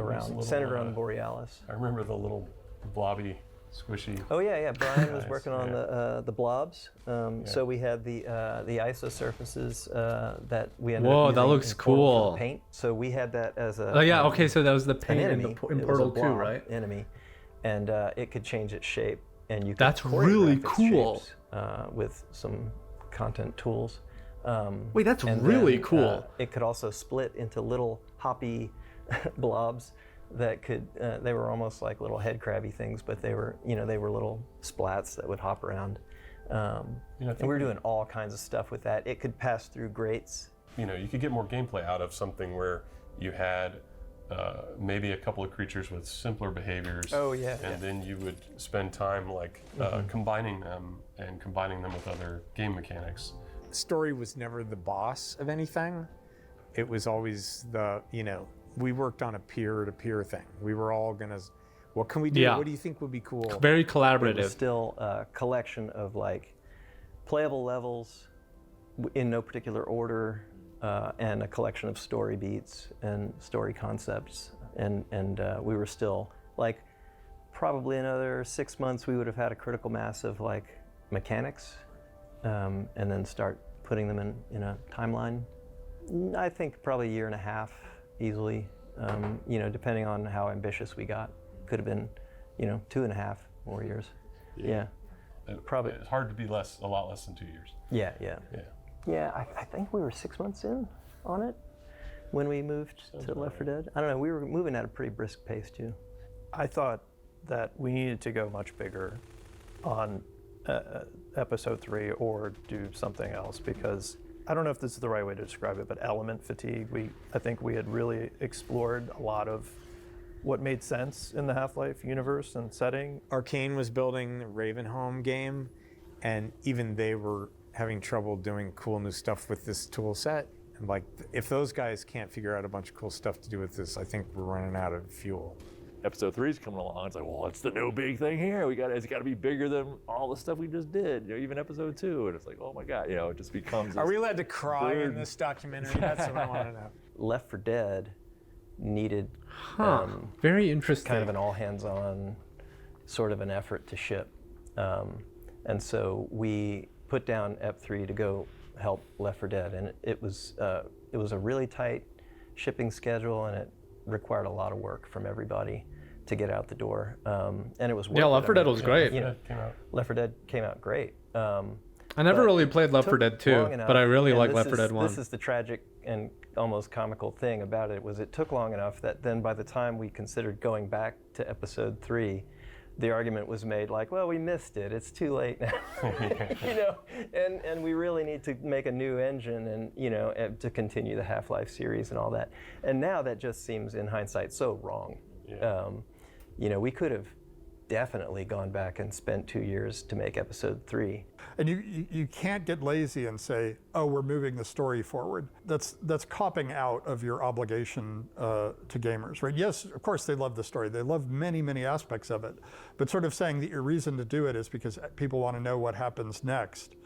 centered around Borealis. I remember the little blobby, squishy. Oh yeah. Brian was working on the blobs. So we had the isosurfaces that we ended up using that looks cool. for paint. So we had that as a. Oh yeah, okay. So that was the paint enemy. in Portal 2, right? Enemy, and it could change its shape, and you could That's really cool. Shapes, with some content tools. Wait, that's really cool. It could also split into little hoppy blobs that could, they were almost like little head crabby things, but they were little splats that would hop around. And we were doing all kinds of stuff with that. It could pass through grates. You know, you could get more gameplay out of something where you had maybe a couple of creatures with simpler behaviors. Oh yeah. And then you would spend time like combining them with other game mechanics. Story was never the boss of anything. It was always we worked on a peer-to-peer thing. We were all gonna, what can we do? Yeah. What do you think would be cool? Very collaborative. It was still a collection of like playable levels in no particular order, and a collection of story beats and story concepts. And we were still like, probably another 6 months we would have had a critical mass of like mechanics, and then start putting them in a timeline. I think probably a year and a half easily, depending on how ambitious we got. Could have been, 2.5 more years. Yeah. Probably. It's hard to be a lot less than 2 years. Yeah, I think we were 6 months in on it when we moved to Left 4 Dead. I don't know, we were moving at a pretty brisk pace too. I thought that we needed to go much bigger on episode 3 or do something else, because I don't know if this is the right way to describe it, but element fatigue. I think we had really explored a lot of what made sense in the Half-Life universe and setting. Arcane was building the Ravenholm game, and even they were having trouble doing cool new stuff with this tool set. And like, if those guys can't figure out a bunch of cool stuff to do with this, I think we're running out of fuel. Episode 3 is coming along. It's like, well, what's the new big thing here? It's got to be bigger than all the stuff we just did. Even episode 2, and it's like, oh my God, it just becomes. Are we allowed to cry in this documentary? That's what I want to know. Left 4 Dead needed very interesting, kind of an all hands-on sort of an effort to ship. And so we put down Ep3 to go help Left 4 Dead, and it was a really tight shipping schedule, and it required a lot of work from everybody to get out the door. And it was worth Left 4 Dead was great. Left 4 Dead came out great. I never really played Left 4 Dead 2, but I really like Left 4 Dead 1. This is the tragic and almost comical thing about it, was it took long enough that then by the time we considered going back to Episode 3, the argument was made like, well, we missed it. It's too late now, and we really need to make a new engine and to continue the Half-Life series and all that. And now that just seems, in hindsight, so wrong. Yeah. We could have definitely gone back and spent 2 years to make Episode 3. And you can't get lazy and say, oh, we're moving the story forward. That's copping out of your obligation to gamers, right? Yes, of course they love the story. They love many, many aspects of it. But sort of saying that your reason to do it is because people want to know what happens next.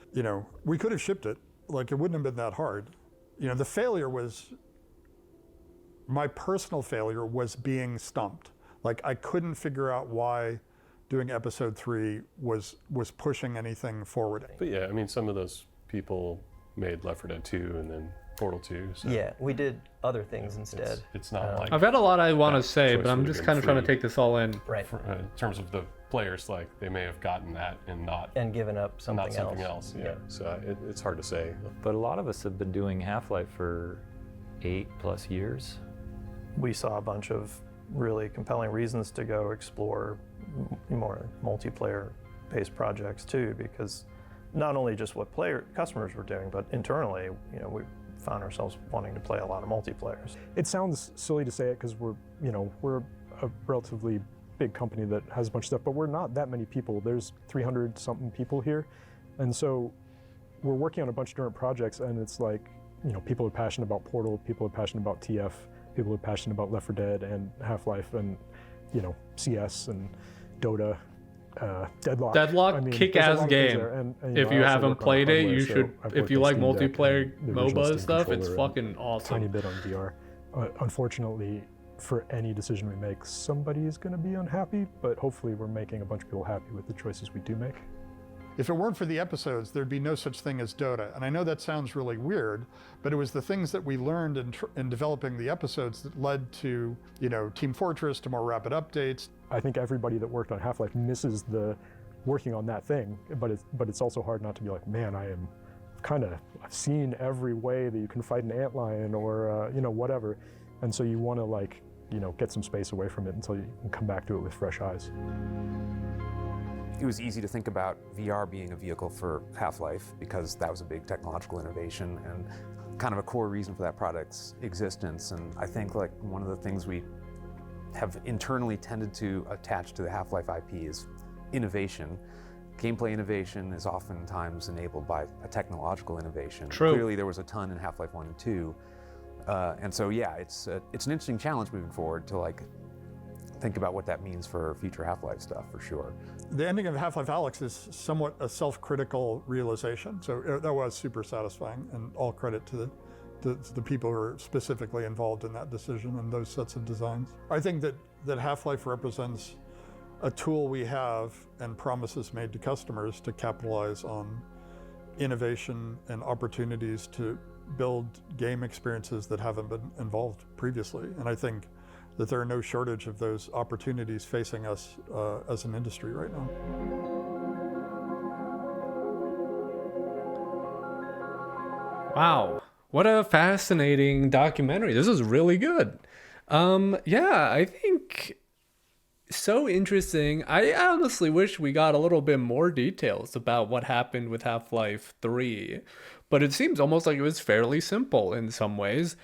We could have shipped it. Like, it wouldn't have been that hard. The failure was, my personal failure was being stumped. Like, I couldn't figure out why doing Episode 3 was pushing anything forward. But yeah, I mean, some of those people made Left 4 Dead 2 and then Portal 2. So yeah, we did other things instead. It's not like I've got a lot I want to say, but I'm just kind of trying to take this all in. Right. In terms of the players, like, they may have gotten that and given up something else. Yeah. So it's hard to say. But a lot of us have been doing Half-Life for 8+ years. We saw a bunch of really compelling reasons to go explore more multiplayer-based projects too, because not only just what customers were doing, but internally, we found ourselves wanting to play a lot of multiplayers. It sounds silly to say it because we're a relatively big company that has a bunch of stuff, but we're not that many people. There's 300 something people here, and so we're working on a bunch of different projects, and it's like, people are passionate about Portal, people are passionate about TF, people are passionate about Left 4 Dead and Half-Life, and CS and Dota, Deadlock. I mean, kick-ass game. If you haven't played it, you should. If you like multiplayer MOBA stuff, it's fucking awesome. Tiny bit on VR. Unfortunately, for any decision we make, somebody is going to be unhappy, but hopefully we're making a bunch of people happy with the choices we do make. If it weren't for the episodes, there'd be no such thing as Dota. And I know that sounds really weird, but it was the things that we learned in developing the episodes that led to, Team Fortress, to more rapid updates. I think everybody that worked on Half-Life misses the working on that thing, but it's also hard not to be like, man, I've seen every way that you can fight an antlion or, whatever. And so you want to get some space away from it until you can come back to it with fresh eyes. It was easy to think about VR being a vehicle for Half-Life because that was a big technological innovation and kind of a core reason for that product's existence. And I think one of the things we have internally tended to attach to the Half-Life IP is innovation. Gameplay innovation is oftentimes enabled by a technological innovation. True. Clearly there was a ton in Half-Life 1 and 2. And so yeah, it's an interesting challenge moving forward to think about what that means for future Half-Life stuff, for sure. The ending of Half-Life Alyx is somewhat a self-critical realization, so that was super satisfying, and all credit to the people who are specifically involved in that decision and those sets of designs. I think that Half-Life represents a tool we have and promises made to customers to capitalize on innovation and opportunities to build game experiences that haven't been involved previously. And I think that there are no shortage of those opportunities facing us as an industry right now. Wow, what a fascinating documentary. This is really good. Yeah, I think so interesting. I honestly wish we got a little bit more details about what happened with Half-Life 3, but it seems almost like it was fairly simple in some ways.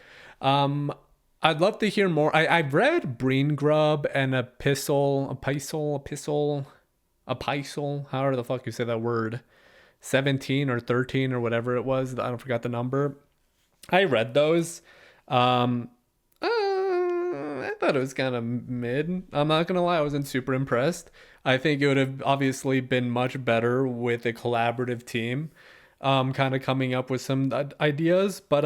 I'd love to hear more. I've read Breen Grub and Epistle, however the fuck you say that word, 17 or 13 or whatever it was. I forgot the number. I read those. I thought it was kind of mid. I'm not going to lie. I wasn't super impressed. I think it would have obviously been much better with a collaborative team kind of coming up with some ideas. But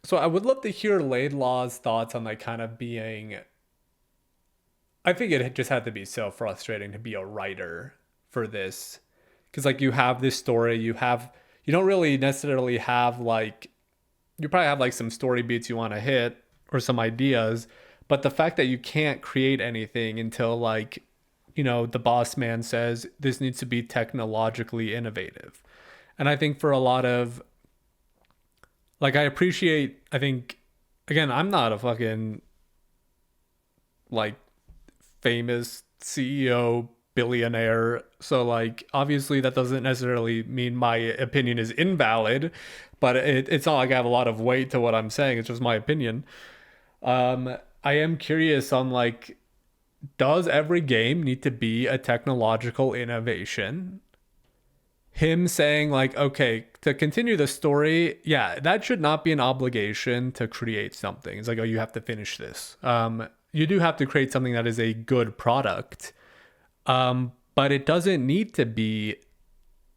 So I would love to hear Laidlaw's thoughts on like kind of being. I think it just had to be so frustrating to be a writer for this, because like you have this story, you don't really necessarily have like, you probably have like some story beats you want to hit or some ideas, but the fact that you can't create anything until like, the boss man says this needs to be technologically innovative. And I think for a lot of, like, I think, again, I'm not a fucking, like, famous CEO billionaire. So, like, obviously that doesn't necessarily mean my opinion is invalid, but it's not like I have a lot of weight to what I'm saying. It's just my opinion. I am curious on, like, does every game need to be a technological innovation? Him saying like, okay, to continue the story, yeah, that should not be an obligation to create something. It's like, oh, you have to finish this. You do have to create something that is a good product. But it doesn't need to be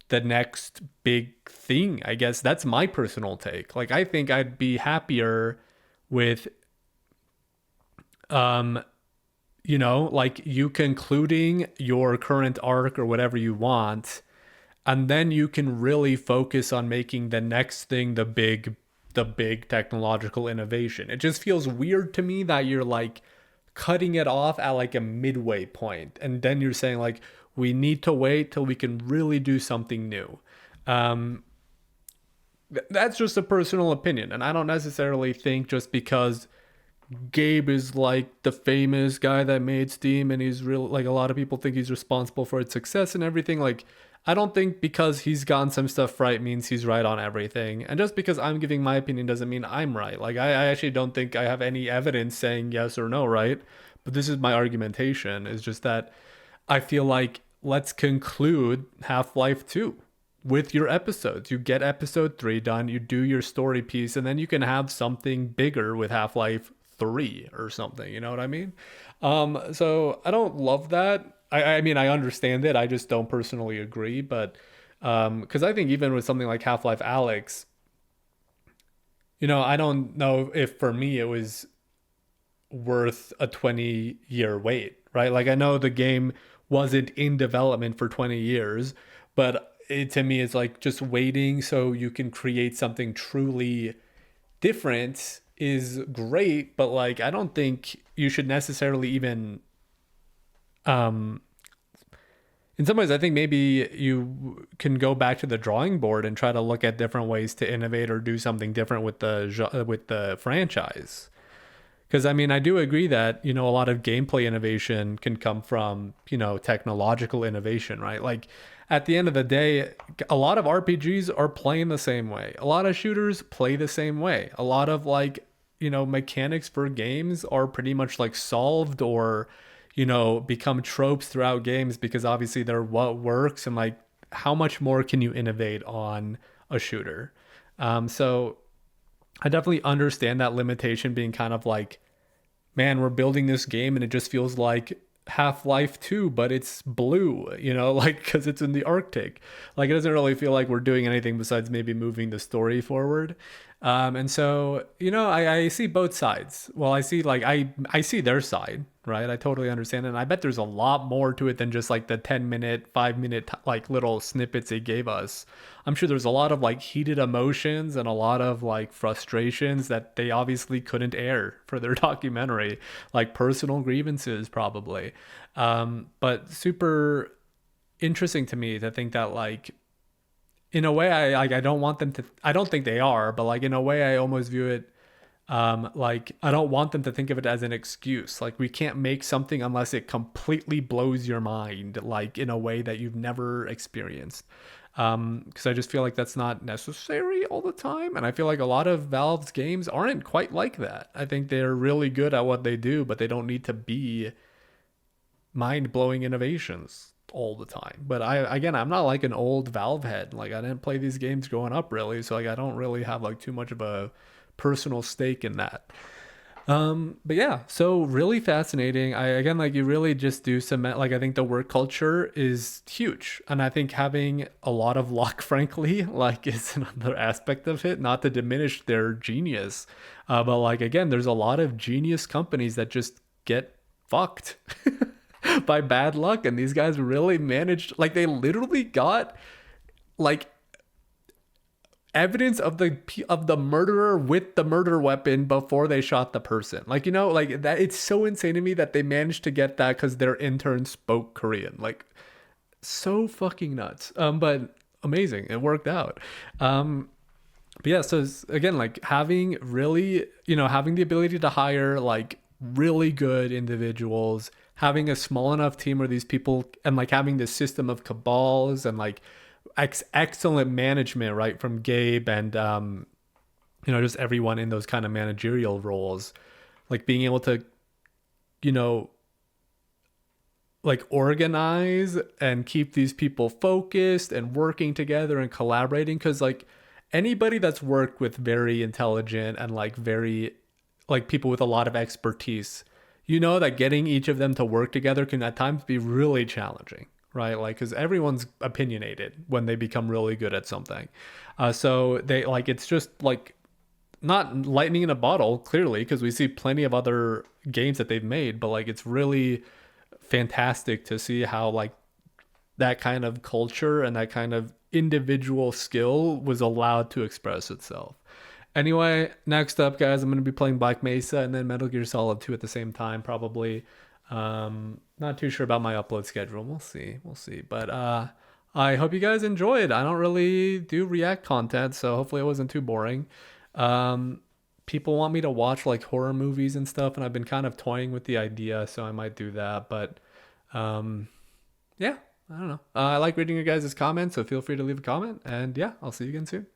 the next big thing. I guess that's my personal take. Like, I think I'd be happier with, like you concluding your current arc or whatever you want, and then you can really focus on making the next thing the big technological innovation. It just feels weird to me that you're like cutting it off at like a midway point, and then you're saying like, we need to wait till we can really do something new. That's just a personal opinion, and I don't necessarily think just because Gabe is like the famous guy that made Steam and he's real, like a lot of people think he's responsible for its success and everything, like I don't think because he's gotten some stuff right means he's right on everything. And just because I'm giving my opinion doesn't mean I'm right. Like I actually don't think I have any evidence saying yes or no, right? But this is my argumentation, is just that I feel like let's conclude Half-Life 2 with your episodes. You get episode 3 done, you do your story piece, and then you can have something bigger with Half-Life 3 or something, you know what I mean? So I don't love that. I mean, I understand it. I just don't personally agree. But because I think even with something like Half-Life Alyx, I don't know if for me it was worth a 20-year wait, right? Like I know the game wasn't in development for 20 years, but to me it's like just waiting so you can create something truly different is great, but like I don't think you should necessarily even in some ways I think maybe you can go back to the drawing board and try to look at different ways to innovate or do something different with the franchise. Because I mean, I do agree that, a lot of gameplay innovation can come from, technological innovation, right? Like at the end of the day, a lot of RPGs are playing the same way. A lot of shooters play the same way. A lot of like, mechanics for games are pretty much like solved or, become tropes throughout games because obviously they're what works, and like how much more can you innovate on a shooter? So I definitely understand that limitation being kind of like, man, we're building this game and it just feels like Half-Life 2, but it's blue, like because it's in the Arctic. Like it doesn't really feel like we're doing anything besides maybe moving the story forward. And so, I see both sides. Well, I see like I see their side, right? I totally understand it. And I bet there's a lot more to it than just like the 10-minute, 5-minute like little snippets they gave us. I'm sure there's a lot of like heated emotions and a lot of like frustrations that they obviously couldn't air for their documentary, like personal grievances probably. But super interesting to me to think that like, in a way, I don't want them to. I don't think they are, but like in a way, I almost view it like I don't want them to think of it as an excuse. Like we can't make something unless it completely blows your mind, like in a way that you've never experienced. Because I just feel like that's not necessary all the time, and I feel like a lot of Valve's games aren't quite like that. I think they're really good at what they do, but they don't need to be mind-blowing innovations all the time. But I'm not like an old Valve head. Like I didn't play these games growing up really, so like I don't really have like too much of a personal stake in that. But yeah, so really fascinating. Again, like you really just do cement, like I think the work culture is huge. And I think having a lot of luck, frankly, like is another aspect of it, not to diminish their genius. But like, again, there's a lot of genius companies that just get fucked by bad luck. And these guys really managed, like they literally got like evidence of the murderer with the murder weapon before they shot the person. Like, you know, like that, it's so insane to me that they managed to get that because their intern spoke Korean. Like, so fucking nuts. But amazing, it worked out. But yeah, so again, like having really, you know, having the ability to hire like really good individuals, having a small enough team where these people, and like having this system of cabals and like excellent management, right, from Gabe and you know, just everyone in those kind of managerial roles, like being able to, you know, like organize and keep these people focused and working together and collaborating. Because like anybody that's worked with very intelligent and like very like people with a lot of expertise, you know that getting each of them to work together can at times be really challenging, right? Like, because everyone's opinionated when they become really good at something. So they like, it's just like not lightning in a bottle, clearly, because we see plenty of other games that they've made, but like it's really fantastic to see how like that kind of culture and that kind of individual skill was allowed to express itself. Anyway, next up, guys, I'm going to be playing Black Mesa and then Metal Gear Solid 2 at the same time, probably. Not too sure about my upload schedule. We'll see. But I hope you guys enjoyed. I don't really do React content, so hopefully it wasn't too boring. People want me to watch like horror movies and stuff, and I've been kind of toying with the idea, so I might do that. But yeah, I don't know. I like reading your guys' comments, so feel free to leave a comment. And yeah, I'll see you again soon.